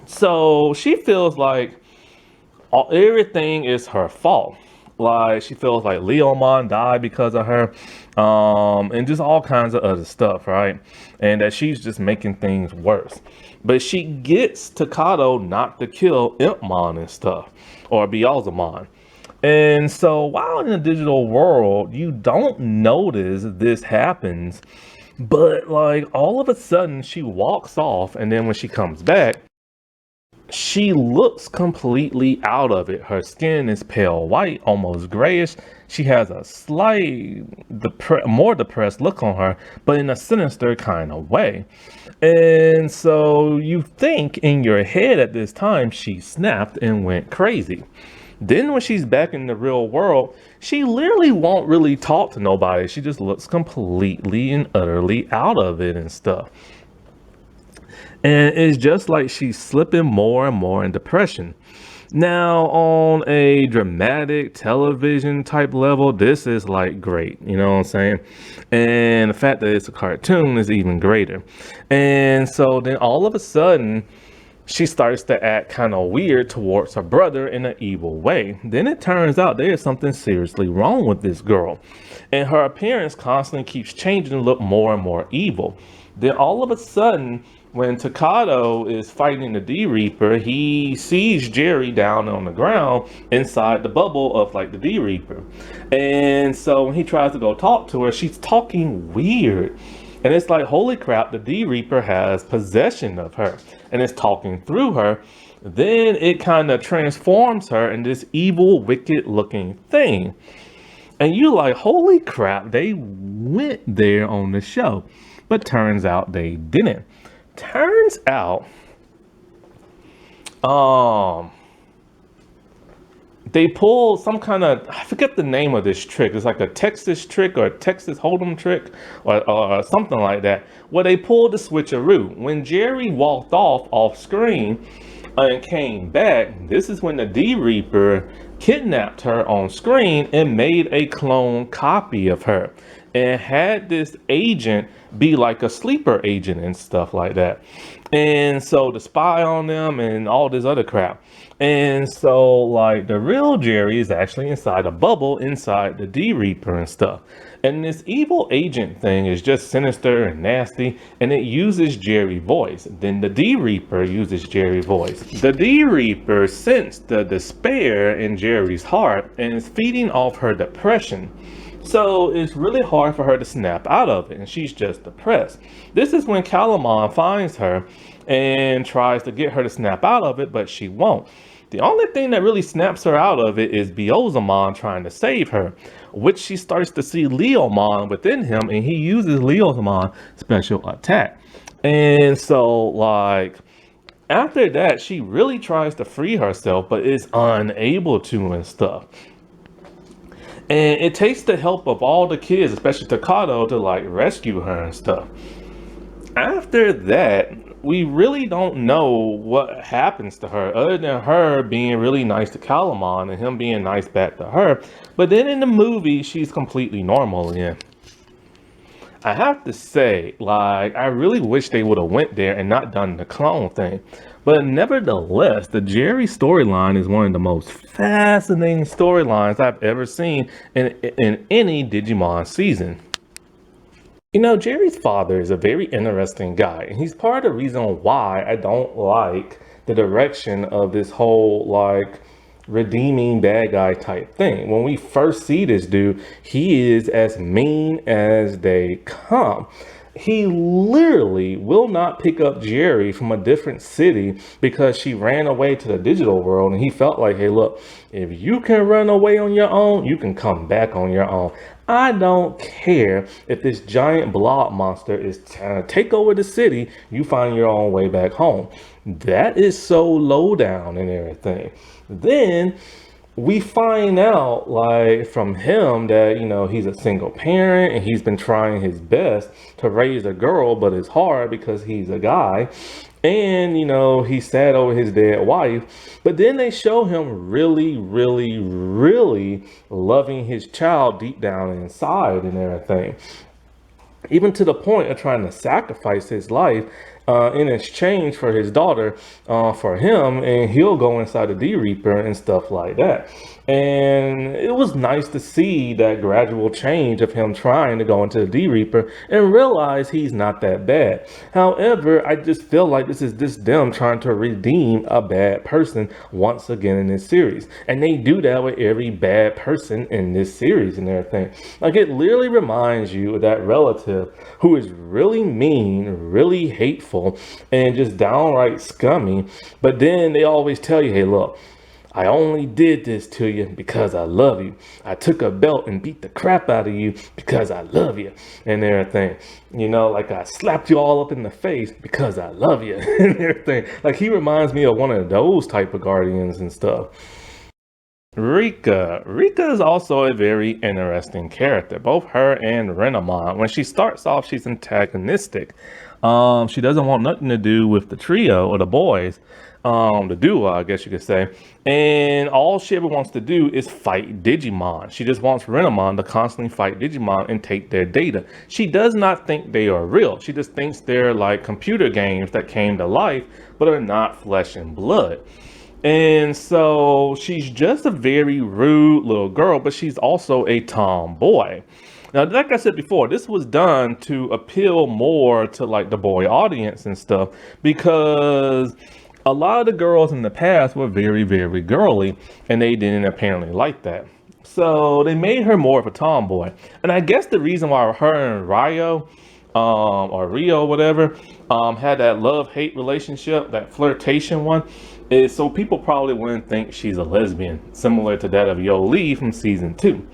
[SPEAKER 1] So she feels like Everything is her fault. Like she feels like Leomon died because of her, and just all kinds of other stuff, right? And that she's just making things worse. But she gets Takato not to kill Impmon and stuff, or Beelzemon. And so while in the digital world, you don't notice this happens, but like all of a sudden she walks off, and then when she comes back, she looks completely out of it. Her skin is pale white, almost grayish. She has a slight, more depressed look on her, but in a sinister kind of way. And so you think in your head at this time she snapped and went crazy. Then when she's back in the real world, she literally won't really talk to nobody. She just looks completely and utterly out of it and stuff. And it's just like she's slipping more and more in depression. Now, on a dramatic television type level, this is like great, you know what I'm saying? And the fact that it's a cartoon is even greater. And so then all of a sudden, she starts to act kind of weird towards her brother in an evil way. Then it turns out there is something seriously wrong with this girl. And her appearance constantly keeps changing and look more and more evil. Then all of a sudden, when Takato is fighting the D-Reaper, he sees Jerry down on the ground inside the bubble of like the D-Reaper. And so when he tries to go talk to her, she's talking weird. And it's like, holy crap, the D-Reaper has possession of her and is talking through her. Then it kind of transforms her into this evil, wicked looking thing. And you like, holy crap, they went there on the show. But turns out they didn't. Turns out, they pulled some kind of, I forget the name of this trick. It's like a Texas trick or a Texas Hold'em trick or something like that, where they pulled the switcheroo. When Jerry walked off screen and came back, this is when the D-Reaper kidnapped her on screen and made a clone copy of her and had this agent be like a sleeper agent and stuff like that. And so to spy on them and all this other crap. And so like the real Jerry is actually inside a bubble inside the D-Reaper and stuff. And this evil agent thing is just sinister and nasty, and it uses Jerry voice. Then the D-Reaper uses Jerry voice. The D-Reaper sensed the despair in Jerry's heart and is feeding off her depression. So it's really hard for her to snap out of it, and she's just depressed. This is when Calamon finds her and tries to get her to snap out of it, but she won't. The only thing that really snaps her out of it is Beelzemon trying to save her, which she starts to see Leomon within him, and he uses Leomon's special attack. And so, like, after that, she really tries to free herself, but is unable to and stuff. And it takes the help of all the kids, especially Takato, to like rescue her and stuff. After that, we really don't know what happens to her other than her being really nice to Calamon and him being nice back to her. But then in the movie, she's completely normal again. I have to say, like, I really wish they would have went there and not done the clone thing. But nevertheless, the Jerry storyline is one of the most fascinating storylines I've ever seen in any Digimon season. You know, Jerry's father is a very interesting guy, and he's part of the reason why I don't like the direction of this whole, like, redeeming bad guy type thing. When we first see this dude, he is as mean as they come. He literally will not pick up Jerry from a different city because she ran away to the digital world, and he felt like, hey, look, if you can run away on your own, you can come back on your own. I don't care if this giant blob monster is trying to take over the city, you find your own way back home. That is so low down and everything. Then we find out, like, from him that, you know, he's a single parent and he's been trying his best to raise a girl, but it's hard because he's a guy. And, you know, he's sad over his dead wife. But then they show him really, really, really loving his child deep down inside and everything. Even to the point of trying to sacrifice his life in exchange for his daughter, for him, and he'll go inside the D Reaper and stuff like that. And it was nice to see that gradual change of him trying to go into the D Reaper and realize he's not that bad. However, I just feel like this is just them trying to redeem a bad person once again in this series. And they do that with every bad person in this series and everything. Like, it literally reminds you of that relative who is really mean, really hateful, and just downright scummy. But then they always tell you, hey, look, I only did this to you because I love you. I took a belt and beat the crap out of you because I love you and everything. You know, like I slapped you all up in the face because I love you and everything. Like, he reminds me of one of those type of guardians and stuff. Rika. Rika is also a very interesting character, both her and Renamon. When she starts off, she's antagonistic. She doesn't want nothing to do with the trio or the boys, the duo, I guess you could say. And all she ever wants to do is fight Digimon. She just wants Renamon to constantly fight Digimon and take their data. She does not think they are real. She just thinks they're like computer games that came to life, but are not flesh and blood. And so she's just a very rude little girl, but she's also a tomboy. Now, like I said before, this was done to appeal more to like the boy audience and stuff, because a lot of the girls in the past were very, very girly, and they didn't apparently like that. So they made her more of a tomboy. And I guess the reason why her and Ryo, or Rio, whatever, had that love-hate relationship, that flirtation one, is so people probably wouldn't think she's a lesbian, similar to that of Yo Lee from season 2.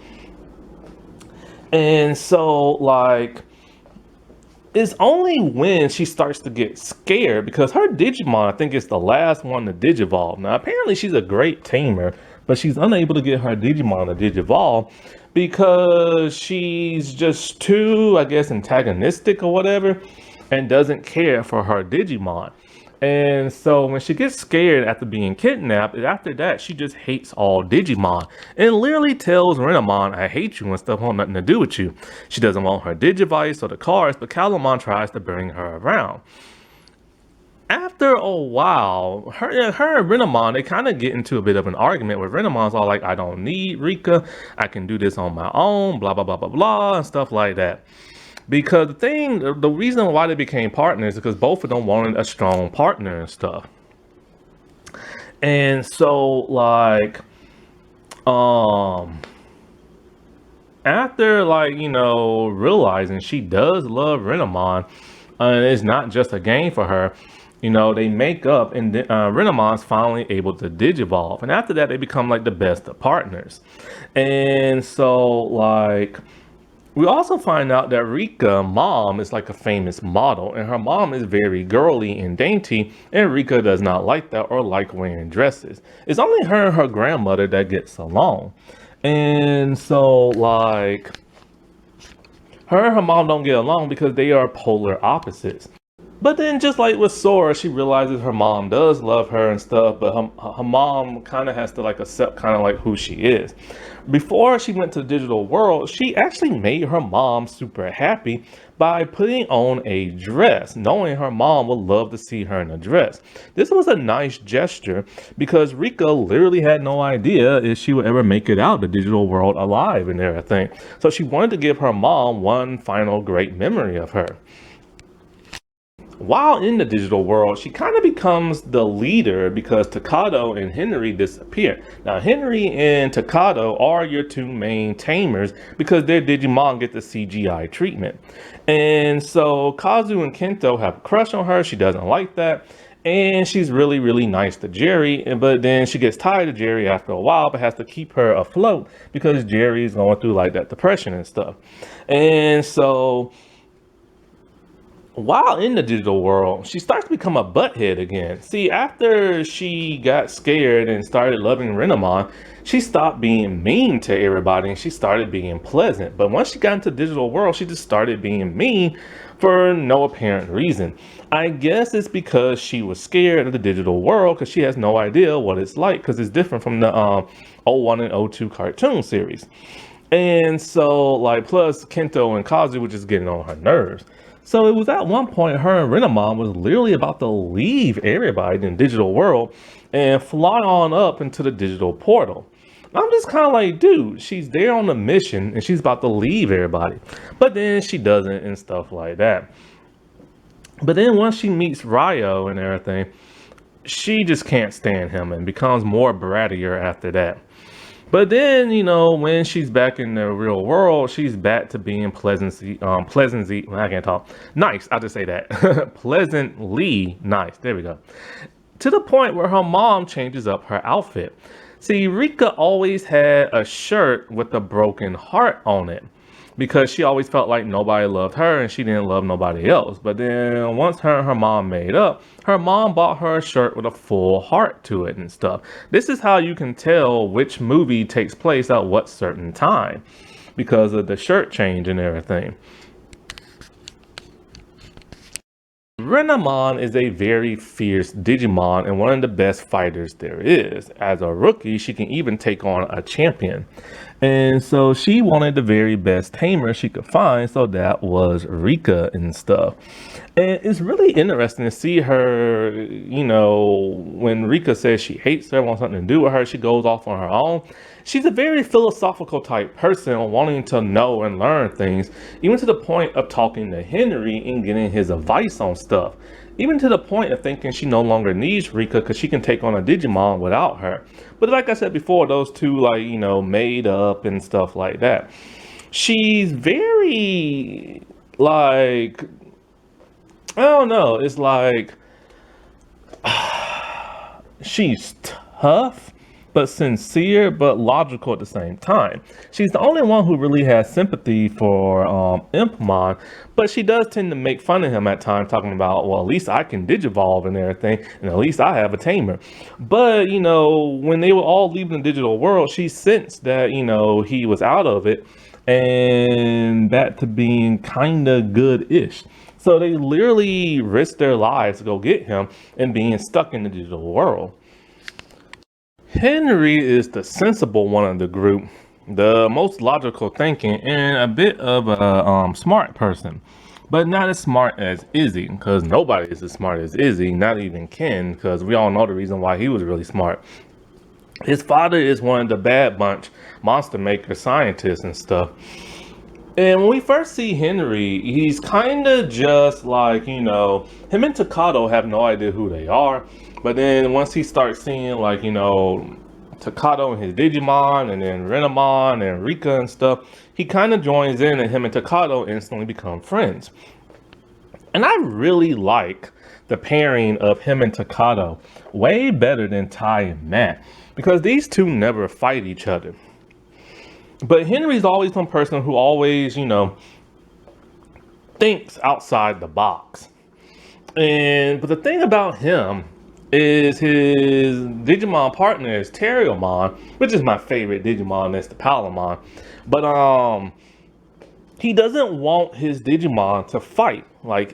[SPEAKER 1] And so, like, it's only when she starts to get scared, because her Digimon, I think, is the last one to Digivolve. Now, apparently she's a great tamer, but she's unable to get her Digimon to Digivolve because she's just too, I guess, antagonistic or whatever, and doesn't care for her Digimon. And so when she gets scared after being kidnapped, after that, she just hates all Digimon and literally tells Renamon, I hate you and stuff, want nothing to do with you. She doesn't want her Digivice or the cars, but Calamon tries to bring her around. After a while, her and Renamon, they kind of get into a bit of an argument where Renamon's all like, I don't need Rika, I can do this on my own, blah, blah, blah, blah, blah, and stuff like that. Because the reason why they became partners is because both of them wanted a strong partner and stuff. And so, like, after, like, you know, realizing she does love Renamon, and it's not just a game for her, you know, they make up, and Renamon's finally able to Digivolve. And after that, they become, like, the best of partners. And so, like, we also find out that Rika's mom is like a famous model, and her mom is very girly and dainty, and Rika does not like that or like wearing dresses. It's only her and her grandmother that gets along. And so, like, her and her mom don't get along because they are polar opposites. But then, just like with Sora, she realizes her mom does love her and stuff, but her mom kind of has to like accept kind of like who she is. Before she went to the digital world, she actually made her mom super happy by putting on a dress, knowing her mom would love to see her in a dress. This was a nice gesture because Rika literally had no idea if she would ever make it out the digital world alive and everything. So she wanted to give her mom one final great memory of her. While in the digital world, she kind of becomes the leader because Takado and Henry disappear. Now, Henry and Takado are your two main tamers because their Digimon get the CGI treatment. And so Kazu and Kento have a crush on her. She doesn't like that. And she's really, really nice to Jerry. But then she gets tired of Jerry after a while, but has to keep her afloat because Jerry's going through like that depression and stuff. And so while in the digital world, she starts to become a butthead again. See, after she got scared and started loving Renamon, she stopped being mean to everybody and she started being pleasant. But once she got into the digital world, she just started being mean for no apparent reason. I guess it's because she was scared of the digital world because she has no idea what it's like, because it's different from the 01 and 02 cartoon series. And so, like, plus Kento and Kazu were just getting on her nerves. So it was at one point her and Renamon was literally about to leave everybody in the digital world and fly on up into the digital portal. I'm just kind of like, dude, she's there on a mission and she's about to leave everybody. But then she doesn't and stuff like that. But then once she meets Ryo and everything, she just can't stand him and becomes more brattier after that. But then, when she's back in the real world, she's back to being well, I can't talk. Nice, I'll just say that. Pleasantly nice. There we go. To the point where her mom changes up her outfit. See, Rika always had a shirt with a broken heart on it because she always felt like nobody loved her and she didn't love nobody else. But then once her and her mom made up, her mom bought her a shirt with a full heart to it and stuff. This is how you can tell which movie takes place at what certain time because of the shirt change and everything. Renamon is a very fierce Digimon and one of the best fighters there is. As a rookie, she can even take on a champion. And so she wanted the very best tamer she could find, so that was Rika and stuff. And it's really interesting to see her, when Rika says she hates her, wants something to do with her, she goes off on her own. She's a very philosophical type person, wanting to know and learn things, even to the point of talking to Henry and getting his advice on stuff. Even to the point of thinking she no longer needs Rika because she can take on a Digimon without her. But like I said before, those two, made up and stuff like that. She's very, I don't know, it's like, she's tough, but sincere, but logical at the same time. She's the only one who really has sympathy for Impmon, but she does tend to make fun of him at times, talking about, well, at least I can digivolve and everything, and at least I have a tamer. But, when they were all leaving the digital world, she sensed that, he was out of it, and back to being kind of good-ish. So they literally risked their lives to go get him and being stuck in the digital world. Henry is the sensible one of the group, the most logical thinking, and a bit of a smart person, but not as smart as Izzy, because nobody is as smart as Izzy, not even Ken, because we all know the reason why he was really smart. His father is one of the bad bunch, monster maker scientists and stuff. And when we first see Henry, he's kind of just like, him and Takato have no idea who they are. But then once he starts seeing Takato and his Digimon and then Renamon and Rika and stuff, he kind of joins in and him and Takato instantly become friends. And I really like the pairing of him and Takato way better than Tai and Matt because these two never fight each other. But Henry's always one person who always, thinks outside the box. But the thing about him is his Digimon partner is Terriermon, which is my favorite Digimon, that's the Palamon. But he doesn't want his Digimon to fight,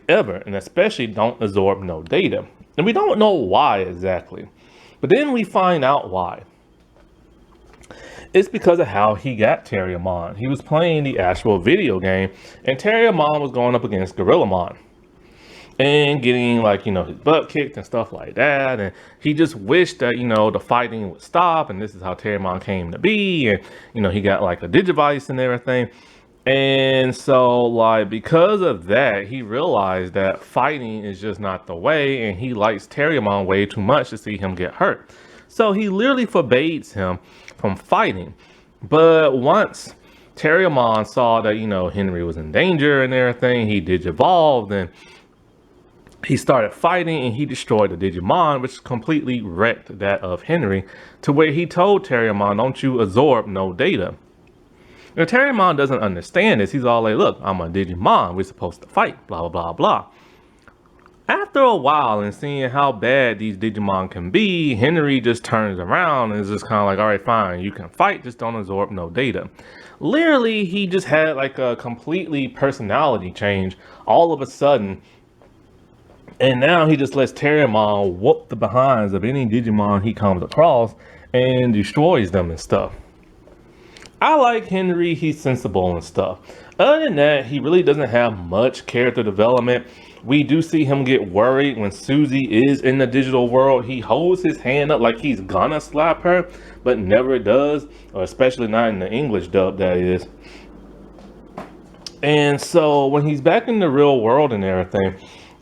[SPEAKER 1] ever, and especially don't absorb no data. And we don't know why exactly. But then we find out why. It's because of how he got Terriermon. He was playing the actual video game, and Terriermon was going up against Gorillamon. And getting his butt kicked and stuff like that, and he just wished that the fighting would stop, and this is how Terriermon came to be, and he got a Digivice and everything. And so because of that, he realized that fighting is just not the way, and he likes Terriermon way too much to see him get hurt. So he literally forbids him from fighting. But once Terriermon saw that Henry was in danger and everything, he digivolved and he started fighting, and he destroyed the Digimon, which completely wrecked that of Henry, to where he told Terriermon, don't you absorb no data. Now, Terriermon doesn't understand this. He's all like, look, I'm a Digimon. We're supposed to fight, blah, blah, blah, blah. After a while and seeing how bad these Digimon can be, Henry just turns around and is just kind of like, all right, fine, you can fight, just don't absorb no data. Literally, he just had a completely personality change all of a sudden. And now he just lets Terriermon whoop the behinds of any Digimon he comes across and destroys them and stuff. I like Henry, he's sensible and stuff. Other than that, he really doesn't have much character development. We do see him get worried when Susie is in the digital world. He holds his hand up like he's gonna slap her, but never does, or especially not in the English dub, that is. And so when he's back in the real world and everything,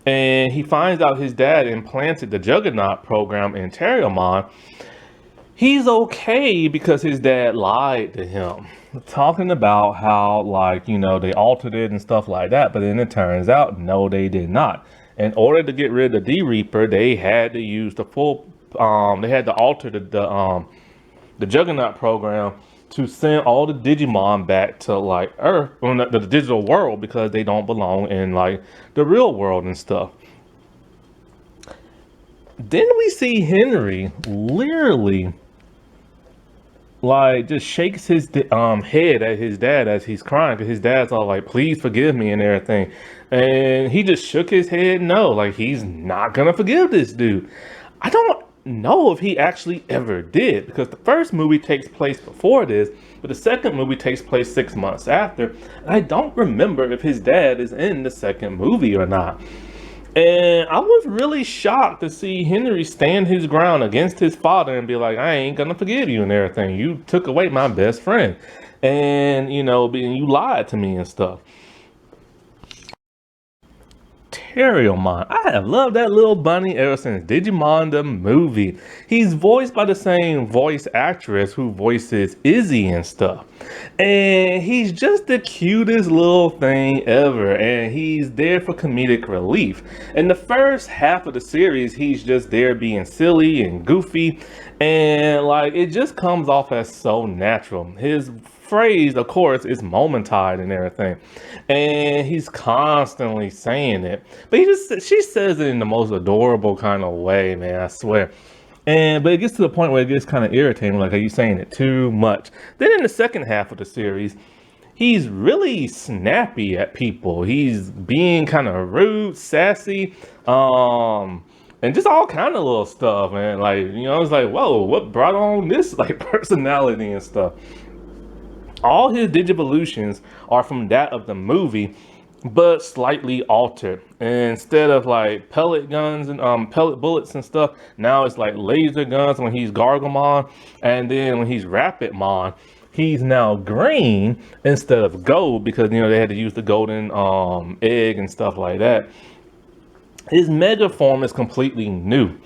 [SPEAKER 1] and he finds out his dad implanted the Juggernaut program in Terriermon, he's okay because his dad lied to him, talking about how, like, they altered it and stuff like that. But then it turns out, no, they did not. In order to get rid of the D-Reaper, they had to use the full, they had to alter the Juggernaut program to send all the Digimon back to like Earth, or the digital world, because they don't belong in like the real world and stuff. Then we see Henry literally like just shakes his head at his dad as he's crying, because his dad's all like, please forgive me and everything, and he just shook his head no, like he's not gonna forgive this dude. I don't know if he actually ever did, because the first movie takes place before this, but the second movie takes place 6 months after, and I don't remember if his dad is in the second movie or not. And I was really shocked to see Henry stand his ground against his father and be like, I ain't gonna forgive you and everything. You took away my best friend, and you lied to me and stuff. Terriermon. I have loved that little bunny ever since Digimon the movie. He's voiced by the same voice actress who voices Izzy and stuff. And he's just the cutest little thing ever, and he's there for comedic relief. In the first half of the series, he's just there being silly and goofy, and like it just comes off as so natural. His phrase, of course, is momentide and everything, and he's constantly saying it, but she says it in the most adorable kind of way, man, I swear. But it gets to the point where it gets kind of irritating, like, are you saying it too much? Then in the second half of the series, he's really snappy at people. He's being kind of rude, sassy, and just all kind of little stuff, man. Like, it's like, whoa, what brought on this like personality and stuff? All his Digivolutions are from that of the movie, but slightly altered. And instead of like pellet guns and pellet bullets and stuff, now it's like laser guns when he's Garglemon, and then when he's Rapidmon, he's now green instead of gold, because they had to use the golden egg and stuff like that. His mega form is completely new,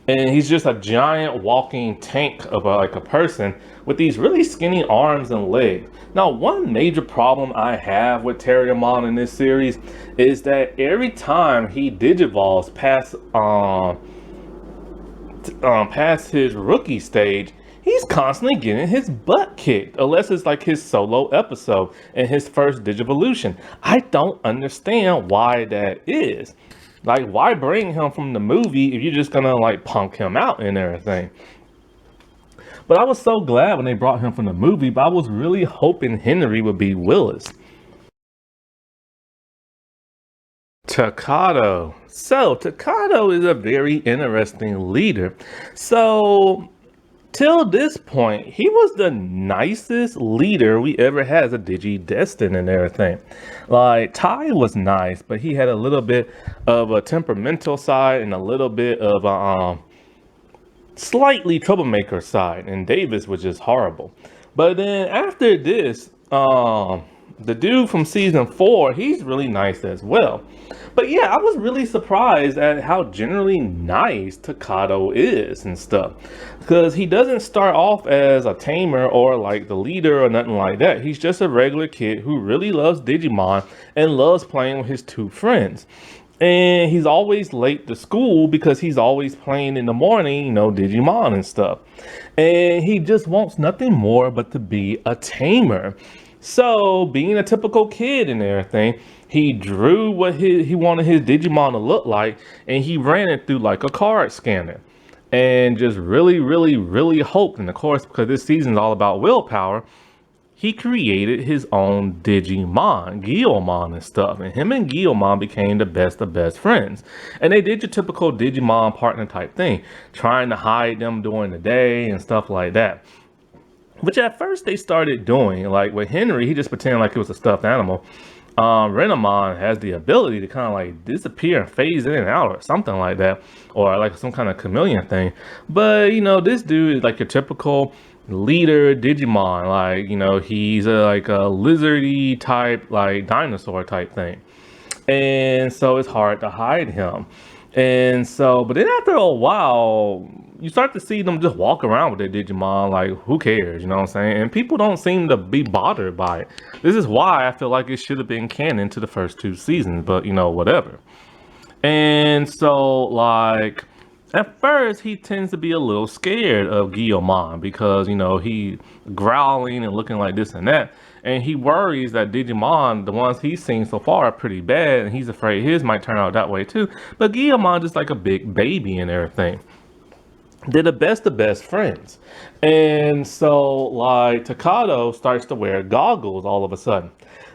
[SPEAKER 1] and he's just a giant walking tank of like a person with these really skinny arms and legs. Now, one major problem I have with Terriermon in this series is that every time he digivolves past his rookie stage, he's constantly getting his butt kicked, unless it's like his solo episode in his first Digivolution. I don't understand why that is. Like, why bring him from the movie if you're just gonna like punk him out and everything? But I was so glad when they brought him from the movie, but I was really hoping Henry would be Willis. Takato. So, Takato is a very interesting leader. So, till this point, he was the nicest leader we ever had as a Digi-Destin and everything. Like, Tai was nice, but he had a little bit of a temperamental side and a little bit of a slightly troublemaker side, and Davis was just horrible. But then after this, the dude from season 4, he's really nice as well. But yeah, I was really surprised at how generally nice Takato is and stuff, because he doesn't start off as a tamer or like the leader or nothing like that. He's just a regular kid who really loves Digimon and loves playing with his two friends. And he's always late to school because he's always playing in the morning, Digimon and stuff. And he just wants nothing more but to be a tamer. So, being a typical kid and everything, he drew what he wanted his Digimon to look like, and he ran it through like a card scanner. And just really, really, really hoped, and of course, because this season is all about willpower, he created his own Digimon, Guilmon and stuff. And him and Guilmon became the best of best friends. And they did your typical Digimon partner type thing, trying to hide them during the day and stuff like that. which at first they started doing. Like with Henry, he just pretended like it was a stuffed animal. Renamon has the ability to kind of like disappear and phase in and out or something like that, or like some kind of chameleon thing. But you know, this dude is like your typical leader Digimon. Like, you know, he's like a lizardy type, like dinosaur type thing. And so it's hard to hide him. And so, but then after a while, you start to see them just walk around with their Digimon, like, who cares, you know what I'm saying? And people don't seem to be bothered by it. This is why I feel like it should have been canon to the first 2 seasons, but you know, whatever. And so, like, at first, he tends to be a little scared of Guillemon because, you know, he growling and looking like this and that. And he worries that Digimon, the ones he's seen so far, are pretty bad, and he's afraid his might turn out that way too. But Guillemon just like a big baby and everything. They're the best of best friends. And so, like, Takado starts to wear goggles all of a sudden.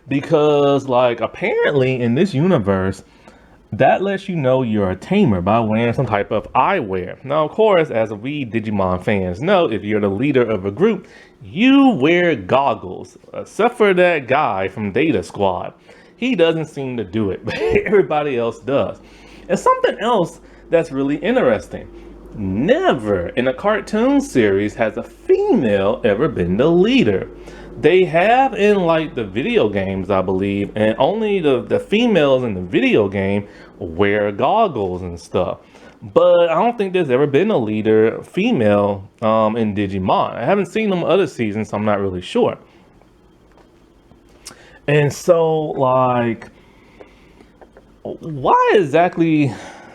[SPEAKER 1] Because, like, apparently in this universe, that lets you know you're a tamer by wearing some type of eyewear. Now, of course, as we Digimon fans know, if you're the leader of a group, you wear goggles, except for that guy from Data Squad. He doesn't seem to do it, but everybody else does. And something else that's really interesting. Never in a cartoon series has a female ever been the leader. They have in like the video games, I believe, and only the females in the video game wear goggles and stuff. But I don't think there's ever been a leader female in Digimon. I haven't seen them other seasons, so I'm not really sure. And so, like, why exactly?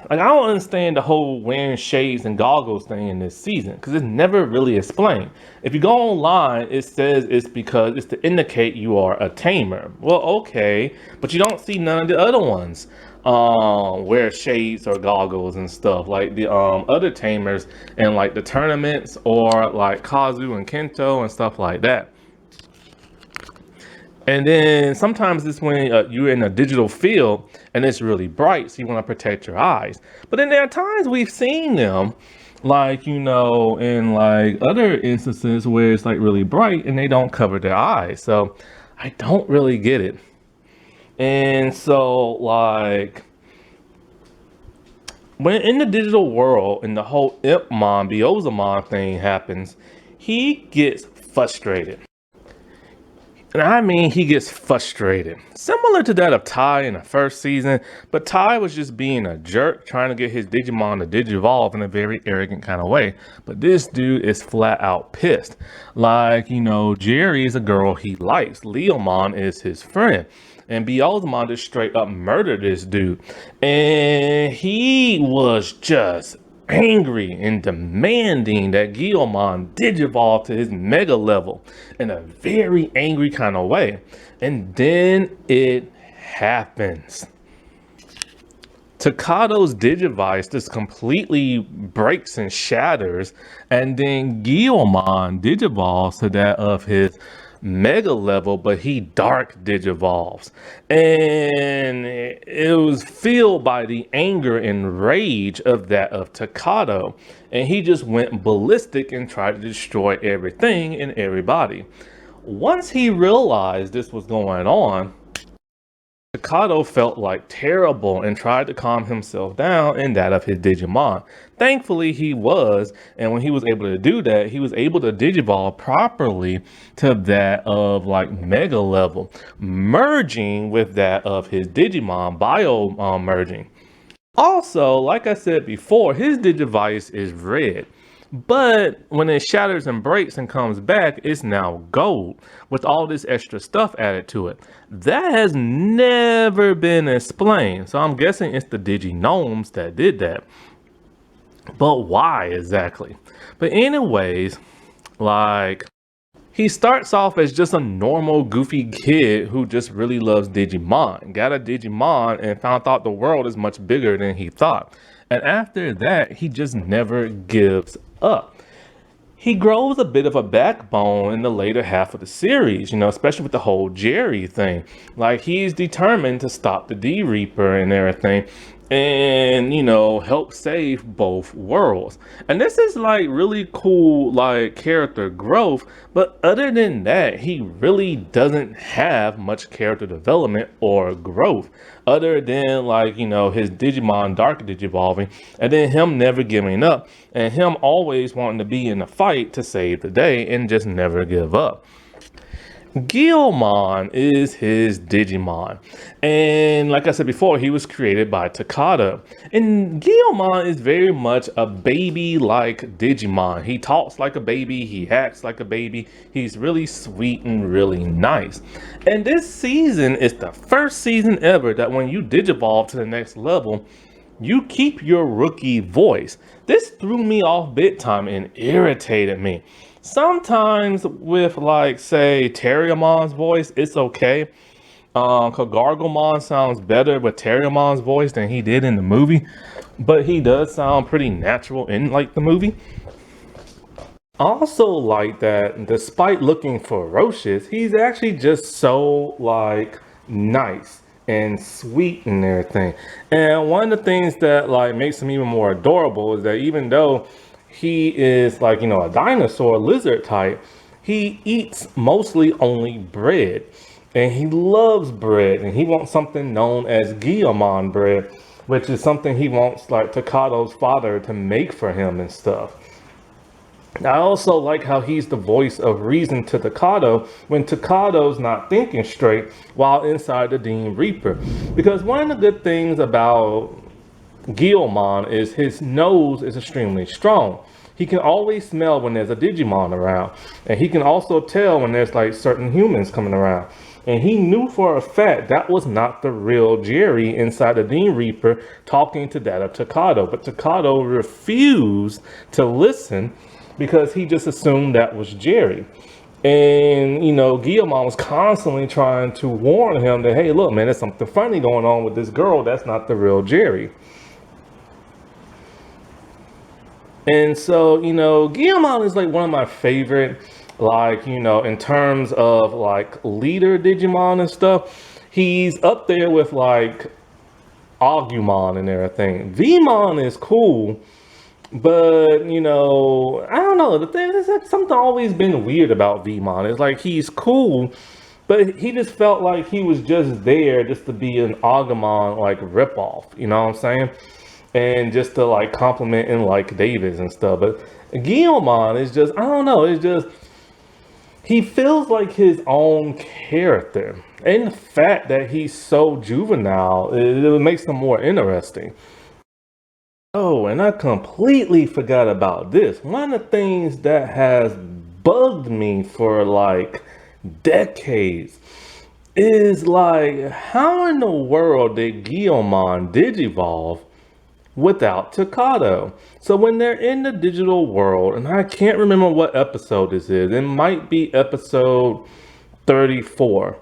[SPEAKER 1] Like, I don't understand the whole wearing shades and goggles thing in this season because it's never really explained. If you go online, it says it's because it's to indicate you are a tamer. Well, okay, but you don't see none of the other ones wear shades or goggles and stuff like the other tamers in like the tournaments or like Kazu and Kento and stuff like that. And then sometimes it's when you're in a digital field and it's really bright, so you want to protect your eyes. But then there are times we've seen them, like, you know, in like other instances where it's like really bright and they don't cover their eyes. So I don't really get it. And so, like, when in the digital world and the whole Impmon, Biozamon thing happens, he gets frustrated. And I mean, he gets frustrated. Similar to that of Tai in the first season, but Tai was just being a jerk, trying to get his Digimon to Digivolve in a very arrogant kind of way. But this dude is flat out pissed. Like, you know, Jerry is a girl he likes. Leomon is his friend. And Biozamon just straight up murdered this dude. And he was just angry and demanding that Guillemon digivolve to his mega level in a very angry kind of way. And then it happens. Takado's Digivice just completely breaks and shatters, and then Guillemon digivolves to that of his mega level, but he dark digivolves, and it was filled by the anger and rage of that of Takado, and he just went ballistic and tried to destroy everything and everybody. Once he realized this was going on, Takado felt like terrible and tried to calm himself down in that of his Digimon. Thankfully he was, and when he was able to do that, he was able to digivolve properly to that of like mega level, merging with that of his Digimon, bio merging. Also, like I said before, his Digivice is red. But when it shatters and breaks and comes back, it's now gold with all this extra stuff added to it. That has never been explained. So I'm guessing it's the Diginomes that did that. But why exactly? But anyways, like, he starts off as just a normal goofy kid who just really loves Digimon. Got a Digimon and found out the world is much bigger than he thought. And after that, he just never gives up. He grows a bit of a backbone in the later half of the series, you know, especially with the whole Jerry thing. Like, he's determined to stop the D Reaper and everything. and help save both worlds. And this is like really cool, like character growth. But other than that, he really doesn't have much character development or growth, other than like his Digimon Dark Digivolving, and then him never giving up, and him always wanting to be in the fight to save the day and just never give up. Guilmon is his Digimon. And like I said before, he was created by Takada. And Guilmon is very much a baby-like Digimon. He talks like a baby, he acts like a baby, he's really sweet and really nice. And this season is the first season ever that when you Digivolve to the next level, you keep your rookie voice. This threw me off big time and irritated me. Sometimes with like say Terriermon's voice, it's okay. Cause Garglemon sounds better with Terriermon's voice than he did in the movie, but he does sound pretty natural in like the movie. Also like that, despite looking ferocious, he's actually just so like nice and sweet and everything. And one of the things that like makes him even more adorable is that even though he is like a dinosaur lizard type, he eats mostly only bread, and he loves bread, and he wants something known as Guilmon bread, which is something he wants like Takado's father to make for him and stuff. I also like how he's the voice of reason to Takado when Takado's not thinking straight while inside the Dean Reaper. Because one of the good things about Guilmon is his nose is extremely strong. He can always smell when there's a Digimon around. And he can also tell when there's like certain humans coming around. And he knew for a fact that was not the real Jerry inside the Dean Reaper talking to that of Takado. But Takado refused to listen because he just assumed that was Jerry. And, Guilmon was constantly trying to warn him that, hey, look, man, there's something funny going on with this girl. That's not the real Jerry. And so, Guilmon is like one of my favorite, like, in terms of like leader Digimon and stuff. He's up there with like Agumon and everything. Vmon is cool. But, I don't know. The thing is that something always been weird about Vmon. It's like he's cool, but he just felt like he was just there just to be an Agumon like ripoff. You know what I'm saying? And just to like compliment and like Davis and stuff. But Guilmon is just, I don't know. It's just, he feels like his own character. And the fact that he's so juvenile, it makes him more interesting. Oh, and I completely forgot about this. One of the things that has bugged me for like decades is like, how in the world did Guilmon digivolve without Takado? So when they're in the digital world, and I can't remember what episode this is, it might be episode 34.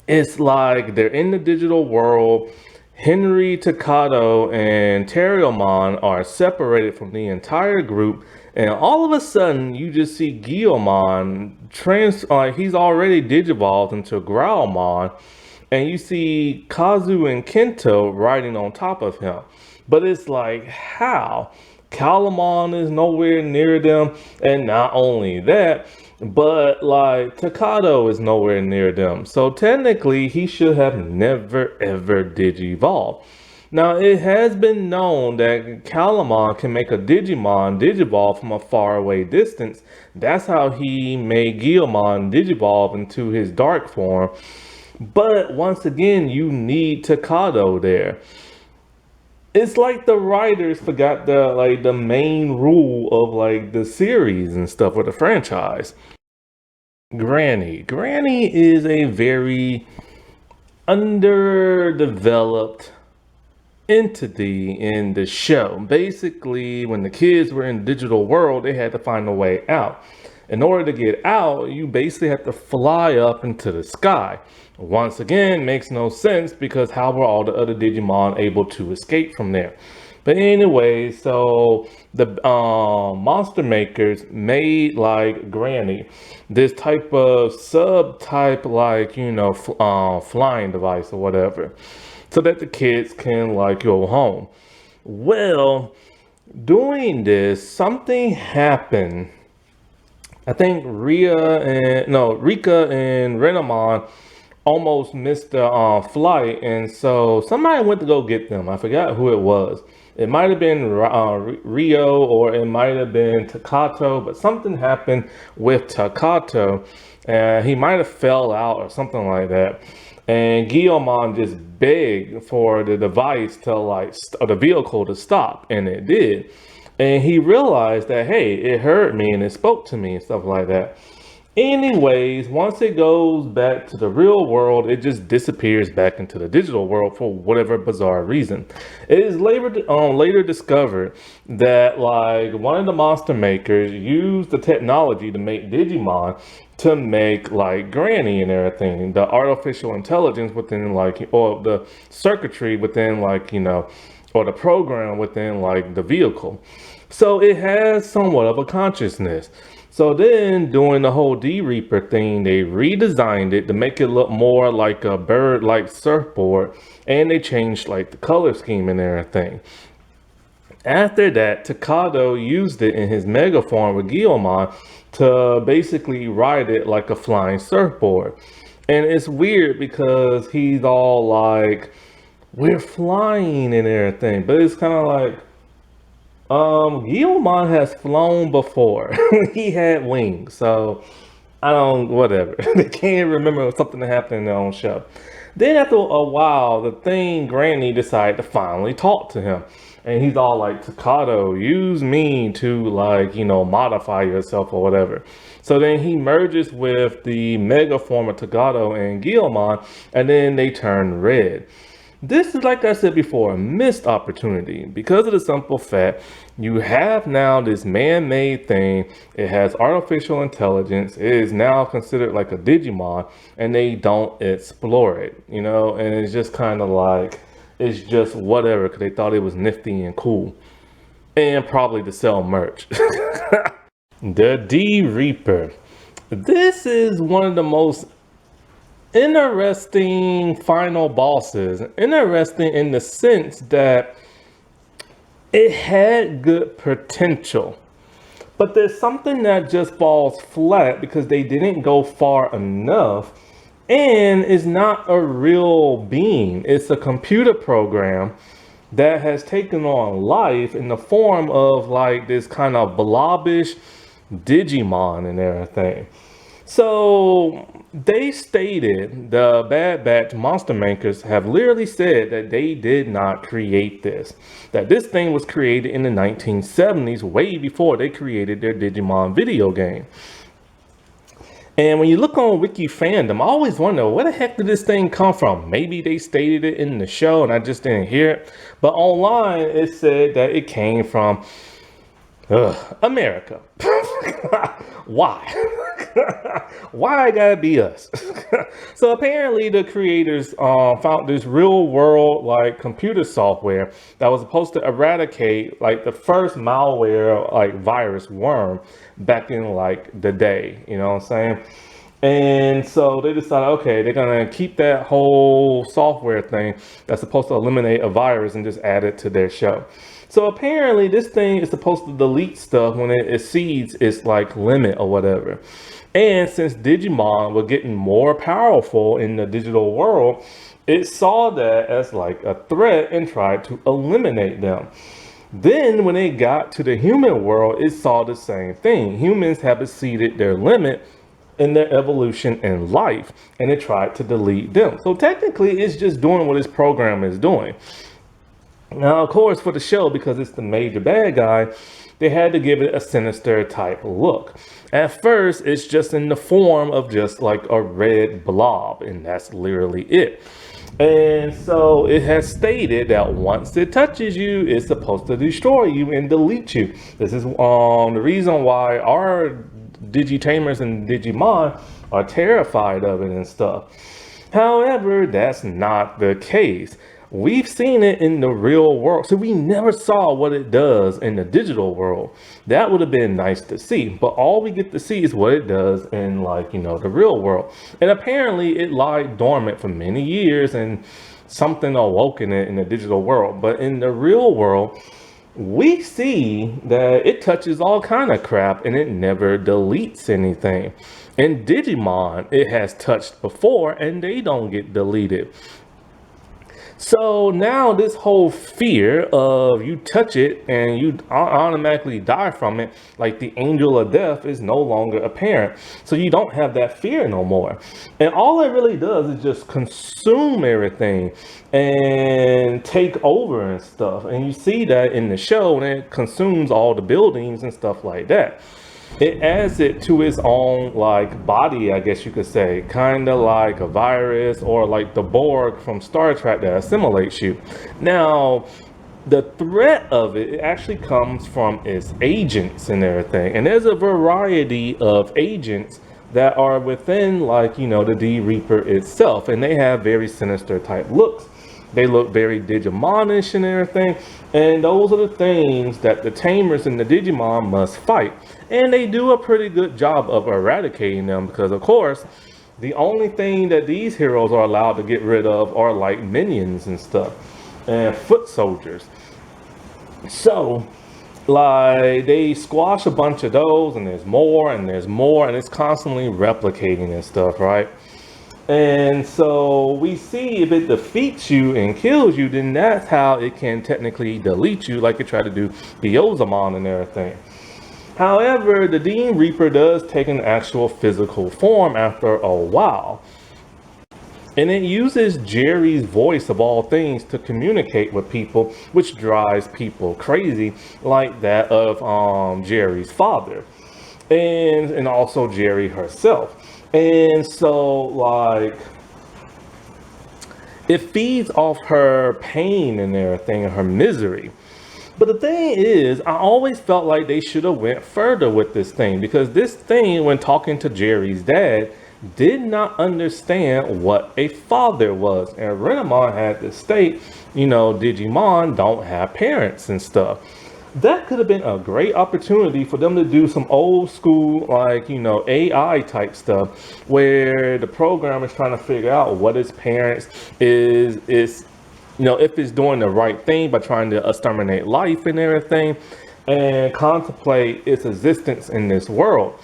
[SPEAKER 1] It's like they're in the digital world. Henry, Takado, and Terriermon are separated from the entire group, and all of a sudden you just see Guilmon he's already digivolved into Growlmon, and you see Kazu and Kento riding on top of him. But it's like, how? Calamon is nowhere near them, and not only that, but like Takado is nowhere near them. So technically he should have never ever digivolved. Now it has been known that Calamon can make a Digimon digivolve from a faraway distance. That's how he made Guilmon digivolve into his dark form. But once again, you need Takado there. It's like the writers forgot the main rule of like the series and stuff with the franchise. Granny is a very underdeveloped entity in the show. Basically, when the kids were in the digital world, they had to find a way out. In order to get out, you basically have to fly up into the sky. Once again, makes no sense because how were all the other Digimon able to escape from there? But anyway, so the monster makers made like Granny, this type of sub-type like, flying device or whatever, so that the kids can like go home. Well, doing this, something happened. I think Rika and Renamon almost missed the flight, and so somebody went to go get them. I forgot who it was. It might have been Rio, or it might have been Takato, but something happened with Takato, and he might have fell out or something like that. And Guillemon just begged for the device to or the vehicle to stop, and it did. And he realized that, hey, it heard me and it spoke to me and stuff like that. Anyways, once it goes back to the real world, it just disappears back into the digital world for whatever bizarre reason. It is later discovered that like one of the monster makers used the technology to make Digimon to make like Granny and everything, the artificial intelligence within like, or the circuitry within like, or the program within like the vehicle. So it has somewhat of a consciousness. So then doing the whole D-Reaper thing, they redesigned it to make it look more like a bird-like surfboard, and they changed like the color scheme and everything. After that, Takado used it in his mega form with Guillemon to basically ride it like a flying surfboard. And it's weird because he's all like, we're flying and everything, but it's kind of like, Guillemon has flown before. He had wings, so whatever. They can't remember something that happened in their own show. Then after a while, the thing Granny decided to finally talk to him. And he's all like, Takato, use me to like, modify yourself or whatever. So then he merges with the mega form of Takato and Guillemon, and then they turn red. This is, like I said before, a missed opportunity because of the simple fact you have now this man-made thing. It has artificial intelligence. It is now considered like a Digimon, and they don't explore it, and it's just kind of like, it's just whatever because they thought it was nifty and cool and probably to sell merch. The D-Reaper. This is one of the most interesting final bosses. Interesting in the sense that it had good potential, but there's something that just falls flat because they didn't go far enough, and it's not a real being. It's a computer program that has taken on life in the form of like this kind of blobbish Digimon and everything. So they stated, the Bad Batch monster makers have literally said that they did not create this. That this thing was created in the 1970s, way before they created their Digimon video game. And when you look on Wiki Fandom, I always wonder, where the heck did this thing come from? Maybe they stated it in the show and I just didn't hear it. But online, it said that it came from America. Why? Why gotta be us? So apparently the creators found this real world like computer software that was supposed to eradicate like the first malware like virus worm back in like the day, you know what I'm saying? And so they decided, okay, they're gonna keep that whole software thing that's supposed to eliminate a virus and just add it to their show. So apparently this thing is supposed to delete stuff when it exceeds its like limit or whatever. And since Digimon were getting more powerful in the digital world, it saw that as like a threat and tried to eliminate them. Then when it got to the human world, it saw the same thing. Humans have exceeded their limit in their evolution in life, and it tried to delete them. So technically it's just doing what its program is doing. Now, of course, for the show, because it's the major bad guy, they had to give it a sinister type look. At first, it's just in the form of just like a red blob, and that's literally it. And so it has stated that once it touches you, it's supposed to destroy you and delete you. This is the reason why our Digitamers and Digimon are terrified of it and stuff. However, that's not the case. We've seen it in the real world, so we never saw what it does in the digital world. That would have been nice to see, but all we get to see is what it does in like, the real world. And apparently it lied dormant for many years, and something awoke in it in the digital world. But in the real world, we see that it touches all kind of crap and it never deletes anything. In Digimon, it has touched before and they don't get deleted. So now this whole fear of you touch it and you automatically die from it, like the angel of death, is no longer apparent. So you don't have that fear no more. And all it really does is just consume everything and take over and stuff. And you see that in the show, and it consumes all the buildings and stuff like that. It adds it to its own like body, I guess you could say, kind of like a virus or like the Borg from Star Trek that assimilates you. Now, the threat of it actually comes from its agents and everything. And there's a variety of agents that are within, like, you know, the D Reaper itself, and they have very sinister type looks. They look very Digimonish and everything. And those are the things that the tamers and the Digimon must fight. And they do a pretty good job of eradicating them because, of course, the only thing that these heroes are allowed to get rid of are like minions and stuff and foot soldiers. So, like, they squash a bunch of those and there's more and there's more and it's constantly replicating and stuff, right? And so we see if it defeats you and kills you, then that's how it can technically delete you, like it tried to do Beelzemon and everything. However, the Dean Reaper does take an actual physical form after a while. And it uses Jerry's voice of all things to communicate with people, which drives people crazy, like that of Jerry's father. And also Jerry herself. And so, like, it feeds off her pain and everything, and her misery. But the thing is, I always felt like they should have went further with this thing, because this thing, when talking to Jerry's dad, did not understand what a father was. And Renamon had to state, you know, Digimon don't have parents and stuff. That could have been a great opportunity for them to do some old school, like, you know, AI type stuff where the program is trying to figure out what its parents is, you know, if it's doing the right thing by trying to exterminate life and everything and contemplate its existence in this world.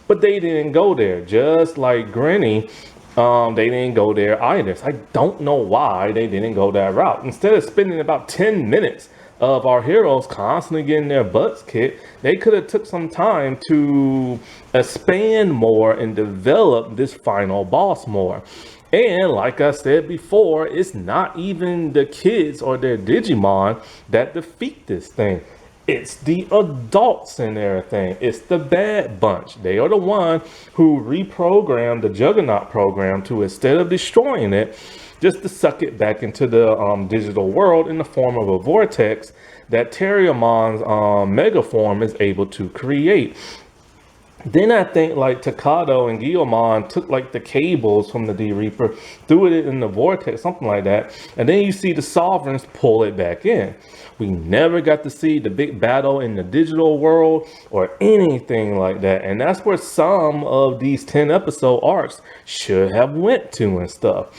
[SPEAKER 1] But they didn't go there, just like Granny. They didn't go there either. So I don't know why they didn't go that route. Instead of spending about 10 minutes of our heroes constantly getting their butts kicked, they could have took some time to expand more and develop this final boss more. And like I said before, it's not even the kids or their Digimon that defeat this thing. It's the adults and everything. It's the bad bunch. They are the one who reprogrammed the Juggernaut program to, instead of destroying it, just to suck it back into the digital world in the form of a vortex that Terriermon's mega form is able to create. Then I think like Takado and Guillemon took like the cables from the D Reaper, threw it in the vortex, something like that. And then you see the Sovereigns pull it back in. We never got to see the big battle in the digital world or anything like that. And that's where some of these 10 episode arcs should have went to and stuff.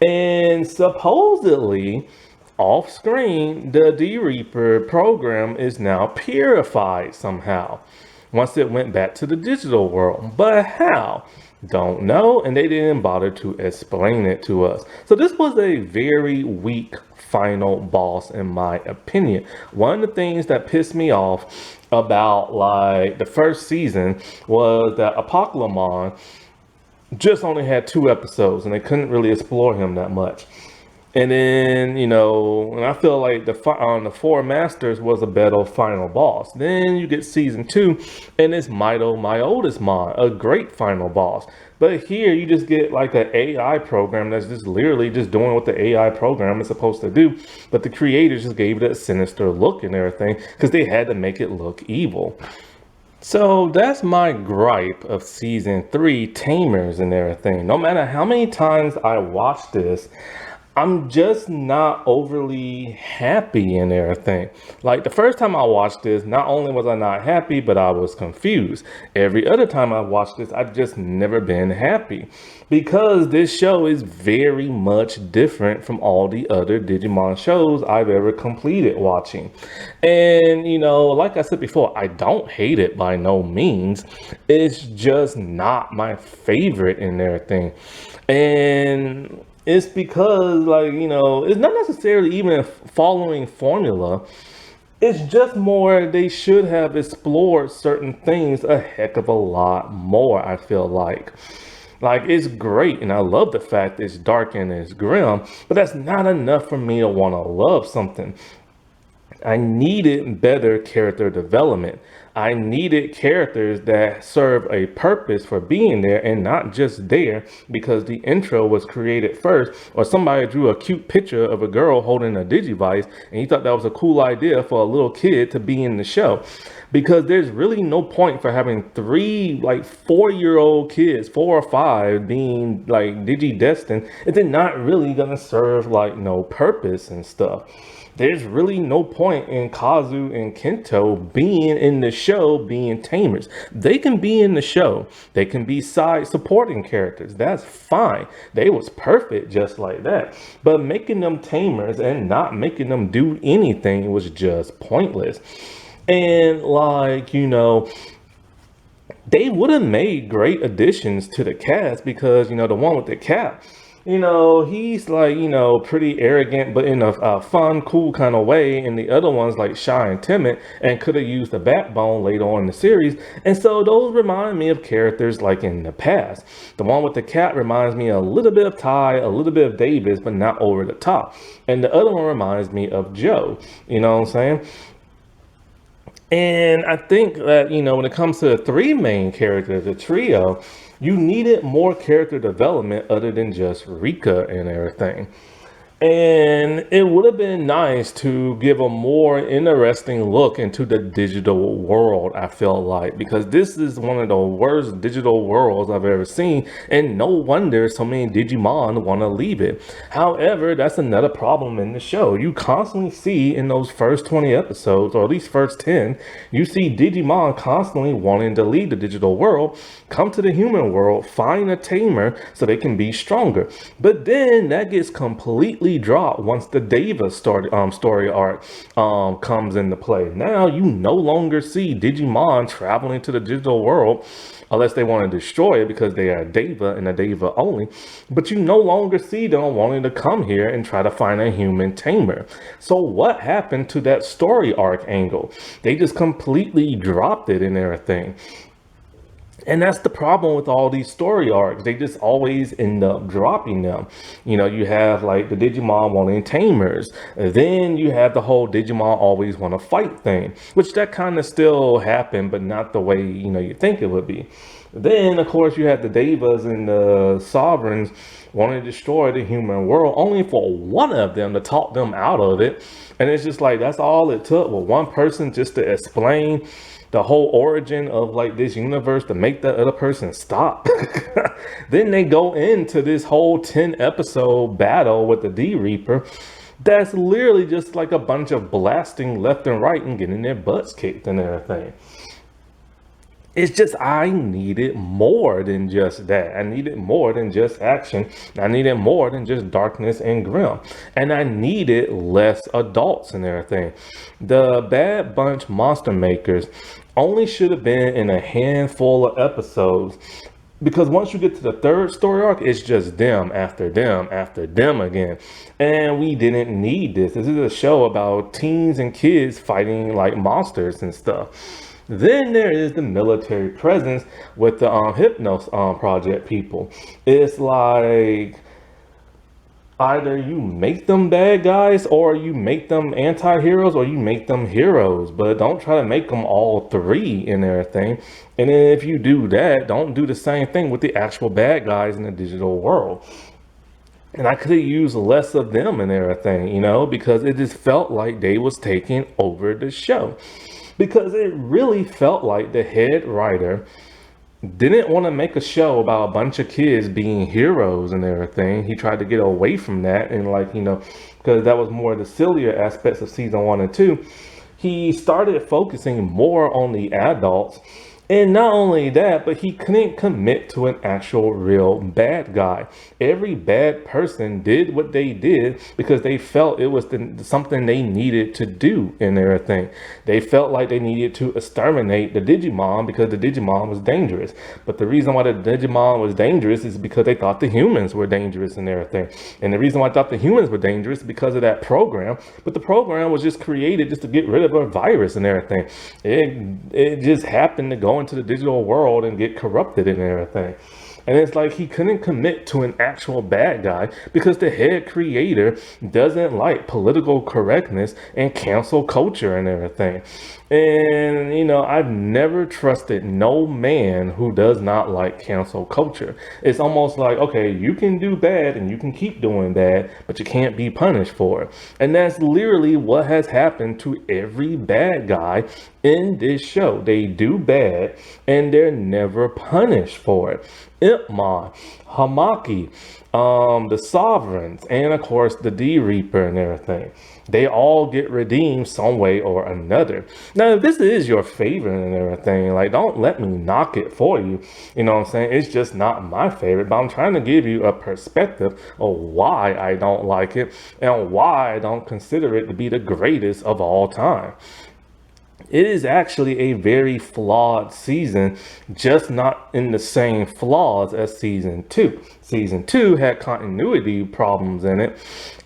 [SPEAKER 1] And supposedly, off screen, the D Reaper program is now purified somehow once it went back to the digital world. But how? Don't know, and they didn't bother to explain it to us. So this was a very weak final boss in my opinion. One of the things that pissed me off about like the first season was that Apocalypse just only had 2 episodes and they couldn't really explore him that much. And then, you know, and I feel like the 4 Masters was a better final boss. Then you get season 2 and it's Mito, my oldest Mon, a great final boss. But here you just get like an AI program that's just literally just doing what the AI program is supposed to do. But the creators just gave it a sinister look and everything because they had to make it look evil. So that's my gripe of season 3, Tamers and everything. No matter how many times I watch this, I'm just not overly happy and everything. Like the first time I watched this, not only was I not happy, but I was confused. Every other time I watched this, I've just never been happy because this show is very much different from all the other Digimon shows I've ever completed watching. And, like I said before, I don't hate it by no means. It's just not my favorite and everything. And it's because, like, it's not necessarily even following formula. It's just more they should have explored certain things a heck of a lot more, I feel like. Like, it's great, and I love the fact it's dark and it's grim, but that's not enough for me to want to love something. I needed better character development. I needed characters that serve a purpose for being there and not just there because the intro was created first, or somebody drew a cute picture of a girl holding a Digivice and he thought that was a cool idea for a little kid to be in the show. Because there's really no point for having three like 4-year-old kids, 4 or 5, being like Digi-destined. It's not really gonna serve like no purpose and stuff. There's really no point in Kazu and Kento being in the show being tamers. They can be in the show. They can be side supporting characters. That's fine. They was perfect just like that. But making them tamers and not making them do anything was just pointless. And like, they would have made great additions to the cast because, the one with the cap, he's like, pretty arrogant, but in a fun, cool kind of way. And the other one's like shy and timid and could have used the backbone later on in the series. And so those remind me of characters like in the past. The one with the cat reminds me a little bit of Ty, a little bit of Davis, but not over the top. And the other one reminds me of Joe. You know what I'm saying? And I think that, when it comes to the three main characters, the trio, you needed more character development other than just Rika and everything. And it would have been nice to give a more interesting look into the digital world, I feel like, because this is one of the worst digital worlds I've ever seen, and no wonder so many Digimon want to leave it. However, that's another problem in the show. You constantly see in those first 20 episodes, or at least first 10, you see Digimon constantly wanting to leave the digital world, come to the human world, find a tamer so they can be stronger. But then that gets completely dropped once the Deva story arc comes into play. Now you no longer see Digimon traveling to the digital world unless they want to destroy it because they are Deva and a Deva only, but you no longer see them wanting to come here and try to find a human tamer. So what happened to that story arc angle? They just completely dropped it and everything. And that's the problem with all these story arcs. They just always end up dropping them. You have like the Digimon wanting tamers. Then you have the whole Digimon always want to fight thing, which that kind of still happened, but not the way, you think it would be. Then, of course, you have the Devas and the Sovereigns wanting to destroy the human world, only for one of them to talk them out of it. And it's just like, that's all it took with one person just to explain the whole origin of like this universe to make that other person stop. Then they go into this whole 10 episode battle with the D Reaper. That's literally just like a bunch of blasting left and right and getting their butts kicked and everything. It's just, I needed more than just that. I needed more than just action. I needed more than just darkness and grim. And I needed less adults and everything. The Bad Bunch Monster Makers only should have been in a handful of episodes. Because once you get to the third story arc, it's just them after them after them again. And we didn't need this. This is a show about teens and kids fighting like monsters and stuff. Then there is the military presence with the Hypnos project people. It's like either you make them bad guys or you make them anti-heroes or you make them heroes, but don't try to make them all three and everything. And then if you do that, don't do the same thing with the actual bad guys in the digital world. And I could have used less of them and everything, because it just felt like they was taking over the show. Because it really felt like the head writer didn't want to make a show about a bunch of kids being heroes and everything. He tried to get away from that, and like, because that was more the sillier aspects of season 1 and 2. He started focusing more on the adults. And not only that, but he couldn't commit to an actual real bad guy. Every bad person did what they did because they felt it was something they needed to do in everything. They felt like they needed to exterminate the Digimon because the Digimon was dangerous. But the reason why the Digimon was dangerous is because they thought the humans were dangerous and everything. And the reason why I thought the humans were dangerous is because of that program. But the program was just created just to get rid of a virus and everything. It just happened to go into the digital world and get corrupted and everything. And it's like he couldn't commit to an actual bad guy because the head creator doesn't like political correctness and cancel culture and everything. And, I've never trusted no man who does not like cancel culture. It's almost like, okay, you can do bad and you can keep doing bad, but you can't be punished for it. And that's literally what has happened to every bad guy in this show. They do bad and they're never punished for it. Ipmon, Hamaki, the Sovereigns, and of course the D-Reaper and everything. They all get redeemed some way or another. Now, if this is your favorite and everything, like, don't let me knock it for you. You know what I'm saying? It's just not my favorite, but I'm trying to give you a perspective of why I don't like it and why I don't consider it to be the greatest of all time. It is actually a very flawed season, just not in the same flaws as season 2. Season 2 had continuity problems in it.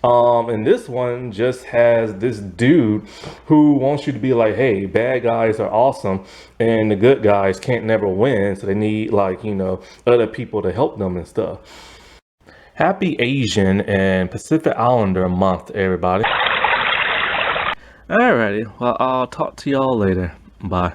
[SPEAKER 1] And this one just has this dude who wants you to be like, hey, bad guys are awesome and the good guys can't never win. So they need, like, other people to help them and stuff. Happy Asian and Pacific Islander month, everybody. Alrighty, well, I'll talk to y'all later. Bye.